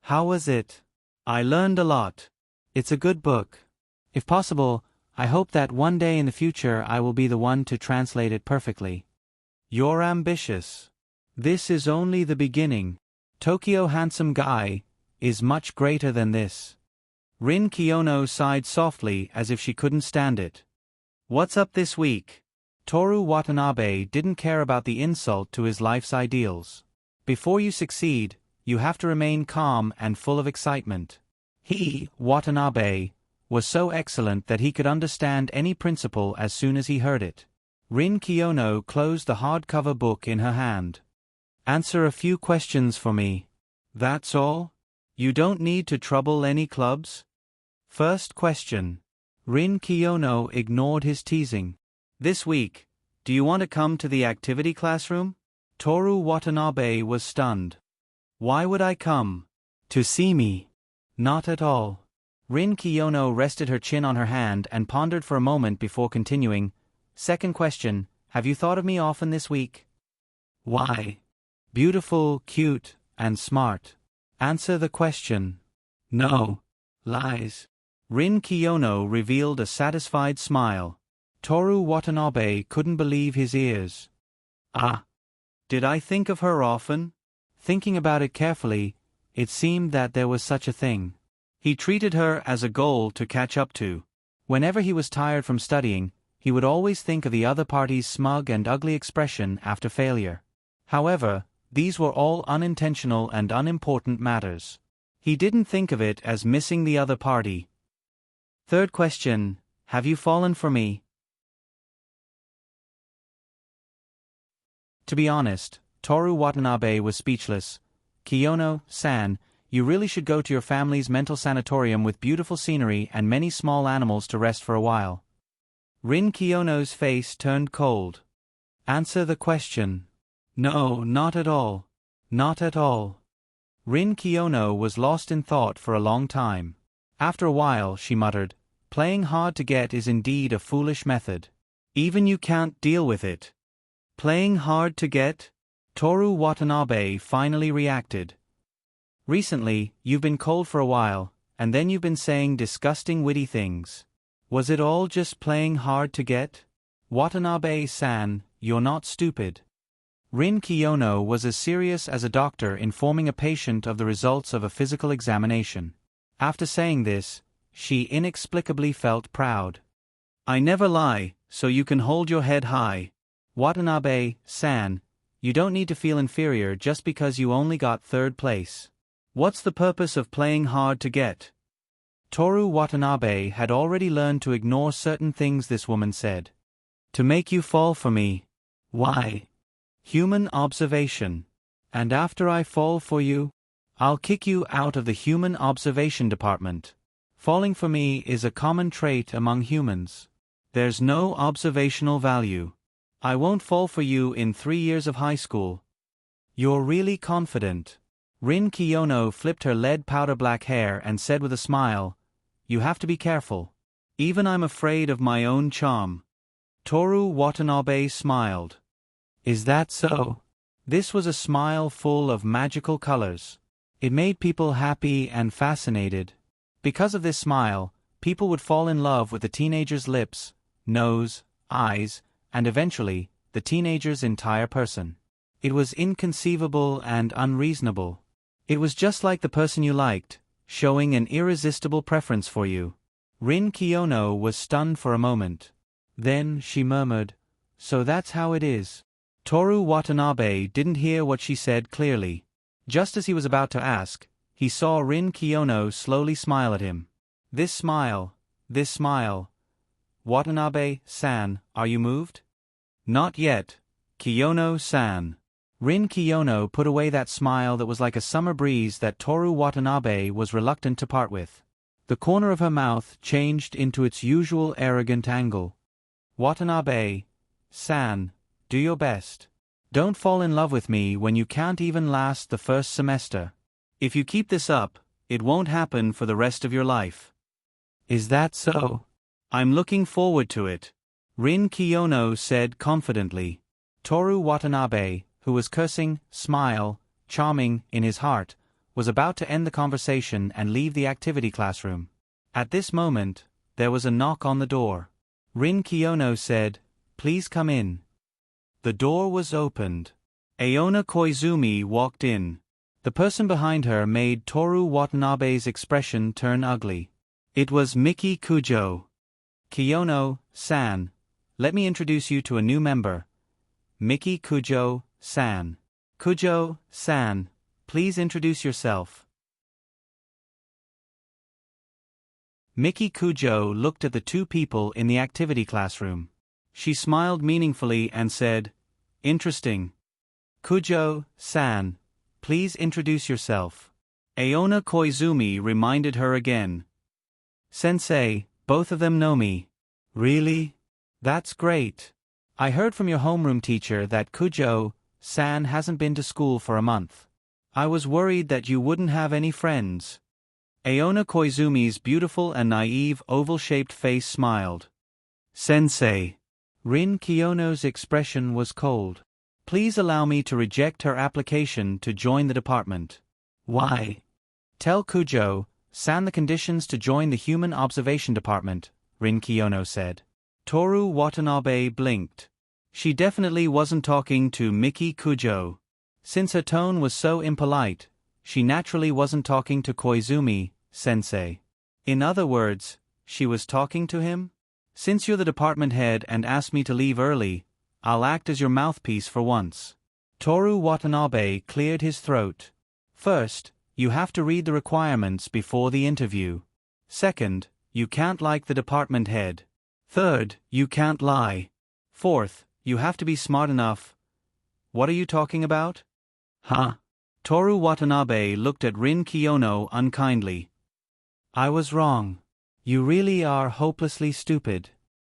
"How was it?" "I learned a lot." "It's a good book. If possible, I hope that one day in the future I will be the one to translate it perfectly." "You're ambitious. This is only the beginning. Tokyo Handsome Guy is much greater than this." Rin Kiyono sighed softly as if she couldn't stand it. "What's up this week?" Toru Watanabe didn't care about the insult to his life's ideals. Before you succeed, you have to remain calm and full of excitement. He, Watanabe, was so excellent that he could understand any principle as soon as he heard it. Rin Kiyono closed the hardcover book in her hand. "Answer a few questions for me." "That's all? You don't need to trouble any clubs?" First question. Rin Kiyono ignored his teasing. "This week, do you want to come to the activity classroom?" Toru Watanabe was stunned. "Why would I come?" "To see me." "Not at all." Rin Kiyono rested her chin on her hand and pondered for a moment before continuing. "Second question, have you thought of me often this week?" "Why?" "Beautiful, cute, and smart." "Answer the question." "No." "Lies." Rin Kiyono revealed a satisfied smile. Toru Watanabe couldn't believe his ears. "Ah. Did I think of her often?" Thinking about it carefully, it seemed that there was such a thing. He treated her as a goal to catch up to. Whenever he was tired from studying, he would always think of the other party's smug and ugly expression after failure. However, these were all unintentional and unimportant matters. He didn't think of it as missing the other party. Third question, have you fallen for me? To be honest, Toru Watanabe was speechless. "Kiyono-san, you really should go to your family's mental sanatorium with beautiful scenery and many small animals to rest for a while." Rin Kiyono's face turned cold. "Answer the question." "No, not at all. Not at all." Rin Kiyono was lost in thought for a long time. After a while, she muttered, "Playing hard to get is indeed a foolish method. Even you can't deal with it." "Playing hard to get?" Toru Watanabe finally reacted. "Recently, you've been cold for a while, and then you've been saying disgusting witty things. Was it all just playing hard to get? Watanabe-san, you're not stupid." Rin Kiyono was as serious as a doctor informing a patient of the results of a physical examination. After saying this, she inexplicably felt proud. "I never lie, so you can hold your head high. Watanabe-san, you don't need to feel inferior just because you only got third place. What's the purpose of playing hard to get?" Toru Watanabe had already learned to ignore certain things this woman said. "To make you fall for me." "Why?" "Human observation. And after I fall for you, I'll kick you out of the Human Observation Department. Falling for me is a common trait among humans. There's no observational value. I won't fall for you in 3 years of high school." "You're really confident." Rin Kiyono flipped her lead powder black hair and said with a smile, you have to be careful. Even I'm afraid of my own charm. Toru Watanabe smiled. Is that so? This was a smile full of magical colors. It made people happy and fascinated. Because of this smile, people would fall in love with the teenager's lips, nose, eyes, and eventually, the teenager's entire person. It was inconceivable and unreasonable. It was just like the person you liked, showing an irresistible preference for you. Rin Kiyono was stunned for a moment. Then she murmured, "So that's how it is." Toru Watanabe didn't hear what she said clearly. Just as he was about to ask, he saw Rin Kiyono slowly smile at him. This smile. Watanabe-san, are you moved? Not yet, Kiyono-san. Rin Kiyono put away that smile that was like a summer breeze that Toru Watanabe was reluctant to part with. The corner of her mouth changed into its usual arrogant angle. Watanabe-san, do your best. Don't fall in love with me when you can't even last the first semester. If you keep this up, it won't happen for the rest of your life. Is that so? I'm looking forward to it, Rin Kiyono said confidently. Toru Watanabe, who was cursing, charming, in his heart, was about to end the conversation and leave the activity classroom. At this moment, there was a knock on the door. Rin Kiyono said, "Please come in." The door was opened. Aona Koizumi walked in. The person behind her made Toru Watanabe's expression turn ugly. It was Miki Kujo. "Kiyono-san, let me introduce you to a new member. Miki Kujo-san. Kujo-san, please introduce yourself." Miki Kujo looked at the two people in the activity classroom. She smiled meaningfully and said, "Interesting. Kujo-san, please introduce yourself." Aona Koizumi reminded her again. "Sensei, both of them know me." "Really? That's great. I heard from your homeroom teacher that Kujo-san hasn't been to school for a month. I was worried that you wouldn't have any friends." Aona Koizumi's beautiful and naive oval-shaped face smiled. "Sensei." Rin Kiyono's expression was cold. "Please allow me to reject her application to join the department." "Why?" "Tell Kujo-san the conditions to join the Human Observation Department," Rin Kiyono said. Toru Watanabe blinked. She definitely wasn't talking to Miki Kujo. Since her tone was so impolite, she naturally wasn't talking to Koizumi-sensei. In other words, she was talking to him? "Since you're the department head and asked me to leave early, I'll act as your mouthpiece for once." Toru Watanabe cleared his throat. "First, you have to read the requirements before the interview. Second, you can't like the department head. Third, you can't lie. Fourth, you have to be smart enough." "What are you talking about?" "Huh?" Toru Watanabe looked at Rin Kiyono unkindly. "I was wrong. You really are hopelessly stupid."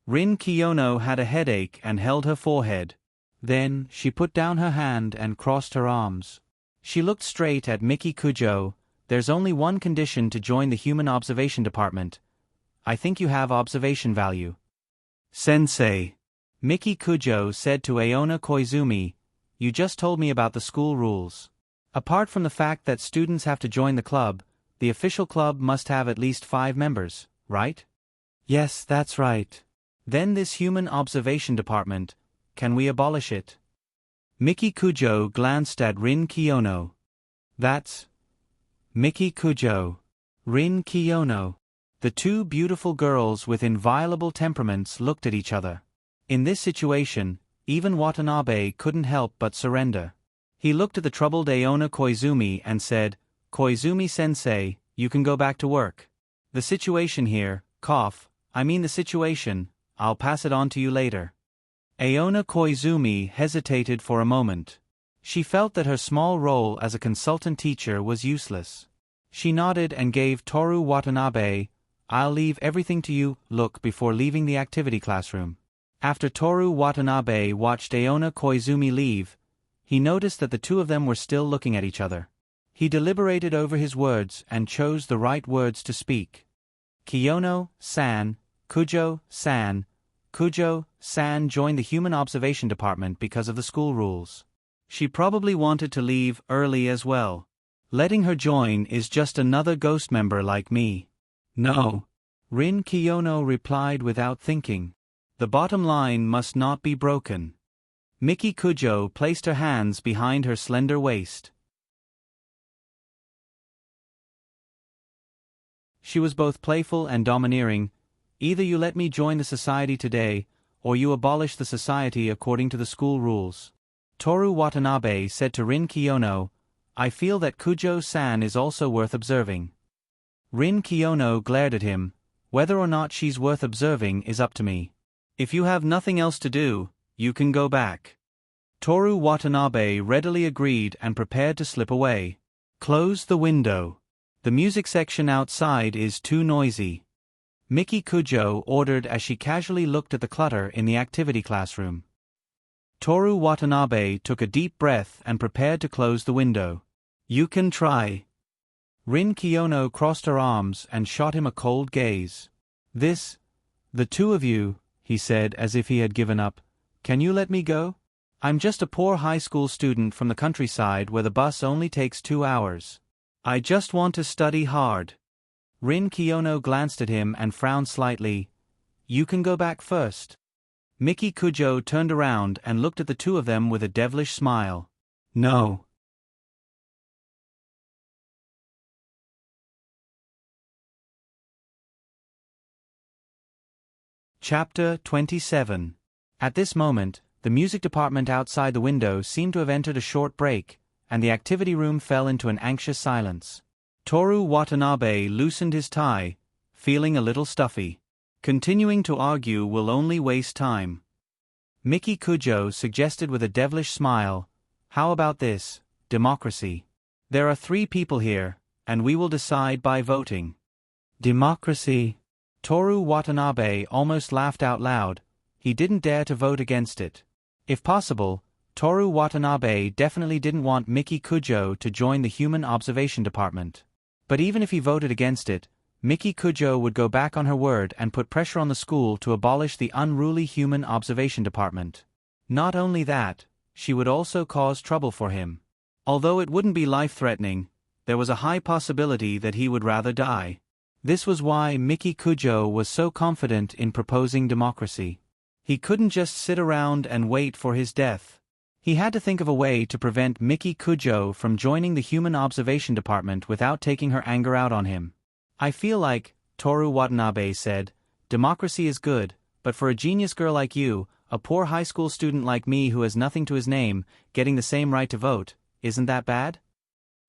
Rin Kiyono had a headache and held her forehead. Then, she put down her hand and crossed her arms. She looked straight at Miki Kujo. "There's only one condition to join the Human Observation Department. I think you have observation value." "Sensei," Miki Kujo said to Aona Koizumi, "you just told me about the school rules. Apart from the fact that students have to join the club, the official club must have at least 5 members, right?" "Yes, that's right." "Then this Human Observation Department, can we abolish it?" Miki Kujo glanced at Rin Kiyono. "That's Miki Kujo. Rin Kiyono." The two beautiful girls with inviolable temperaments looked at each other. In this situation, even Watanabe couldn't help but surrender. He looked at the troubled Aona Koizumi and said, "Koizumi-sensei, you can go back to work. The situation here, the situation, I'll pass it on to you later." Aona Koizumi hesitated for a moment. She felt that her small role as a consultant teacher was useless. She nodded and gave Toru Watanabe, "I'll leave everything to you" look before leaving the activity classroom. After Toru Watanabe watched Aona Koizumi leave, he noticed that the two of them were still looking at each other. He deliberated over his words and chose the right words to speak. Kiyono-san, Kujo-san. Kujo-san joined the Human Observation Department because of the school rules. She probably wanted to leave early as well. Letting her join is just another ghost member like me. No. Rin Kiyono replied without thinking. The bottom line must not be broken. Miki Kujo placed her hands behind her slender waist. She was both playful and domineering. Either you let me join the society today, or you abolish the society according to the school rules. Toru Watanabe said to Rin Kiyono, I feel that Kujo-san is also worth observing. Rin Kiyono glared at him. Whether or not she's worth observing is up to me. If you have nothing else to do, you can go back. Toru Watanabe readily agreed and prepared to slip away. Close the window. The music section outside is too noisy. Miki Kujo ordered as she casually looked at the clutter in the activity classroom. Toru Watanabe took a deep breath and prepared to close the window. You can try. Rin Kiyono crossed her arms and shot him a cold gaze. The two of you, he said as if he had given up. Can you let me go? I'm just a poor high school student from the countryside where the bus only takes 2 hours. I just want to study hard. Rin Kiyono glanced at him and frowned slightly. You can go back first. Miki Kujo turned around and looked at the two of them with a devilish smile. No. Chapter 27. At this moment, the music department outside the window seemed to have entered a short break, and the activity room fell into an anxious silence. Toru Watanabe loosened his tie, feeling a little stuffy. Continuing to argue will only waste time. Miki Kujo suggested with a devilish smile, how about this, democracy? There are 3 people here, and we will decide by voting. Democracy? Toru Watanabe almost laughed out loud. He didn't dare to vote against it. If possible, Toru Watanabe definitely didn't want Miki Kujo to join the Human Observation Department. But even if he voted against it, Miki Kujo would go back on her word and put pressure on the school to abolish the unruly Human Observation Department. Not only that, she would also cause trouble for him. Although it wouldn't be life-threatening, there was a high possibility that he would rather die. This was why Miki Kujo was so confident in proposing democracy. He couldn't just sit around and wait for his death. He had to think of a way to prevent Miki Kujo from joining the Human Observation Department without taking her anger out on him. I feel like, Toru Watanabe said, democracy is good, but for a genius girl like you, a poor high school student like me who has nothing to his name, getting the same right to vote, isn't that bad?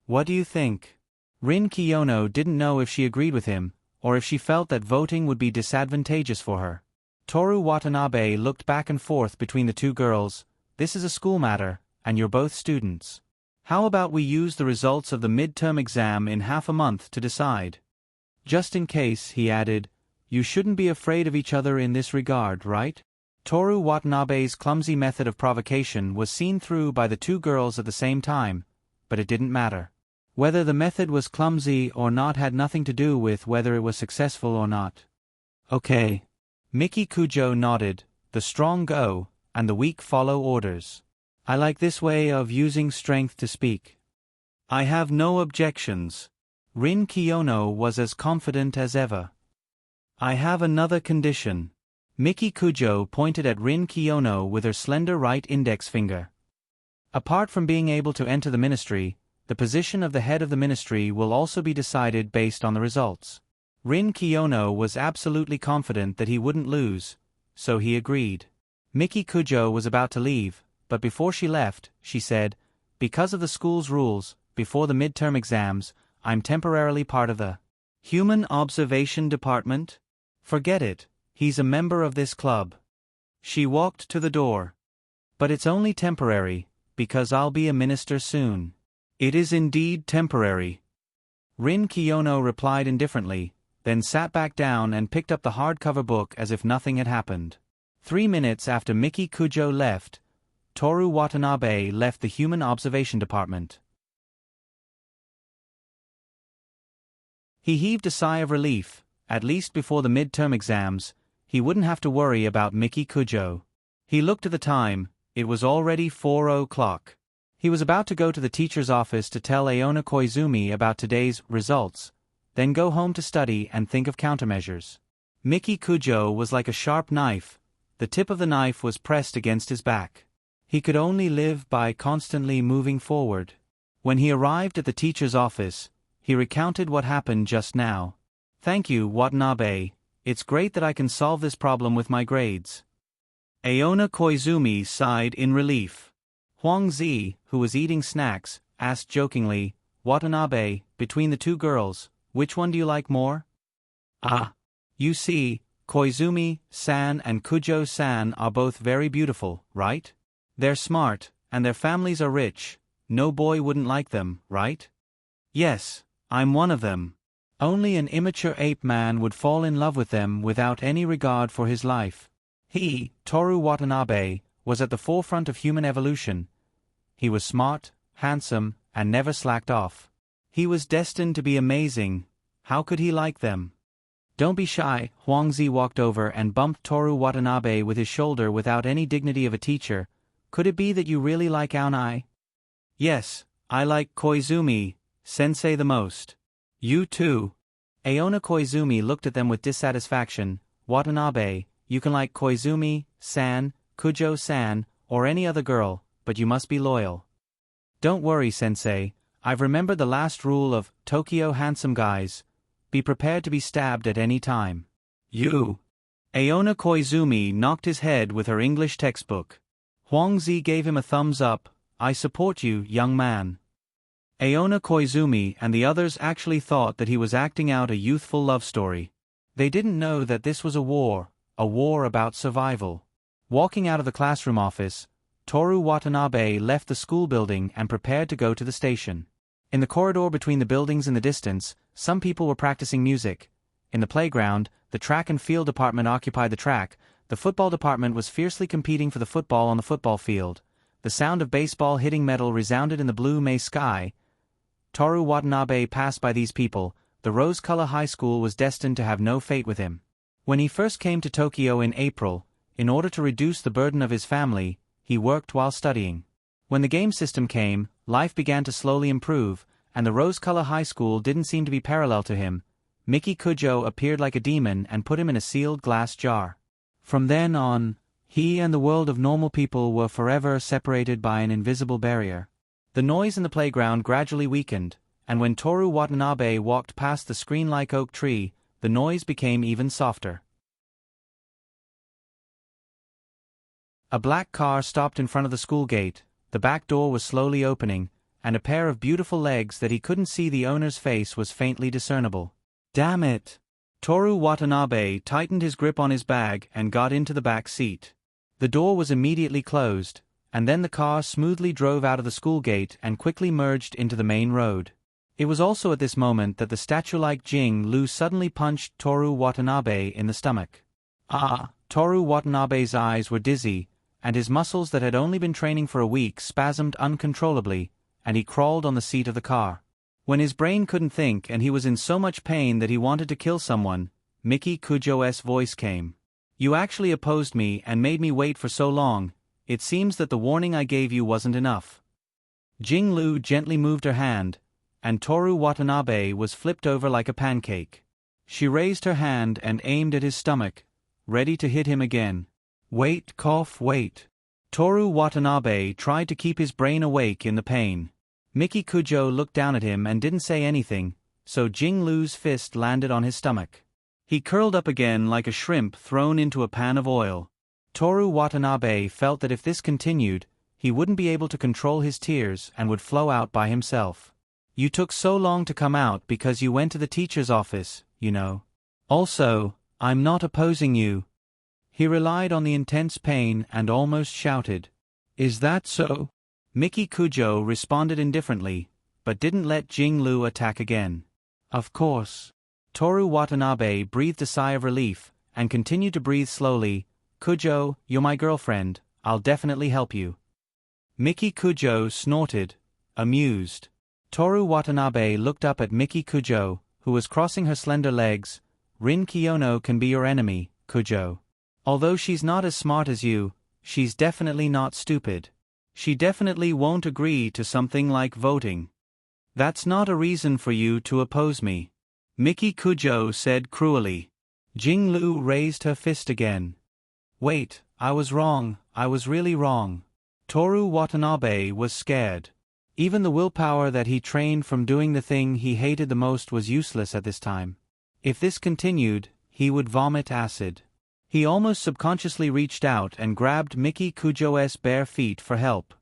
What do you think? Rin Kiyono didn't know if she agreed with him, or if she felt that voting would be disadvantageous for her. Toru Watanabe looked back and forth between the two girls. This is a school matter, and you're both students. How about we use the results of the midterm exam in half a month to decide? Just in case, he added, you shouldn't be afraid of each other in this regard, right? Toru Watanabe's clumsy method of provocation was seen through by the two girls at the same time, but it didn't matter. Whether the method was clumsy or not had nothing to do with whether it was successful or not. Okay. Miki Kujo nodded. The strong go, and the weak follow orders. I like this way of using strength to speak. I have no objections. Rin Kiyono was as confident as ever. I have another condition. Miki Kujo pointed at Rin Kiyono with her slender right index finger. Apart from being able to enter the ministry, the position of the head of the ministry will also be decided based on the results. Rin Kiyono was absolutely confident that he wouldn't lose, so he agreed. Miki Kujo was about to leave, but before she left, she said, because of the school's rules, before the midterm exams, I'm temporarily part of the Human Observation Department? Forget it, he's a member of this club. She walked to the door. But it's only temporary, because I'll be a minister soon. It is indeed temporary. Rin Kiyono replied indifferently, then sat back down and picked up the hardcover book as if nothing had happened. 3 minutes after Miki Kujo left, Toru Watanabe left the Human Observation Department. He heaved a sigh of relief, At least before the mid-term exams, he wouldn't have to worry about Miki Kujo. He looked at the time. It was already 4:00. He was about to go to the teacher's office to tell Aona Koizumi about today's results, then go home to study and think of countermeasures. Miki Kujo was like a sharp knife. The tip of the knife was pressed against his back. He could only live by constantly moving forward. When he arrived at the teacher's office, he recounted what happened just now. "Thank you, Watanabe. It's great that I can solve this problem with my grades." Aona Koizumi sighed in relief. Huang Zi, who was eating snacks, asked jokingly, "Watanabe, between the two girls, which one do you like more?" "Ah. You see, Koizumi-san and Kujo-san are both very beautiful, right? They're smart, and their families are rich. No boy wouldn't like them, right?" "Yes, I'm one of them. Only an immature ape man would fall in love with them without any regard for his life." He, Toru Watanabe, was at the forefront of human evolution. He was smart, handsome, and never slacked off. He was destined to be amazing. How could he like them? "Don't be shy." Huang Zi walked over and bumped Toru Watanabe with his shoulder without any dignity of a teacher. "Could it be that you really like Aonai?" "Yes, I like Koizumi-sensei the most." "You too." Aona Koizumi looked at them with dissatisfaction. "Watanabe, you can like Koizumi-san, Kujo-san, or any other girl, but you must be loyal." "Don't worry, sensei. I've remembered the last rule of Tokyo handsome guys. Be prepared to be stabbed at any time." "You." Aona Koizumi knocked his head with her English textbook. Huang Zi gave him a thumbs up. "I support you, young man." Aona Koizumi and the others actually thought that he was acting out a youthful love story. They didn't know that this was a war about survival. Walking out of the classroom office, Toru Watanabe left the school building and prepared to go to the station. In the corridor between the buildings in the distance, some people were practicing music. In the playground, the track and field department occupied the track. The football department was fiercely competing for the football on the football field. The sound of baseball hitting metal resounded in the blue May sky. Toru Watanabe passed by these people. The Rose-Color High School was destined to have no fate with him. When he first came to Tokyo in April, in order to reduce the burden of his family, he worked while studying. When the game system came, life began to slowly improve, and the Rose-Color High School didn't seem to be parallel to him. Miki Kujo appeared like a demon and put him in a sealed glass jar. From then on, he and the world of normal people were forever separated by an invisible barrier. The noise in the playground gradually weakened, and when Toru Watanabe walked past the screen-like oak tree, the noise became even softer. A black car stopped in front of the school gate. The back door was slowly opening, and a pair of beautiful legs that he couldn't see the owner's face was faintly discernible. "Damn it!" Toru Watanabe tightened his grip on his bag and got into the back seat. The door was immediately closed, and then the car smoothly drove out of the school gate and quickly merged into the main road. It was also at this moment that the statue-like Jing Lu suddenly punched Toru Watanabe in the stomach. "Ah!" Toru Watanabe's eyes were dizzy, and his muscles that had only been training for a week spasmed uncontrollably, and he crawled on the seat of the car. When his brain couldn't think and he was in so much pain that he wanted to kill someone, Miki Kujo's voice came. "You actually opposed me and made me wait for so long. It seems that the warning I gave you wasn't enough." Jing Lu gently moved her hand, and Toru Watanabe was flipped over like a pancake. She raised her hand and aimed at his stomach, ready to hit him again. "Wait, wait." Toru Watanabe tried to keep his brain awake in the pain. Miki Kujo looked down at him and didn't say anything, so Jing Lu's fist landed on his stomach. He curled up again like a shrimp thrown into a pan of oil. Toru Watanabe felt that if this continued, he wouldn't be able to control his tears and would flow out by himself. "You took so long to come out because you went to the teacher's office, you know. Also, I'm not opposing you." He relied on the intense pain and almost shouted, "Is that so?" Miki Kujo responded indifferently, but didn't let Jing Lu attack again. "Of course." Toru Watanabe breathed a sigh of relief, and continued to breathe slowly. "Kujo, you're my girlfriend, I'll definitely help you." Miki Kujo snorted, amused. Toru Watanabe looked up at Miki Kujo, who was crossing her slender legs, Rin Kiyono can be your enemy, Kujo. Although she's not as smart as you, she's definitely not stupid. She definitely won't agree to something like voting. That's not a reason for you to oppose me. Miki Kujo said cruelly. Jinglu raised her fist again. Wait, I was wrong, I was really wrong. Toru Watanabe was scared. Even the willpower that he trained from doing the thing he hated the most was useless at this time. If this continued, he would vomit acid. He almost subconsciously reached out and grabbed Miki Kujo's bare feet for help.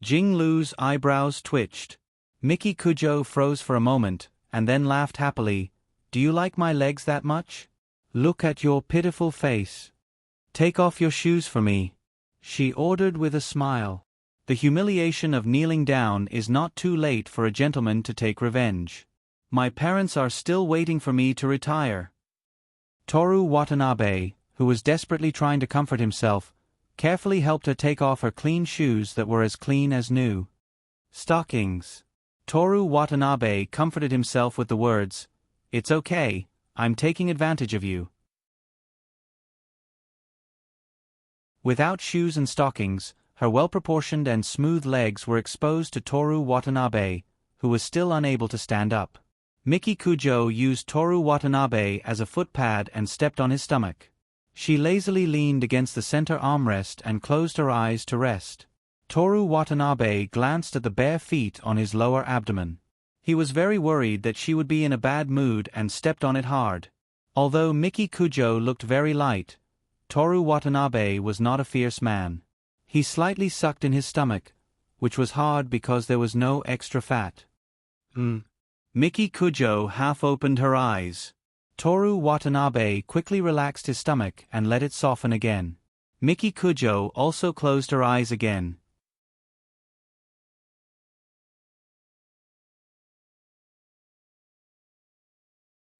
Jinglu's eyebrows twitched. Miki Kujo froze for a moment, and then laughed happily. Do you like my legs that much? Look at your pitiful face. Take off your shoes for me, she ordered with a smile. The humiliation of kneeling down is not too late for a gentleman to take revenge. My parents are still waiting for me to retire. Toru Watanabe, who was desperately trying to comfort himself, carefully helped her take off her clean shoes that were as clean as new. Stockings. Toru Watanabe comforted himself with the words, It's okay, I'm taking advantage of you. Without shoes and stockings, her well-proportioned and smooth legs were exposed to Toru Watanabe, who was still unable to stand up. Miki Kujo used Toru Watanabe as a footpad and stepped on his stomach. She lazily leaned against the center armrest and closed her eyes to rest. Toru Watanabe glanced at the bare feet on his lower abdomen. He was very worried that she would be in a bad mood and stepped on it hard. Although Miki Kujo looked very light, Toru Watanabe was not a fierce man. He slightly sucked in his stomach, which was hard because there was no extra fat. Miki Kujo half opened her eyes. Toru Watanabe quickly relaxed his stomach and let it soften again. Miki Kujo also closed her eyes again.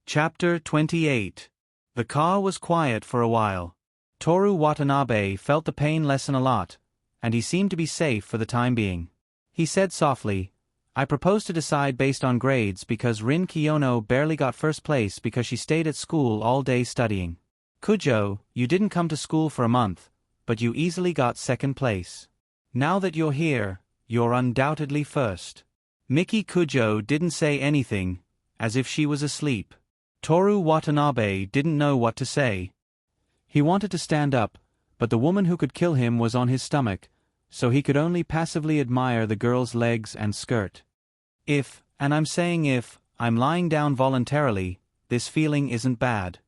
Chapter 28. The car was quiet for a while. Toru Watanabe felt the pain lessen a lot, and he seemed to be safe for the time being. He said softly, I propose to decide based on grades because Rin Kiyono barely got first place because she stayed at school all day studying. Kujo, you didn't come to school for a month, but you easily got second place. Now that you're here, you're undoubtedly first. Miki Kujo didn't say anything, as if she was asleep. Toru Watanabe didn't know what to say. He wanted to stand up, but the woman who could kill him was on his stomach, so he could only passively admire the girl's legs and skirt. If, and I'm saying if, I'm lying down voluntarily, this feeling isn't bad.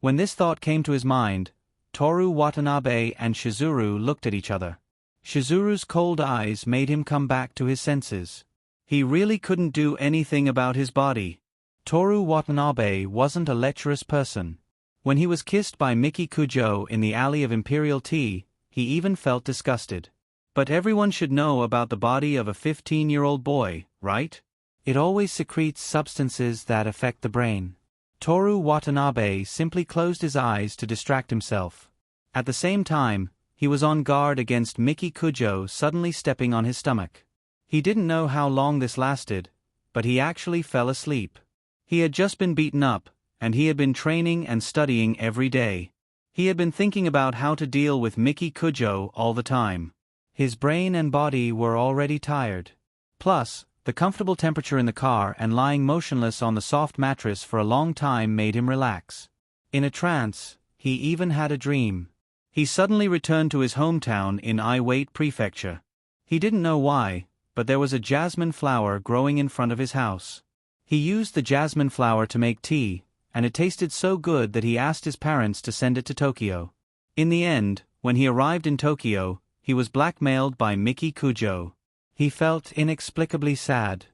When this thought came to his mind, Toru Watanabe and Shizuru looked at each other. Shizuru's cold eyes made him come back to his senses. He really couldn't do anything about his body. Toru Watanabe wasn't a lecherous person. When he was kissed by Miki Kujo in the alley of Imperial Tea, he even felt disgusted. But everyone should know about the body of a 15-year-old boy, right? It always secretes substances that affect the brain. Toru Watanabe simply closed his eyes to distract himself. At the same time, he was on guard against Miki Kujo suddenly stepping on his stomach. He didn't know how long this lasted, but he actually fell asleep. He had just been beaten up, and he had been training and studying every day. He had been thinking about how to deal with Miki Kujo all the time. His brain and body were already tired. Plus, the comfortable temperature in the car and lying motionless on the soft mattress for a long time made him relax. In a trance, he even had a dream. He suddenly returned to his hometown in Iwate Prefecture. He didn't know why, but there was a jasmine flower growing in front of his house. He used the jasmine flower to make tea, and it tasted so good that he asked his parents to send it to Tokyo. In the end, when he arrived in Tokyo, he was blackmailed by Miki Kujo. He felt inexplicably sad.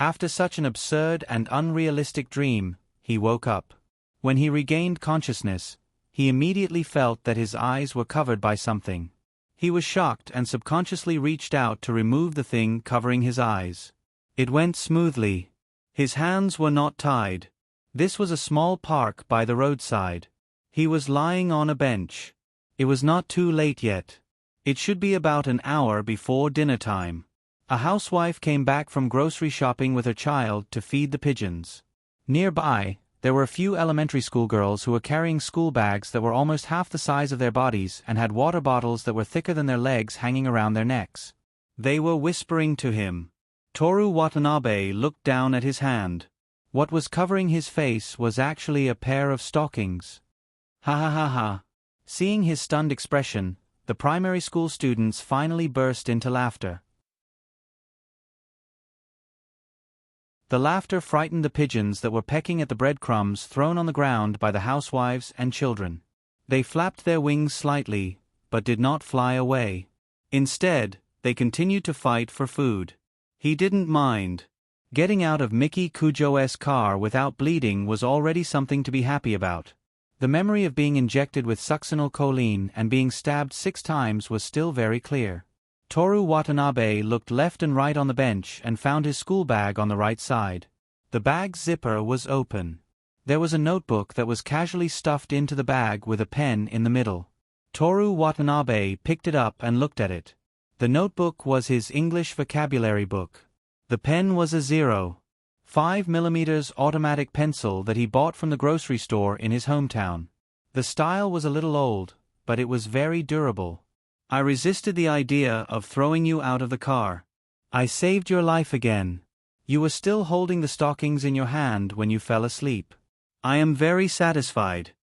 After such an absurd and unrealistic dream, he woke up. When he regained consciousness, he immediately felt that his eyes were covered by something. He was shocked and subconsciously reached out to remove the thing covering his eyes. It went smoothly. His hands were not tied. This was a small park by the roadside. He was lying on a bench. It was not too late yet. It should be about an hour before dinner time. A housewife came back from grocery shopping with her child to feed the pigeons. Nearby, There were a few elementary school girls who were carrying school bags that were almost half the size of their bodies and had water bottles that were thicker than their legs hanging around their necks. They were whispering to him. Toru Watanabe looked down at his hand. What was covering his face was actually a pair of stockings. Ha ha ha ha. Seeing his stunned expression, the primary school students finally burst into laughter. The laughter frightened the pigeons that were pecking at the breadcrumbs thrown on the ground by the housewives and children. They flapped their wings slightly, but did not fly away. Instead, they continued to fight for food. He didn't mind. Getting out of Miki Kujo's car without bleeding was already something to be happy about. The memory of being injected with succinylcholine and being stabbed 6 times was still very clear. Toru Watanabe looked left and right on the bench and found his school bag on the right side. The bag's zipper was open. There was a notebook that was casually stuffed into the bag with a pen in the middle. Toru Watanabe picked it up and looked at it. The notebook was his English vocabulary book. The pen was a 0.5mm automatic pencil that he bought from the grocery store in his hometown. The style was a little old, but it was very durable. I resisted the idea of throwing you out of the car. I saved your life again. You were still holding the stockings in your hand when you fell asleep. I am very satisfied.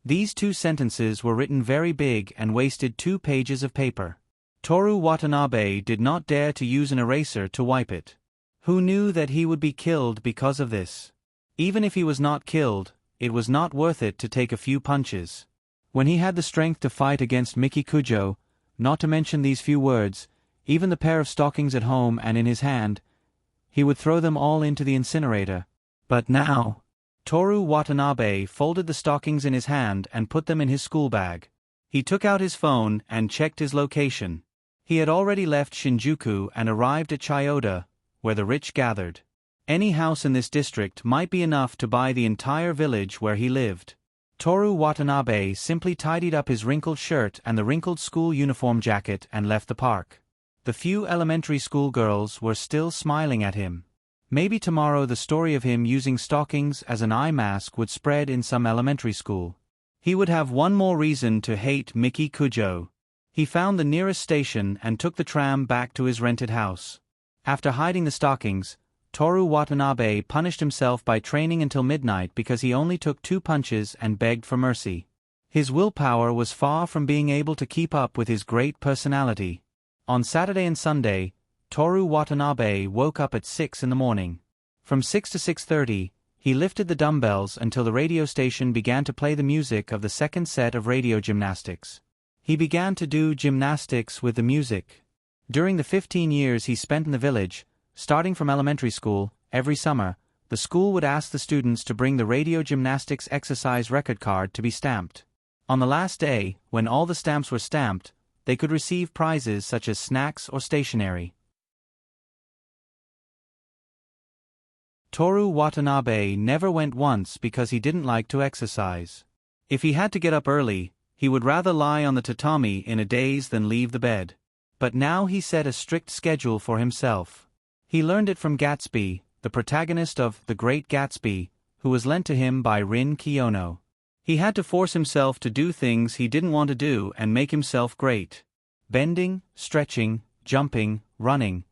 These 2 sentences were written very big and wasted 2 pages of paper. Toru Watanabe did not dare to use an eraser to wipe it. Who knew that he would be killed because of this? Even if he was not killed, it was not worth it to take a few punches. When he had the strength to fight against Miki Kujo, not to mention these few words, even the pair of stockings at home and in his hand, he would throw them all into the incinerator. But now, Toru Watanabe folded the stockings in his hand and put them in his school bag. He took out his phone and checked his location. He had already left Shinjuku and arrived at Chiyoda, where the rich gathered. Any house in this district might be enough to buy the entire village where he lived. Toru Watanabe simply tidied up his wrinkled shirt and the wrinkled school uniform jacket and left the park. The few elementary school girls were still smiling at him. Maybe tomorrow the story of him using stockings as an eye mask would spread in some elementary school. He would have one more reason to hate Miki Kujo. He found the nearest station and took the tram back to his rented house. After hiding the stockings, Toru Watanabe punished himself by training until midnight because he only took 2 punches and begged for mercy. His willpower was far from being able to keep up with his great personality. On Saturday and Sunday, Toru Watanabe woke up at 6 in the morning. From 6 to 6:30, he lifted the dumbbells until the radio station began to play the music of the second set of radio gymnastics. He began to do gymnastics with the music. During the 15 years he spent in the village, starting from elementary school, every summer, the school would ask the students to bring the radio gymnastics exercise record card to be stamped. On the last day, when all the stamps were stamped, they could receive prizes such as snacks or stationery. Toru Watanabe never went once because he didn't like to exercise. If he had to get up early, he would rather lie on the tatami in a daze than leave the bed. But now he set a strict schedule for himself. He learned it from Gatsby, the protagonist of The Great Gatsby, who was lent to him by Rin Kiyono. He had to force himself to do things he didn't want to do and make himself great. Bending, stretching, jumping, running.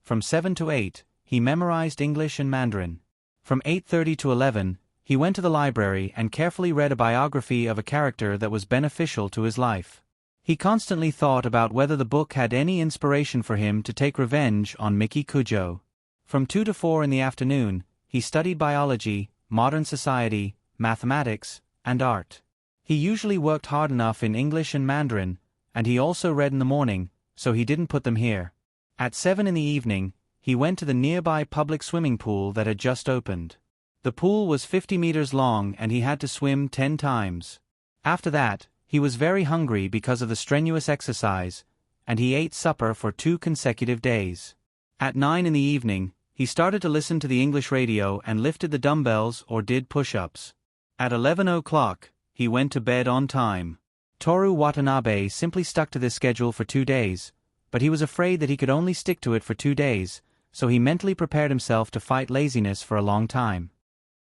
From 7 to 8, he memorized English and Mandarin. From 8:30 to 11, he went to the library and carefully read a biography of a character that was beneficial to his life. He constantly thought about whether the book had any inspiration for him to take revenge on Miki Kujo. From 2 to 4 in the afternoon, he studied biology, modern society, mathematics, and art. He usually worked hard enough in English and Mandarin, and he also read in the morning, so he didn't put them here. At 7 in the evening, he went to the nearby public swimming pool that had just opened. The pool was 50 meters long and he had to swim 10 times. After that, he was very hungry because of the strenuous exercise, and he ate supper for 2 consecutive days. At 9 in the evening, he started to listen to the English radio and lifted the dumbbells or did push-ups. At 11 o'clock, he went to bed on time. Toru Watanabe simply stuck to this schedule for 2 days, but he was afraid that he could only stick to it for 2 days, so he mentally prepared himself to fight laziness for a long time.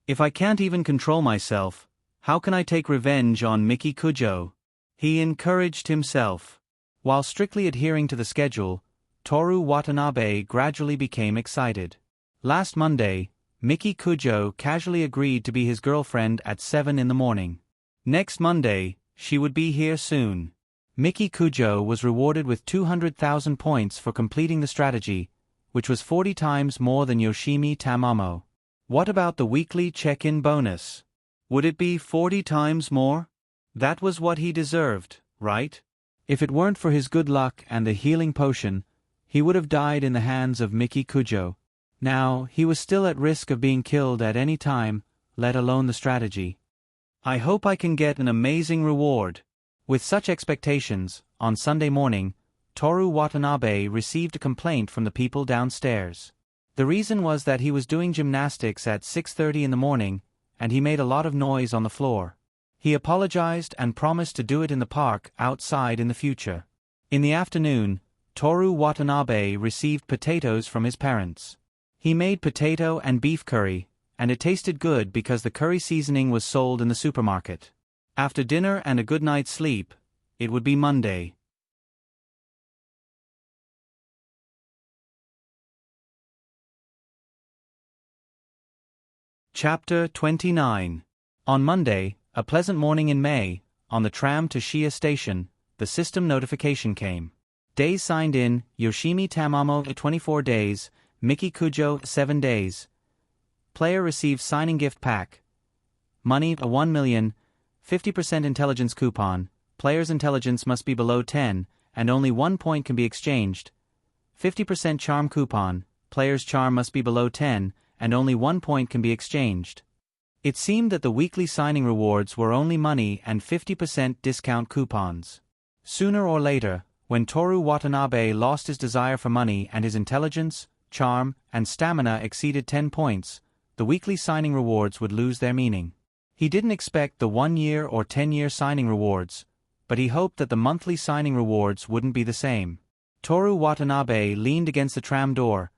If I can't even control myself, how can I take revenge on Miki Kujo? He encouraged himself. While strictly adhering to the schedule, Toru Watanabe gradually became excited. Last Monday, Miki Kujo casually agreed to be his girlfriend at 7 in the morning. Next Monday, she would be here soon. Miki Kujo was rewarded with 200,000 points for completing the strategy, which was 40 times more than Yoshimi Tamamo. What about the weekly check-in bonus? Would it be 40 times more? That was what he deserved, right? If it weren't for his good luck and the healing potion, he would have died in the hands of Miki Kujo. Now, he was still at risk of being killed at any time, let alone the strategy. I hope I can get an amazing reward. With such expectations, on Sunday morning, Toru Watanabe received a complaint from the people downstairs. The reason was that he was doing gymnastics at 6:30 in the morning, and he made a lot of noise on the floor. He apologized and promised to do it in the park outside in the future. In the afternoon, Toru Watanabe received potatoes from his parents. He made potato and beef curry, and it tasted good because the curry seasoning was sold in the supermarket. After dinner and a good night's sleep, it would be Monday. Chapter 29. On Monday, a pleasant morning in May, on the tram to Shiya Station, the system notification came. Days signed in: Yoshimi Tamamo 24 days, Miki Kujo 7 days. Player receives signing gift pack. Money a 1 million, 50% intelligence coupon. Player's intelligence must be below 10, and only 1 point can be exchanged. 50% charm coupon. Player's charm must be below 10, and only 1 point can be exchanged. It seemed that the weekly signing rewards were only money and 50% discount coupons. Sooner or later, when Toru Watanabe lost his desire for money and his intelligence, charm, and stamina exceeded 10 points, the weekly signing rewards would lose their meaning. He didn't expect the 1-year or 10-year signing rewards, but he hoped that the monthly signing rewards wouldn't be the same. Toru Watanabe leaned against the tram door,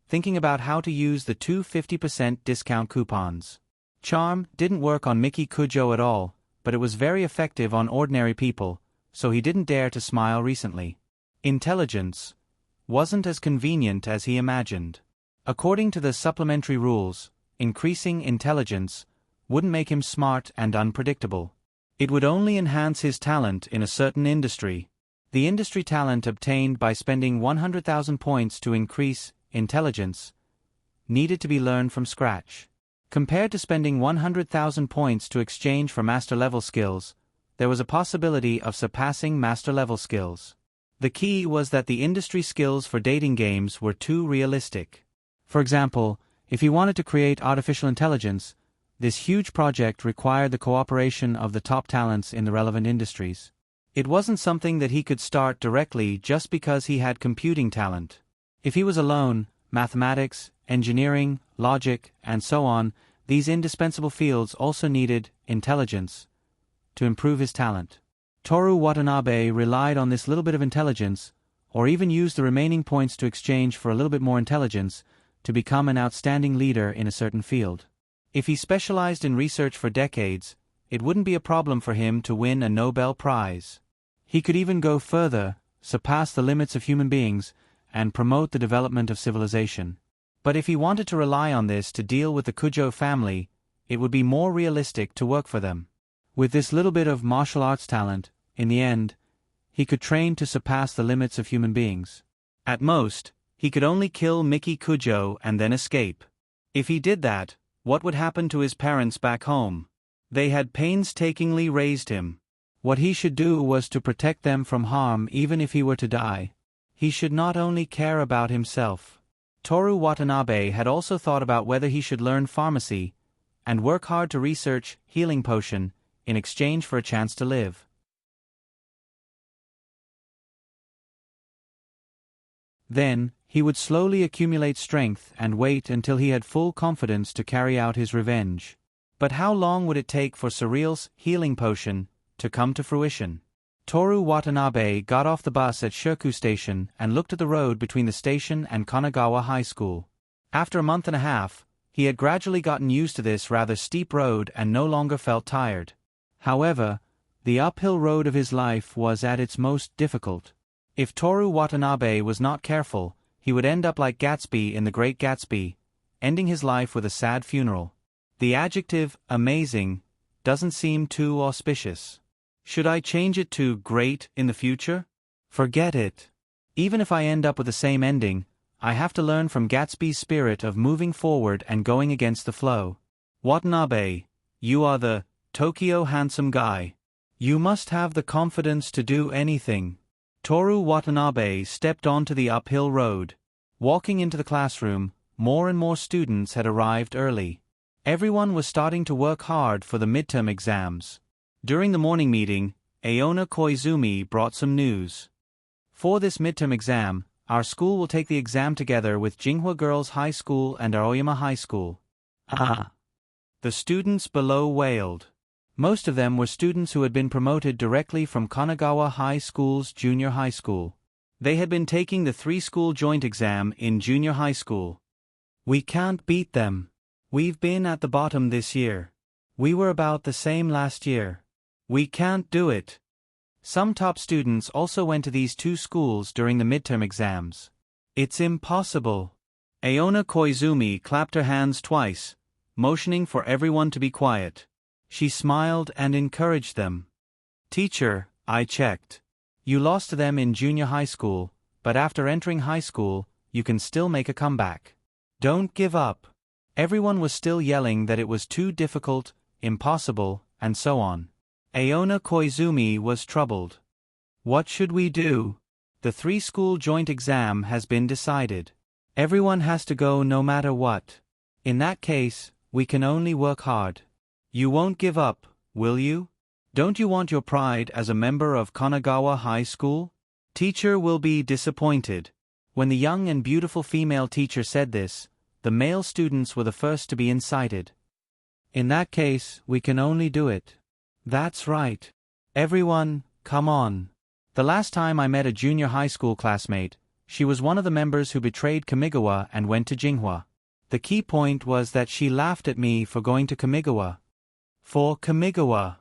thinking about how to use the two 50% discount coupons. Charm didn't work on Miki Kujo at all, but it was very effective on ordinary people, so he didn't dare to smile recently. Intelligence wasn't as convenient as he imagined. According to the supplementary rules, increasing intelligence wouldn't make him smart and unpredictable. It would only enhance his talent in a certain industry. The industry talent obtained by spending 100,000 points to increase intelligence needed to be learned from scratch. Compared to spending 100,000 points to exchange for master-level skills, there was a possibility of surpassing master-level skills. The key was that the industry skills for dating games were too realistic. For example, if he wanted to create artificial intelligence, this huge project required the cooperation of the top talents in the relevant industries. It wasn't something that he could start directly just because he had computing talent. If he was alone, mathematics, engineering, logic, and so on, these indispensable fields also needed intelligence to improve his talent. Toru Watanabe relied on this little bit of intelligence, or even used the remaining points to exchange for a little bit more intelligence, to become an outstanding leader in a certain field. If he specialized in research for decades, it wouldn't be a problem for him to win a Nobel Prize. He could even go further, surpass the limits of human beings, and promote the development of civilization. But if he wanted to rely on this to deal with the Kujo family, it would be more realistic to work for them. With this little bit of martial arts talent, in the end, he could train to surpass the limits of human beings. At most, he could only kill Miki Kujo and then escape. If he did that, what would happen to his parents back home? They had painstakingly raised him. What he should do was to protect them from harm even if he were to die. He should not only care about himself. Toru Watanabe had also thought about whether he should learn pharmacy and work hard to research healing potion in exchange for a chance to live. Then, he would slowly accumulate strength and wait until he had full confidence to carry out his revenge. But how long would it take for Surreal's healing potion to come to fruition? Toru Watanabe got off the bus at Shirku Station and looked at the road between the station and Kanagawa High School. After a month and a half, He had gradually gotten used to this rather steep road and no longer felt tired. However, the uphill road of his life was at its most difficult. If Toru Watanabe was not careful, he would end up like Gatsby in The Great Gatsby, ending his life with a sad funeral. The adjective, amazing, doesn't seem too auspicious. Should I change it to great in the future? Forget it. Even if I end up with the same ending, I have to learn from Gatsby's spirit of moving forward and going against the flow. Watanabe, you are the Tokyo handsome guy. You must have the confidence to do anything. Toru Watanabe stepped onto the uphill road. Walking into the classroom, more and more students had arrived early. Everyone was starting to work hard for the midterm exams. During the morning meeting, Aona Koizumi brought some news. For this midterm exam, our school will take the exam together with Jinghua Girls High School and Aoyama High School. Ah! The students below wailed. Most of them were students who had been promoted directly from Kanagawa High School's junior high school. They had been taking the three-school joint exam in junior high school. We can't beat them. We've been at the bottom this year. We were about the same last year. We can't do it. Some top students also went to these two schools during the midterm exams. It's impossible. Aona Koizumi clapped her hands twice, motioning for everyone to be quiet. She smiled and encouraged them. Teacher, I checked. You lost to them in junior high school, but after entering high school, you can still make a comeback. Don't give up. Everyone was still yelling that it was too difficult, impossible, and so on. Aona Koizumi was troubled. What should we do? The three-school joint exam has been decided. Everyone has to go no matter what. In that case, we can only work hard. You won't give up, will you? Don't you want your pride as a member of Kanagawa High School? Teacher will be disappointed. When the young and beautiful female teacher said this, the male students were the first to be incited. In that case, we can only do it. That's right. Everyone, come on. The last time I met a junior high school classmate, she was one of the members who betrayed Kamigawa and went to Jinghua. The key point was that she laughed at me for going to Kamigawa. For Kamigawa.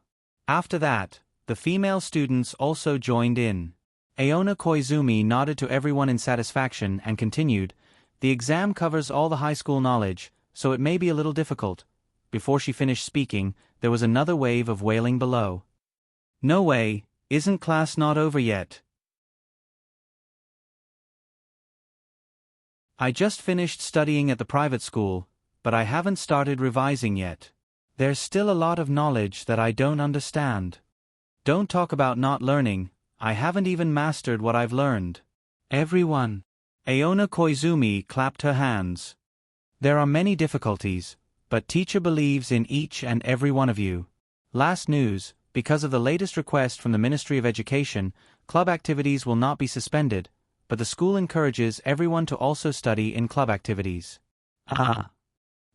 After that, the female students also joined in. Aona Koizumi nodded to everyone in satisfaction and continued, the exam covers all the high school knowledge, so it may be a little difficult. Before she finished speaking, there was another wave of wailing below. No way, isn't class not over yet? I just finished studying at the private school, but I haven't started revising yet. There's still a lot of knowledge that I don't understand. Don't talk about not learning, I haven't even mastered what I've learned. Everyone. Aona Koizumi clapped her hands. There are many difficulties, but teacher believes in each and every one of you. Last news, because of the latest request from the Ministry of Education, club activities will not be suspended, but the school encourages everyone to also study in club activities. Ah!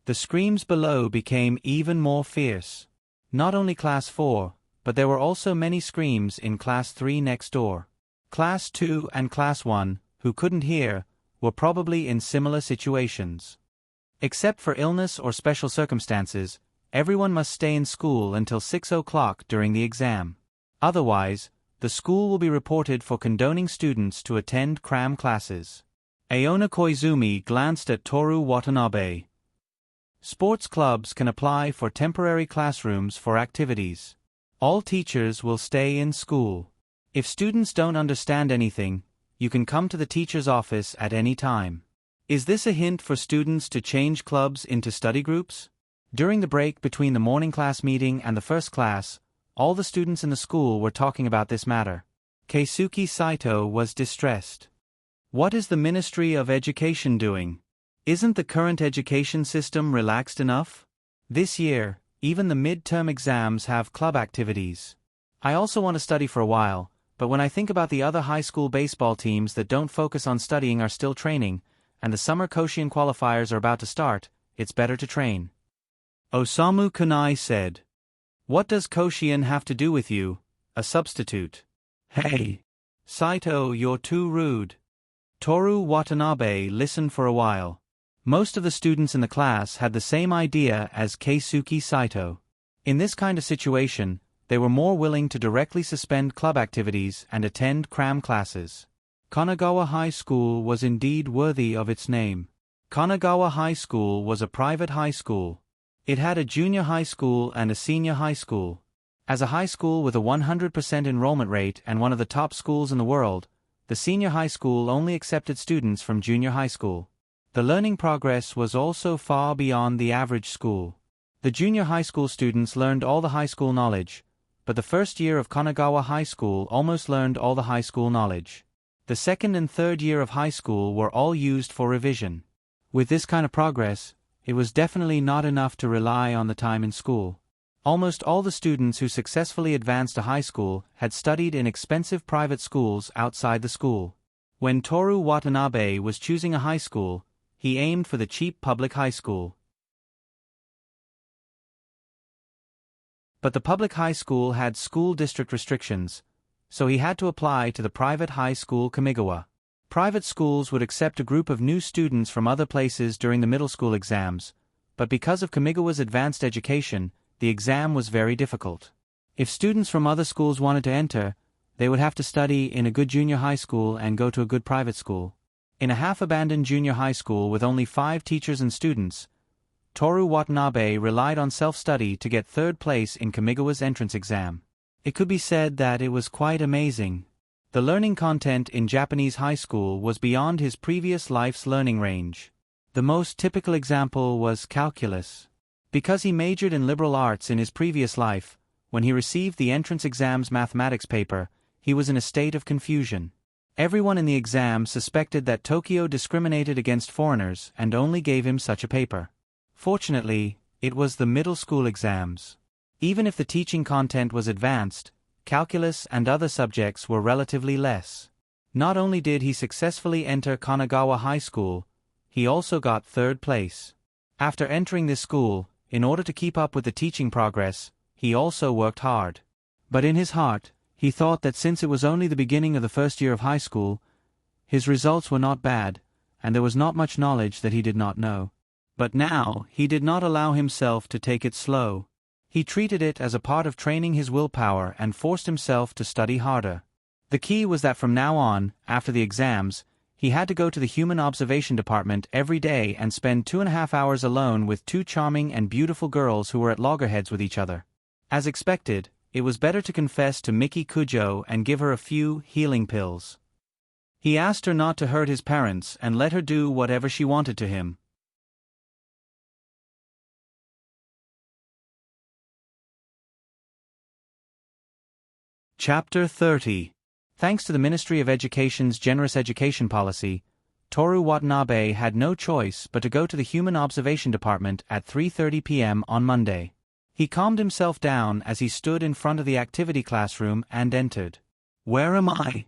The screams below became even more fierce. Not only Class 4, but there were also many screams in Class 3 next door. Class 2 and Class 1, who couldn't hear, were probably in similar situations. Except for illness or special circumstances, everyone must stay in school until 6 o'clock during the exam. Otherwise, the school will be reported for condoning students to attend cram classes. Aona Koizumi glanced at Toru Watanabe. Sports clubs can apply for temporary classrooms for activities. All teachers will stay in school. If students don't understand anything, you can come to the teacher's office at any time. Is this a hint for students to change clubs into study groups? During the break between the morning class meeting and the first class, all the students in the school were talking about this matter. Keisuke Saito was distressed. What is the Ministry of Education doing? Isn't the current education system relaxed enough? This year, even the midterm exams have club activities. I also want to study for a while, but when I think about the other high school baseball teams that don't focus on studying are still training, and the summer Koshien qualifiers are about to start, it's better to train. Osamu Kunai said. What does Koshien have to do with you, a substitute? Hey! Saito, you're too rude. Toru Watanabe listened for a while. Most of the students in the class had the same idea as Keisuke Saito. In this kind of situation, they were more willing to directly suspend club activities and attend cram classes. Kanagawa High School was indeed worthy of its name. Kanagawa High School was a private high school. It had a junior high school and a senior high school. As a high school with a 100% enrollment rate and one of the top schools in the world, the senior high school only accepted students from junior high school. The learning progress was also far beyond the average school. The junior high school students learned all the high school knowledge, but the first year of Kanagawa High School almost learned all the high school knowledge. The second and third year of high school were all used for revision. With this kind of progress, it was definitely not enough to rely on the time in school. Almost all the students who successfully advanced to high school had studied in expensive private schools outside the school. When Toru Watanabe was choosing a high school, he aimed for the cheap public high school. But the public high school had school district restrictions, so he had to apply to the private high school Kamigawa. Private schools would accept a group of new students from other places during the middle school exams, but because of Kamigawa's advanced education, the exam was very difficult. If students from other schools wanted to enter, they would have to study in a good junior high school and go to a good private school. In a half-abandoned junior high school with only 5 teachers and students, Toru Watanabe relied on self-study to get third place in Kamigawa's entrance exam. It could be said that it was quite amazing. The learning content in Japanese high school was beyond his previous life's learning range. The most typical example was calculus. Because he majored in liberal arts in his previous life, when he received the entrance exam's mathematics paper, he was in a state of confusion. Everyone in the exam suspected that Tokyo discriminated against foreigners and only gave him such a paper. Fortunately, it was the middle school exams. Even if the teaching content was advanced, calculus and other subjects were relatively less. Not only did he successfully enter Kanagawa High School, he also got third place. After entering this school, in order to keep up with the teaching progress, he also worked hard. But in his heart, he thought that since it was only the beginning of the first year of high school, his results were not bad, and there was not much knowledge that he did not know. But now, he did not allow himself to take it slow. He treated it as a part of training his willpower and forced himself to study harder. The key was that from now on, after the exams, he had to go to the human observation department every day and spend 2.5 hours alone with 2 charming and beautiful girls who were at loggerheads with each other. As expected, it was better to confess to Miki Kujo and give her a few healing pills. He asked her not to hurt his parents and let her do whatever she wanted to him. Chapter 30. Thanks to the Ministry of Education's generous education policy, Toru Watanabe had no choice but to go to the Human Observation Department at 3:30 p.m. on Monday. He calmed himself down as he stood in front of the activity classroom and entered. "Where am I?"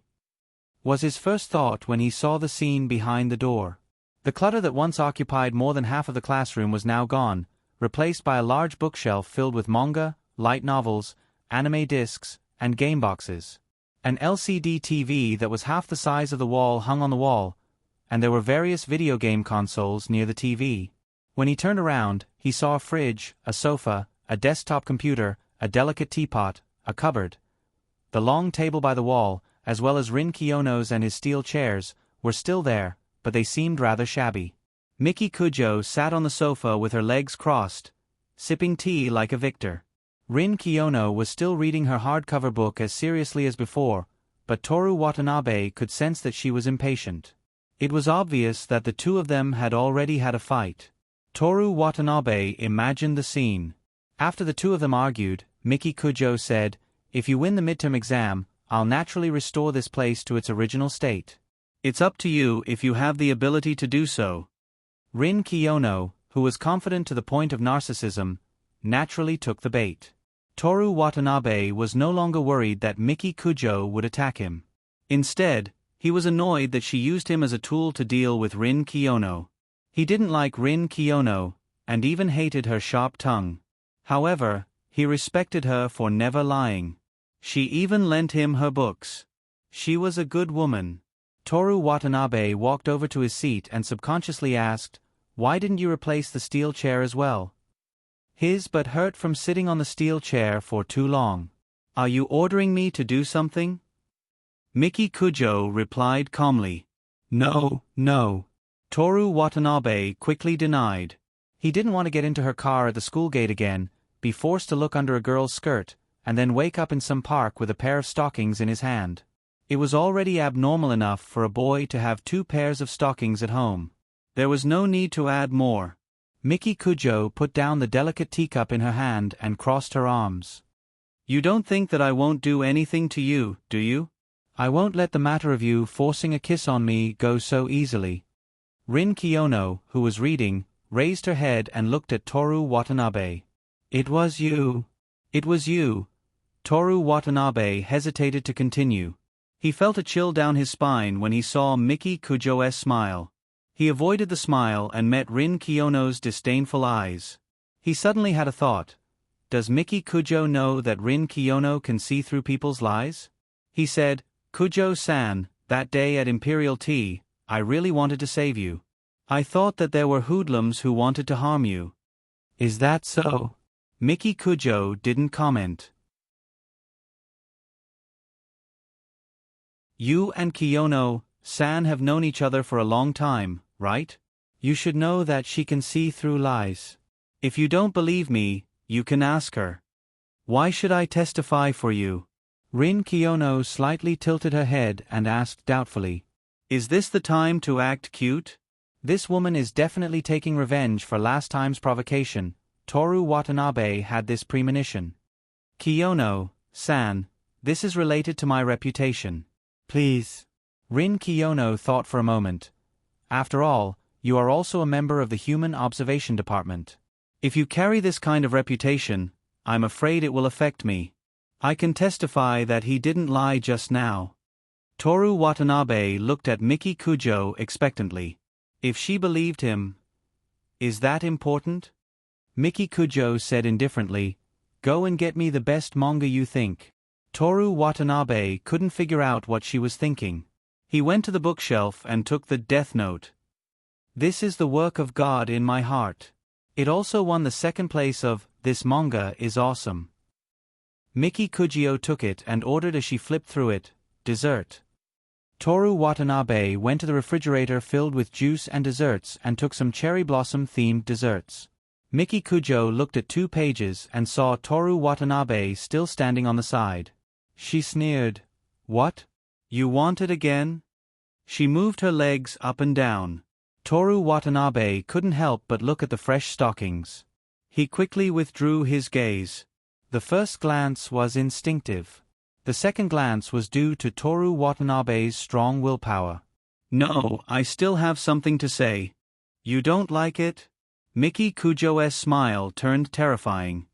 was his first thought when he saw the scene behind the door. The clutter that once occupied more than half of the classroom was now gone, replaced by a large bookshelf filled with manga, light novels, anime discs, and game boxes. An LCD TV that was half the size of the wall hung on the wall, and there were various video game consoles near the TV. When he turned around, he saw a fridge, a sofa, a desktop computer, a delicate teapot, a cupboard. The long table by the wall, as well as Rin Kiyono's and his steel chairs, were still there, but they seemed rather shabby. Miki Kujo sat on the sofa with her legs crossed, sipping tea like a victor. Rin Kiyono was still reading her hardcover book as seriously as before, but Toru Watanabe could sense that she was impatient. It was obvious that the two of them had already had a fight. Toru Watanabe imagined the scene. After the two of them argued, Miki Kujo said, "If you win the midterm exam, I'll naturally restore this place to its original state. It's up to you if you have the ability to do so." Rin Kiyono, who was confident to the point of narcissism, naturally took the bait. Toru Watanabe was no longer worried that Miki Kujo would attack him. Instead, he was annoyed that she used him as a tool to deal with Rin Kiyono. He didn't like Rin Kiyono, and even hated her sharp tongue. However, he respected her for never lying. She even lent him her books. She was a good woman. Toru Watanabe walked over to his seat and subconsciously asked, Why didn't you replace the steel chair as well? His but hurt from sitting on the steel chair for too long. Are you ordering me to do something? Miki Kujo replied calmly. No, no. Toru Watanabe quickly denied. He didn't want to get into her car at the school gate again, be forced to look under a girl's skirt, and then wake up in some park with a pair of stockings in his hand. It was already abnormal enough for a boy to have 2 pairs of stockings at home. There was no need to add more. Miki Kujo put down the delicate teacup in her hand and crossed her arms. You don't think that I won't do anything to you, do you? I won't let the matter of you forcing a kiss on me go so easily. Rin Kiyono, who was reading, raised her head and looked at Toru Watanabe. It was you. It was you. Toru Watanabe hesitated to continue. He felt a chill down his spine when he saw Miki Kujo's smile. He avoided the smile and met Rin Kiyono's disdainful eyes. He suddenly had a thought. Does Miki Kujo know that Rin Kiyono can see through people's lies? He said, Kujo-san, that day at Imperial Tea, I really wanted to save you. I thought that there were hoodlums who wanted to harm you. Is that so? Miki Kujo didn't comment. You and Kiyono-san have known each other for a long time, right? You should know that she can see through lies. If you don't believe me, you can ask her. Why should I testify for you? Rin Kiyono slightly tilted her head and asked doubtfully. Is this the time to act cute? This woman is definitely taking revenge for last time's provocation. Toru Watanabe had this premonition. Kiyono-san, this is related to my reputation. Please. Rin Kiyono thought for a moment. After all, you are also a member of the Human Observation Department. If you carry this kind of reputation, I'm afraid it will affect me. I can testify that he didn't lie just now. Toru Watanabe looked at Miki Kujo expectantly. If she believed him, is that important? Miki Kujo said indifferently, Go and get me the best manga you think. Toru Watanabe couldn't figure out what she was thinking. He went to the bookshelf and took the Death Note. This is the work of God in my heart. It also won the second place of This Manga is Awesome. Miki Kujo took it and ordered as she flipped through it, Dessert. Toru Watanabe went to the refrigerator filled with juice and desserts and took some cherry blossom-themed desserts. Miki Kujo looked at 2 pages and saw Toru Watanabe still standing on the side. She sneered. What? You want it again? She moved her legs up and down. Toru Watanabe couldn't help but look at the fresh stockings. He quickly withdrew his gaze. The first glance was instinctive. The second glance was due to Toru Watanabe's strong willpower. No, I still have something to say. You don't like it? Miki Kujo's smile turned terrifying.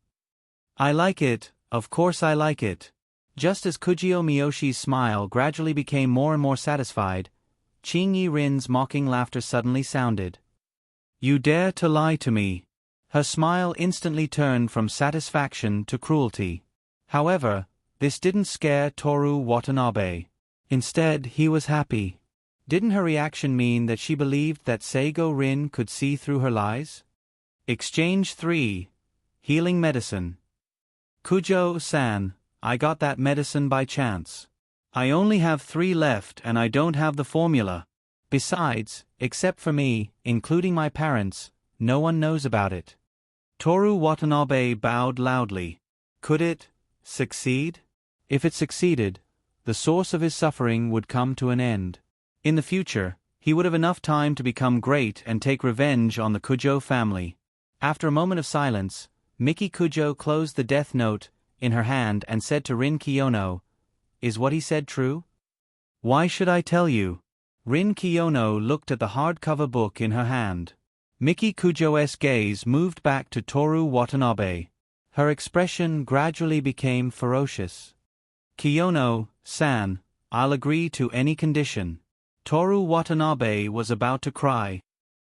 I like it, of course I like it. Just as Kujio Miyoshi's smile gradually became more and more satisfied, Chin-Yi Rin's mocking laughter suddenly sounded. You dare to lie to me. Her smile instantly turned from satisfaction to cruelty. However, this didn't scare Toru Watanabe. Instead, he was happy. Didn't her reaction mean that she believed that Seigo Rin could see through her lies? Exchange 3. Healing Medicine. Kujo-san, I got that medicine by chance. I only have 3 left and I don't have the formula. Besides, except for me, including my parents, no one knows about it. Toru Watanabe bowed loudly. Could it succeed? If it succeeded, the source of his suffering would come to an end. In the future, he would have enough time to become great and take revenge on the Kujo family. After a moment of silence, Miki Kujo closed the Death Note in her hand and said to Rin Kiyono, Is what he said true? Why should I tell you? Rin Kiyono looked at the hardcover book in her hand. Miki Kujo's gaze moved back to Toru Watanabe. Her expression gradually became ferocious. Kiyono-san, I'll agree to any condition. Toru Watanabe was about to cry.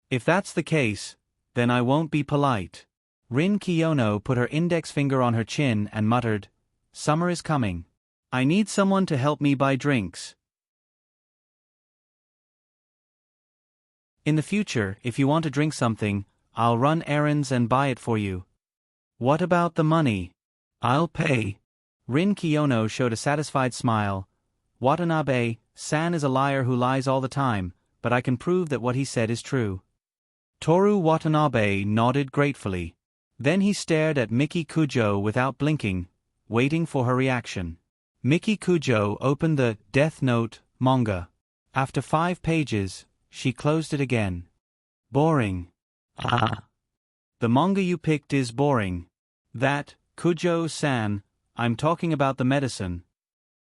If that's the case, then I won't be polite. Rin Kiyono put her index finger on her chin and muttered, Summer is coming. I need someone to help me buy drinks. In the future, if you want to drink something, I'll run errands and buy it for you. What about the money? I'll pay. Rin Kiyono showed a satisfied smile. Watanabe-san is a liar who lies all the time, but I can prove that what he said is true. Toru Watanabe nodded gratefully. Then he stared at Miki Kujo without blinking, waiting for her reaction. Miki Kujo opened the Death Note manga. After 5 pages, she closed it again. Boring. Ah. The manga you picked is boring. That, Kujo-san, I'm talking about the medicine.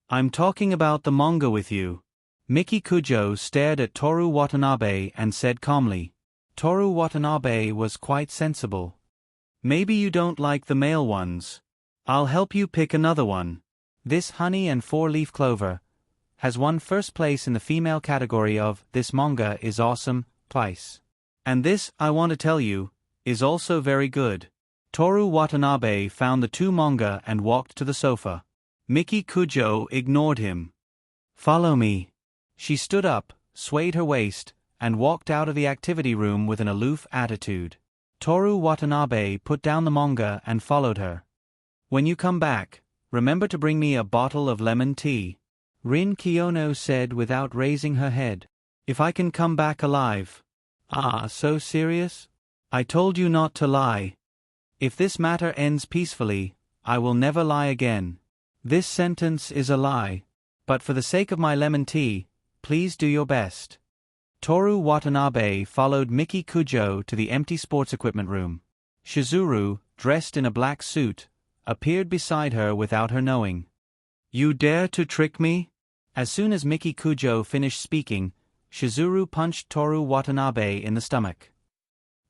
I'm talking about the manga with you. Miki Kujo stared at Toru Watanabe and said calmly. Toru Watanabe was quite sensible. Maybe you don't like the male ones. I'll help you pick another one. This Honey and 4-Leaf Clover has won first place in the female category of This Manga is Awesome twice. And this, I want to tell you, is also very good. Toru Watanabe found the 2 manga and walked to the sofa. Miki Kujo ignored him. Follow me. She stood up, swayed her waist, and walked out of the activity room with an aloof attitude. Toru Watanabe put down the manga and followed her. When you come back, remember to bring me a bottle of lemon tea. Rin Kiyono said without raising her head. If I can come back alive. Ah, so serious? I told you not to lie. If this matter ends peacefully, I will never lie again. This sentence is a lie. But for the sake of my lemon tea, please do your best. Toru Watanabe followed Miki Kujo to the empty sports equipment room. Shizuru, dressed in a black suit, appeared beside her without her knowing. You dare to trick me? As soon as Miki Kujo finished speaking, Shizuru punched Toru Watanabe in the stomach.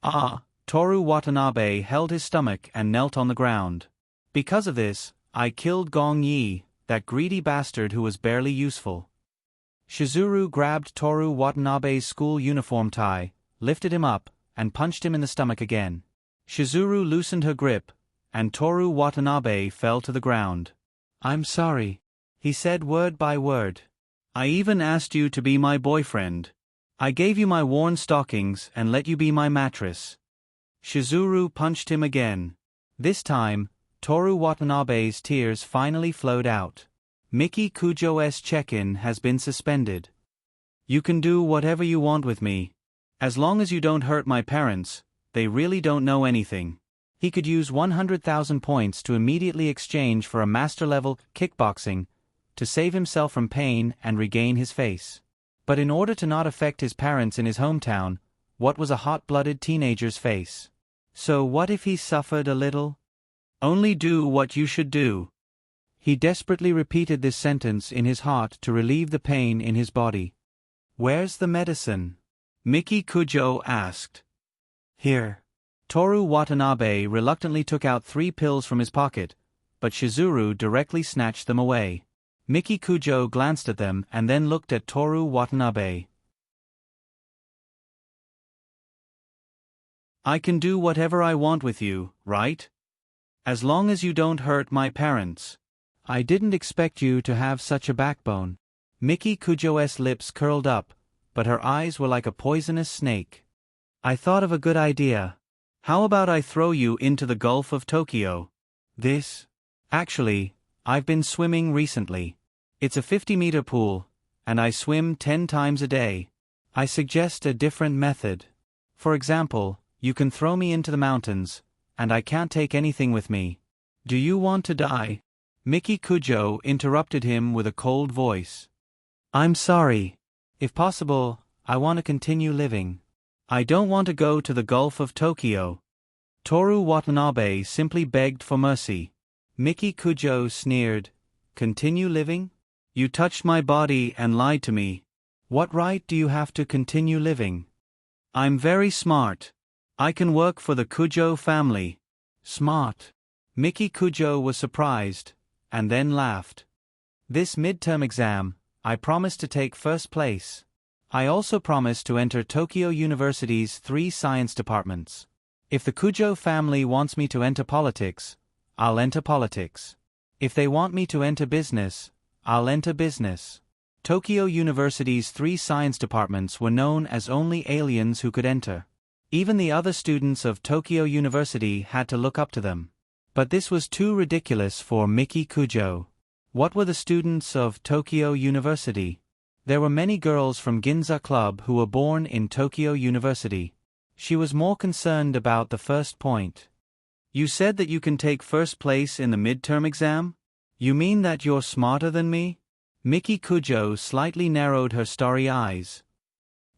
Ah! Toru Watanabe held his stomach and knelt on the ground. Because of this, I killed Gong Yi, that greedy bastard who was barely useful. Shizuru grabbed Toru Watanabe's school uniform tie, lifted him up, and punched him in the stomach again. Shizuru loosened her grip, and Toru Watanabe fell to the ground. I'm sorry, he said word by word. I even asked you to be my boyfriend. I gave you my worn stockings and let you be my mattress. Shizuru punched him again. This time, Toru Watanabe's tears finally flowed out. Miki Kujo's check-in has been suspended. You can do whatever you want with me. As long as you don't hurt my parents, they really don't know anything. He could use 100,000 points to immediately exchange for a master-level kickboxing to save himself from pain and regain his face. But in order to not affect his parents in his hometown, what was a hot-blooded teenager's face? So what if he suffered a little? Only do what you should do. He desperately repeated this sentence in his heart to relieve the pain in his body. Where's the medicine? Miki Kujo asked. Here. Toru Watanabe reluctantly took out 3 pills from his pocket, but Shizuru directly snatched them away. Miki Kujo glanced at them and then looked at Toru Watanabe. I can do whatever I want with you, right? As long as you don't hurt my parents. I didn't expect you to have such a backbone. Miki Kujo's lips curled up, but her eyes were like a poisonous snake. I thought of a good idea. How about I throw you into the Gulf of Tokyo? Actually, I've been swimming recently. It's a 50-meter pool, and I swim 10 times a day. I suggest a different method. For example, you can throw me into the mountains, and I can't take anything with me. Do you want to die? Miki Kujo interrupted him with a cold voice. I'm sorry. If possible, I want to continue living. I don't want to go to the Gulf of Tokyo. Toru Watanabe simply begged for mercy. Miki Kujo sneered. Continue living? You touched my body and lied to me. What right do you have to continue living? I'm very smart. I can work for the Kujo family. Smart. Miki Kujo was surprised, and then laughed. This midterm exam, I promised to take first place. I also promised to enter Tokyo University's 3 science departments. If the Kujo family wants me to enter politics, I'll enter politics. If they want me to enter business, I'll enter business. Tokyo University's 3 science departments were known as only aliens who could enter. Even the other students of Tokyo University had to look up to them. But this was too ridiculous for Miki Kujo. What were the students of Tokyo University? There were many girls from Ginza Club who were born in Tokyo University. She was more concerned about the first point. You said that you can take first place in the midterm exam? You mean that you're smarter than me? Miki Kujo slightly narrowed her starry eyes.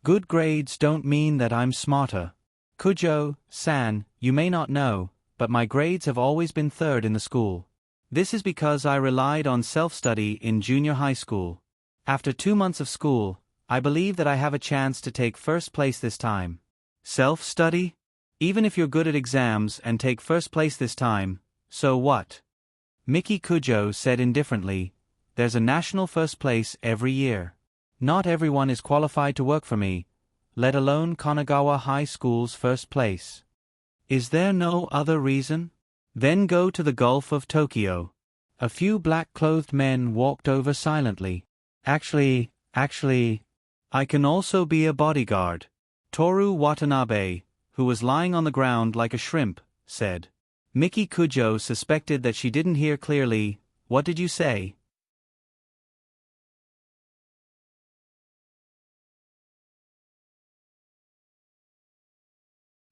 Good grades don't mean that I'm smarter. Kujo-san, you may not know, but my grades have always been third in the school. This is because I relied on self-study in junior high school. After 2 months of school, I believe that I have a chance to take first place this time. Self-study? Even if you're good at exams and take first place this time, so what? Miki Kujo said indifferently, there's a national first place every year. Not everyone is qualified to work for me, let alone Kanagawa High School's first place. Is there no other reason? Then go to the Gulf of Tokyo. A few black-clothed men walked over silently. Actually, I can also be a bodyguard. Toru Watanabe, who was lying on the ground like a shrimp, said. Miki Kujo suspected that she didn't hear clearly. What did you say?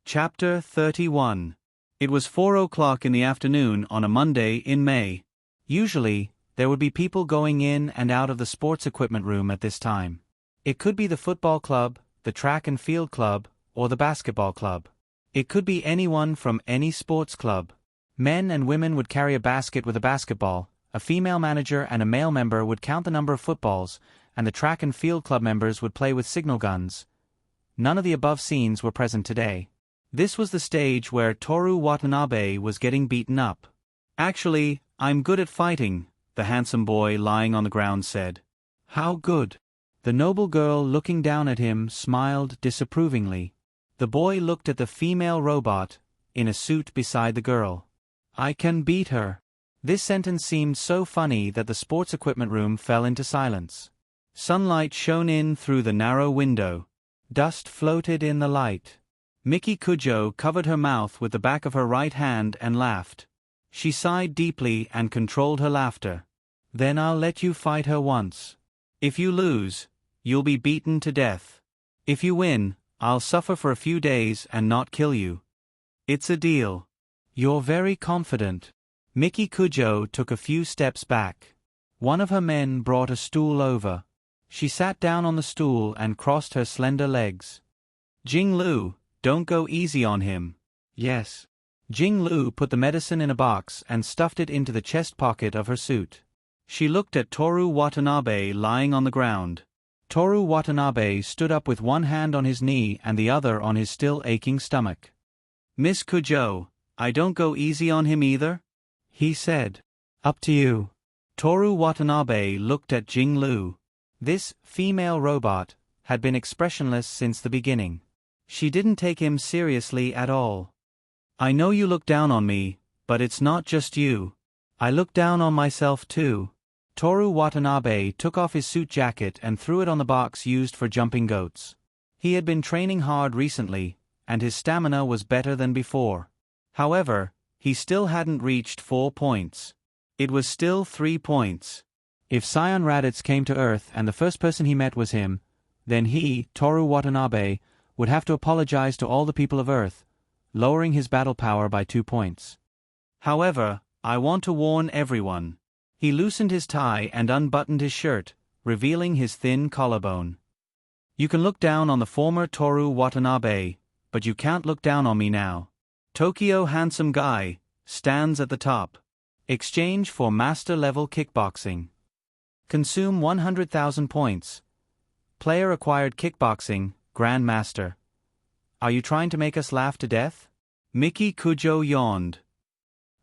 Chapter 31. It was 4:00 in the afternoon on a Monday in May. Usually, there would be people going in and out of the sports equipment room at this time. It could be the football club, the track and field club, or the basketball club. It could be anyone from any sports club. Men and women would carry a basket with a basketball, a female manager and a male member would count the number of footballs, and the track and field club members would play with signal guns. None of the above scenes were present today. This was the stage where Toru Watanabe was getting beaten up. Actually, I'm good at fighting, the handsome boy lying on the ground said. How good? The noble girl looking down at him smiled disapprovingly. The boy looked at the female robot, in a suit beside the girl. I can beat her. This sentence seemed so funny that the sports equipment room fell into silence. Sunlight shone in through the narrow window. Dust floated in the light. Miki Kujo covered her mouth with the back of her right hand and laughed. She sighed deeply and controlled her laughter. Then I'll let you fight her once. If you lose, you'll be beaten to death. If you win, I'll suffer for a few days and not kill you. It's a deal. You're very confident. Miki Kujo took a few steps back. One of her men brought a stool over. She sat down on the stool and crossed her slender legs. Jing Lu, don't go easy on him. Yes. Jing Lu put the medicine in a box and stuffed it into the chest pocket of her suit. She looked at Toru Watanabe lying on the ground. Toru Watanabe stood up with one hand on his knee and the other on his still aching stomach. Miss Kujo, I don't go easy on him either? He said. Up to you. Toru Watanabe looked at Jing Lu. This female robot had been expressionless since the beginning. She didn't take him seriously at all. I know you look down on me, but it's not just you. I look down on myself too. Toru Watanabe took off his suit jacket and threw it on the box used for jumping goats. He had been training hard recently, and his stamina was better than before. However, he still hadn't reached 4 points. It was still 3 points. If Scion Raditz came to Earth and the first person he met was him, then he, Toru Watanabe, would have to apologize to all the people of Earth, lowering his battle power by 2 points. However, I want to warn everyone. He loosened his tie and unbuttoned his shirt, revealing his thin collarbone. You can look down on the former Toru Watanabe, but you can't look down on me now. Tokyo handsome guy, stands at the top. Exchange for master-level kickboxing. Consume 100,000 points. Player acquired kickboxing, Grandmaster. Are you trying to make us laugh to death? Miki Kujo yawned.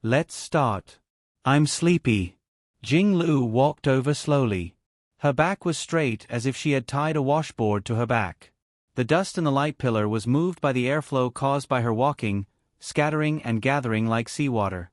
Let's start. I'm sleepy. Jing Lu walked over slowly. Her back was straight as if she had tied a washboard to her back. The dust in the light pillar was moved by the airflow caused by her walking, scattering and gathering like seawater.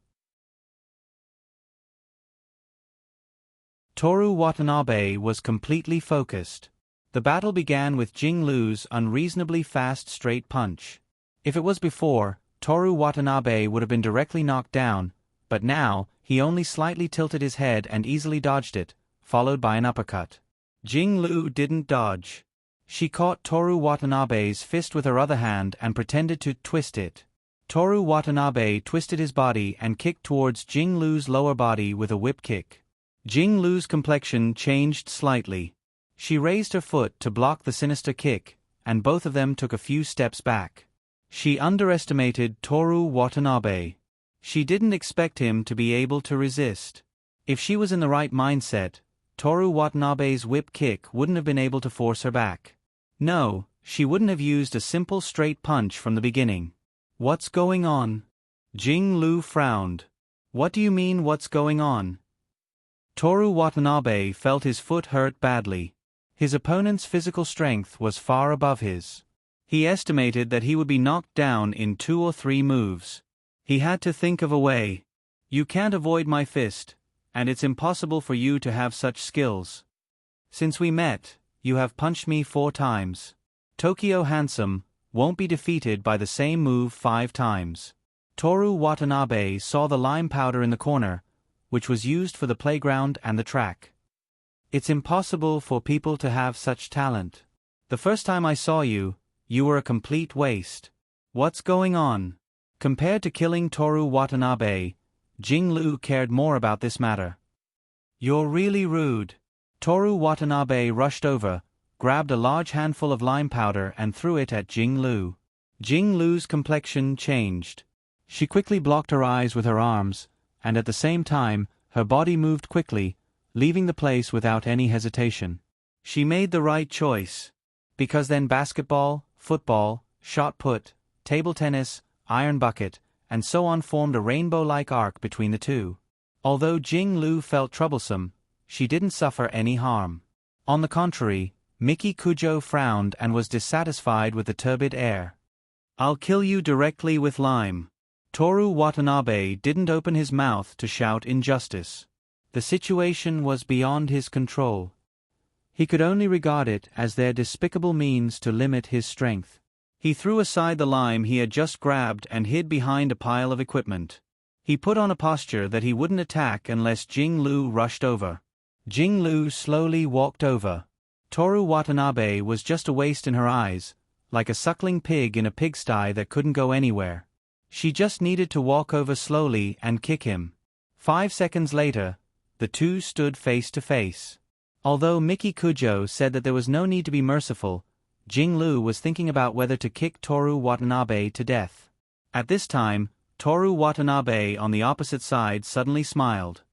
Toru Watanabe was completely focused. The battle began with Jing Lu's unreasonably fast straight punch. If it was before, Toru Watanabe would have been directly knocked down, but now, he only slightly tilted his head and easily dodged it, followed by an uppercut. Jing Lu didn't dodge. She caught Toru Watanabe's fist with her other hand and pretended to twist it. Toru Watanabe twisted his body and kicked towards Jing Lu's lower body with a whip kick. Jing Lu's complexion changed slightly. She raised her foot to block the sinister kick, and both of them took a few steps back. She underestimated Toru Watanabe. She didn't expect him to be able to resist. If she was in the right mindset, Toru Watanabe's whip kick wouldn't have been able to force her back. No, she wouldn't have used a simple straight punch from the beginning. What's going on? Jing Lu frowned. What do you mean what's going on? Toru Watanabe felt his foot hurt badly. His opponent's physical strength was far above his. He estimated that he would be knocked down in 2 or 3 moves. He had to think of a way. You can't avoid my fist, and it's impossible for you to have such skills. Since we met, you have punched me 4 times. Tokyo Handsome won't be defeated by the same move 5 times. Toru Watanabe saw the lime powder in the corner, which was used for the playground and the track. It's impossible for people to have such talent. The first time I saw you, you were a complete waste. What's going on? Compared to killing Toru Watanabe, Jing Lu cared more about this matter. You're really rude. Toru Watanabe rushed over, grabbed a large handful of lime powder and threw it at Jing Lu. Jing Lu's complexion changed. She quickly blocked her eyes with her arms, and at the same time, her body moved quickly, leaving the place without any hesitation. She made the right choice. Because then basketball, football, shot put, table tennis, iron bucket, and so on formed a rainbow-like arc between the two. Although Jing Lu felt troublesome, she didn't suffer any harm. On the contrary, Miki Kujo frowned and was dissatisfied with the turbid air. I'll kill you directly with lime. Toru Watanabe didn't open his mouth to shout injustice. The situation was beyond his control. He could only regard it as their despicable means to limit his strength. He threw aside the lime he had just grabbed and hid behind a pile of equipment. He put on a posture that he wouldn't attack unless Jing Lu rushed over. Jing Lu slowly walked over. Toru Watanabe was just a waste in her eyes, like a suckling pig in a pigsty that couldn't go anywhere. She just needed to walk over slowly and kick him. 5 seconds later, the two stood face to face. Although Miki Kujo said that there was no need to be merciful, Jing Lu was thinking about whether to kick Toru Watanabe to death. At this time, Toru Watanabe on the opposite side suddenly smiled.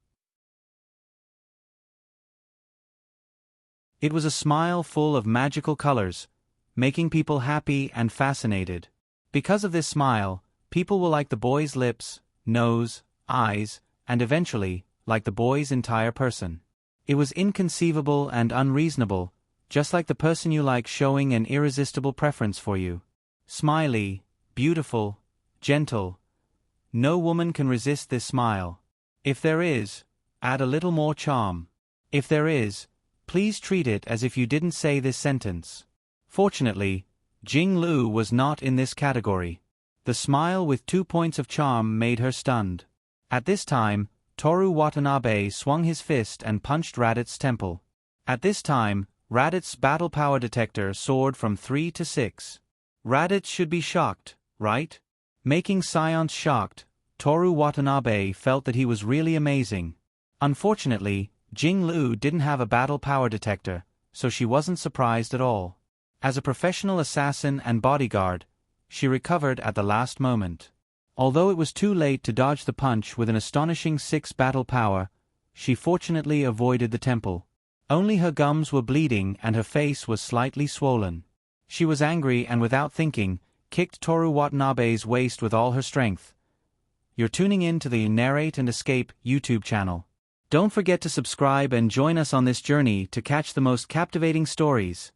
It was a smile full of magical colors, making people happy and fascinated. Because of this smile, people will like the boy's lips, nose, eyes, and eventually, like the boy's entire person. It was inconceivable and unreasonable, just like the person you like showing an irresistible preference for you. Smiley, beautiful, gentle. No woman can resist this smile. If there is, add a little more charm. If there is, please treat it as if you didn't say this sentence. Fortunately, Jing Lu was not in this category. The smile with 2 points of charm made her stunned. At this time, Toru Watanabe swung his fist and punched Radit's temple. At this time, Radit's battle power detector soared from 3 to 6. Raditz should be shocked, right? Making Science shocked, Toru Watanabe felt that he was really amazing. Unfortunately, Jing Lu didn't have a battle power detector, so she wasn't surprised at all. As a professional assassin and bodyguard, she recovered at the last moment. Although it was too late to dodge the punch with an astonishing 6 battle power, she fortunately avoided the temple. Only her gums were bleeding and her face was slightly swollen. She was angry and without thinking, kicked Toru Watanabe's waist with all her strength. You're tuning in to the Narrate and Escape YouTube channel. Don't forget to subscribe and join us on this journey to catch the most captivating stories.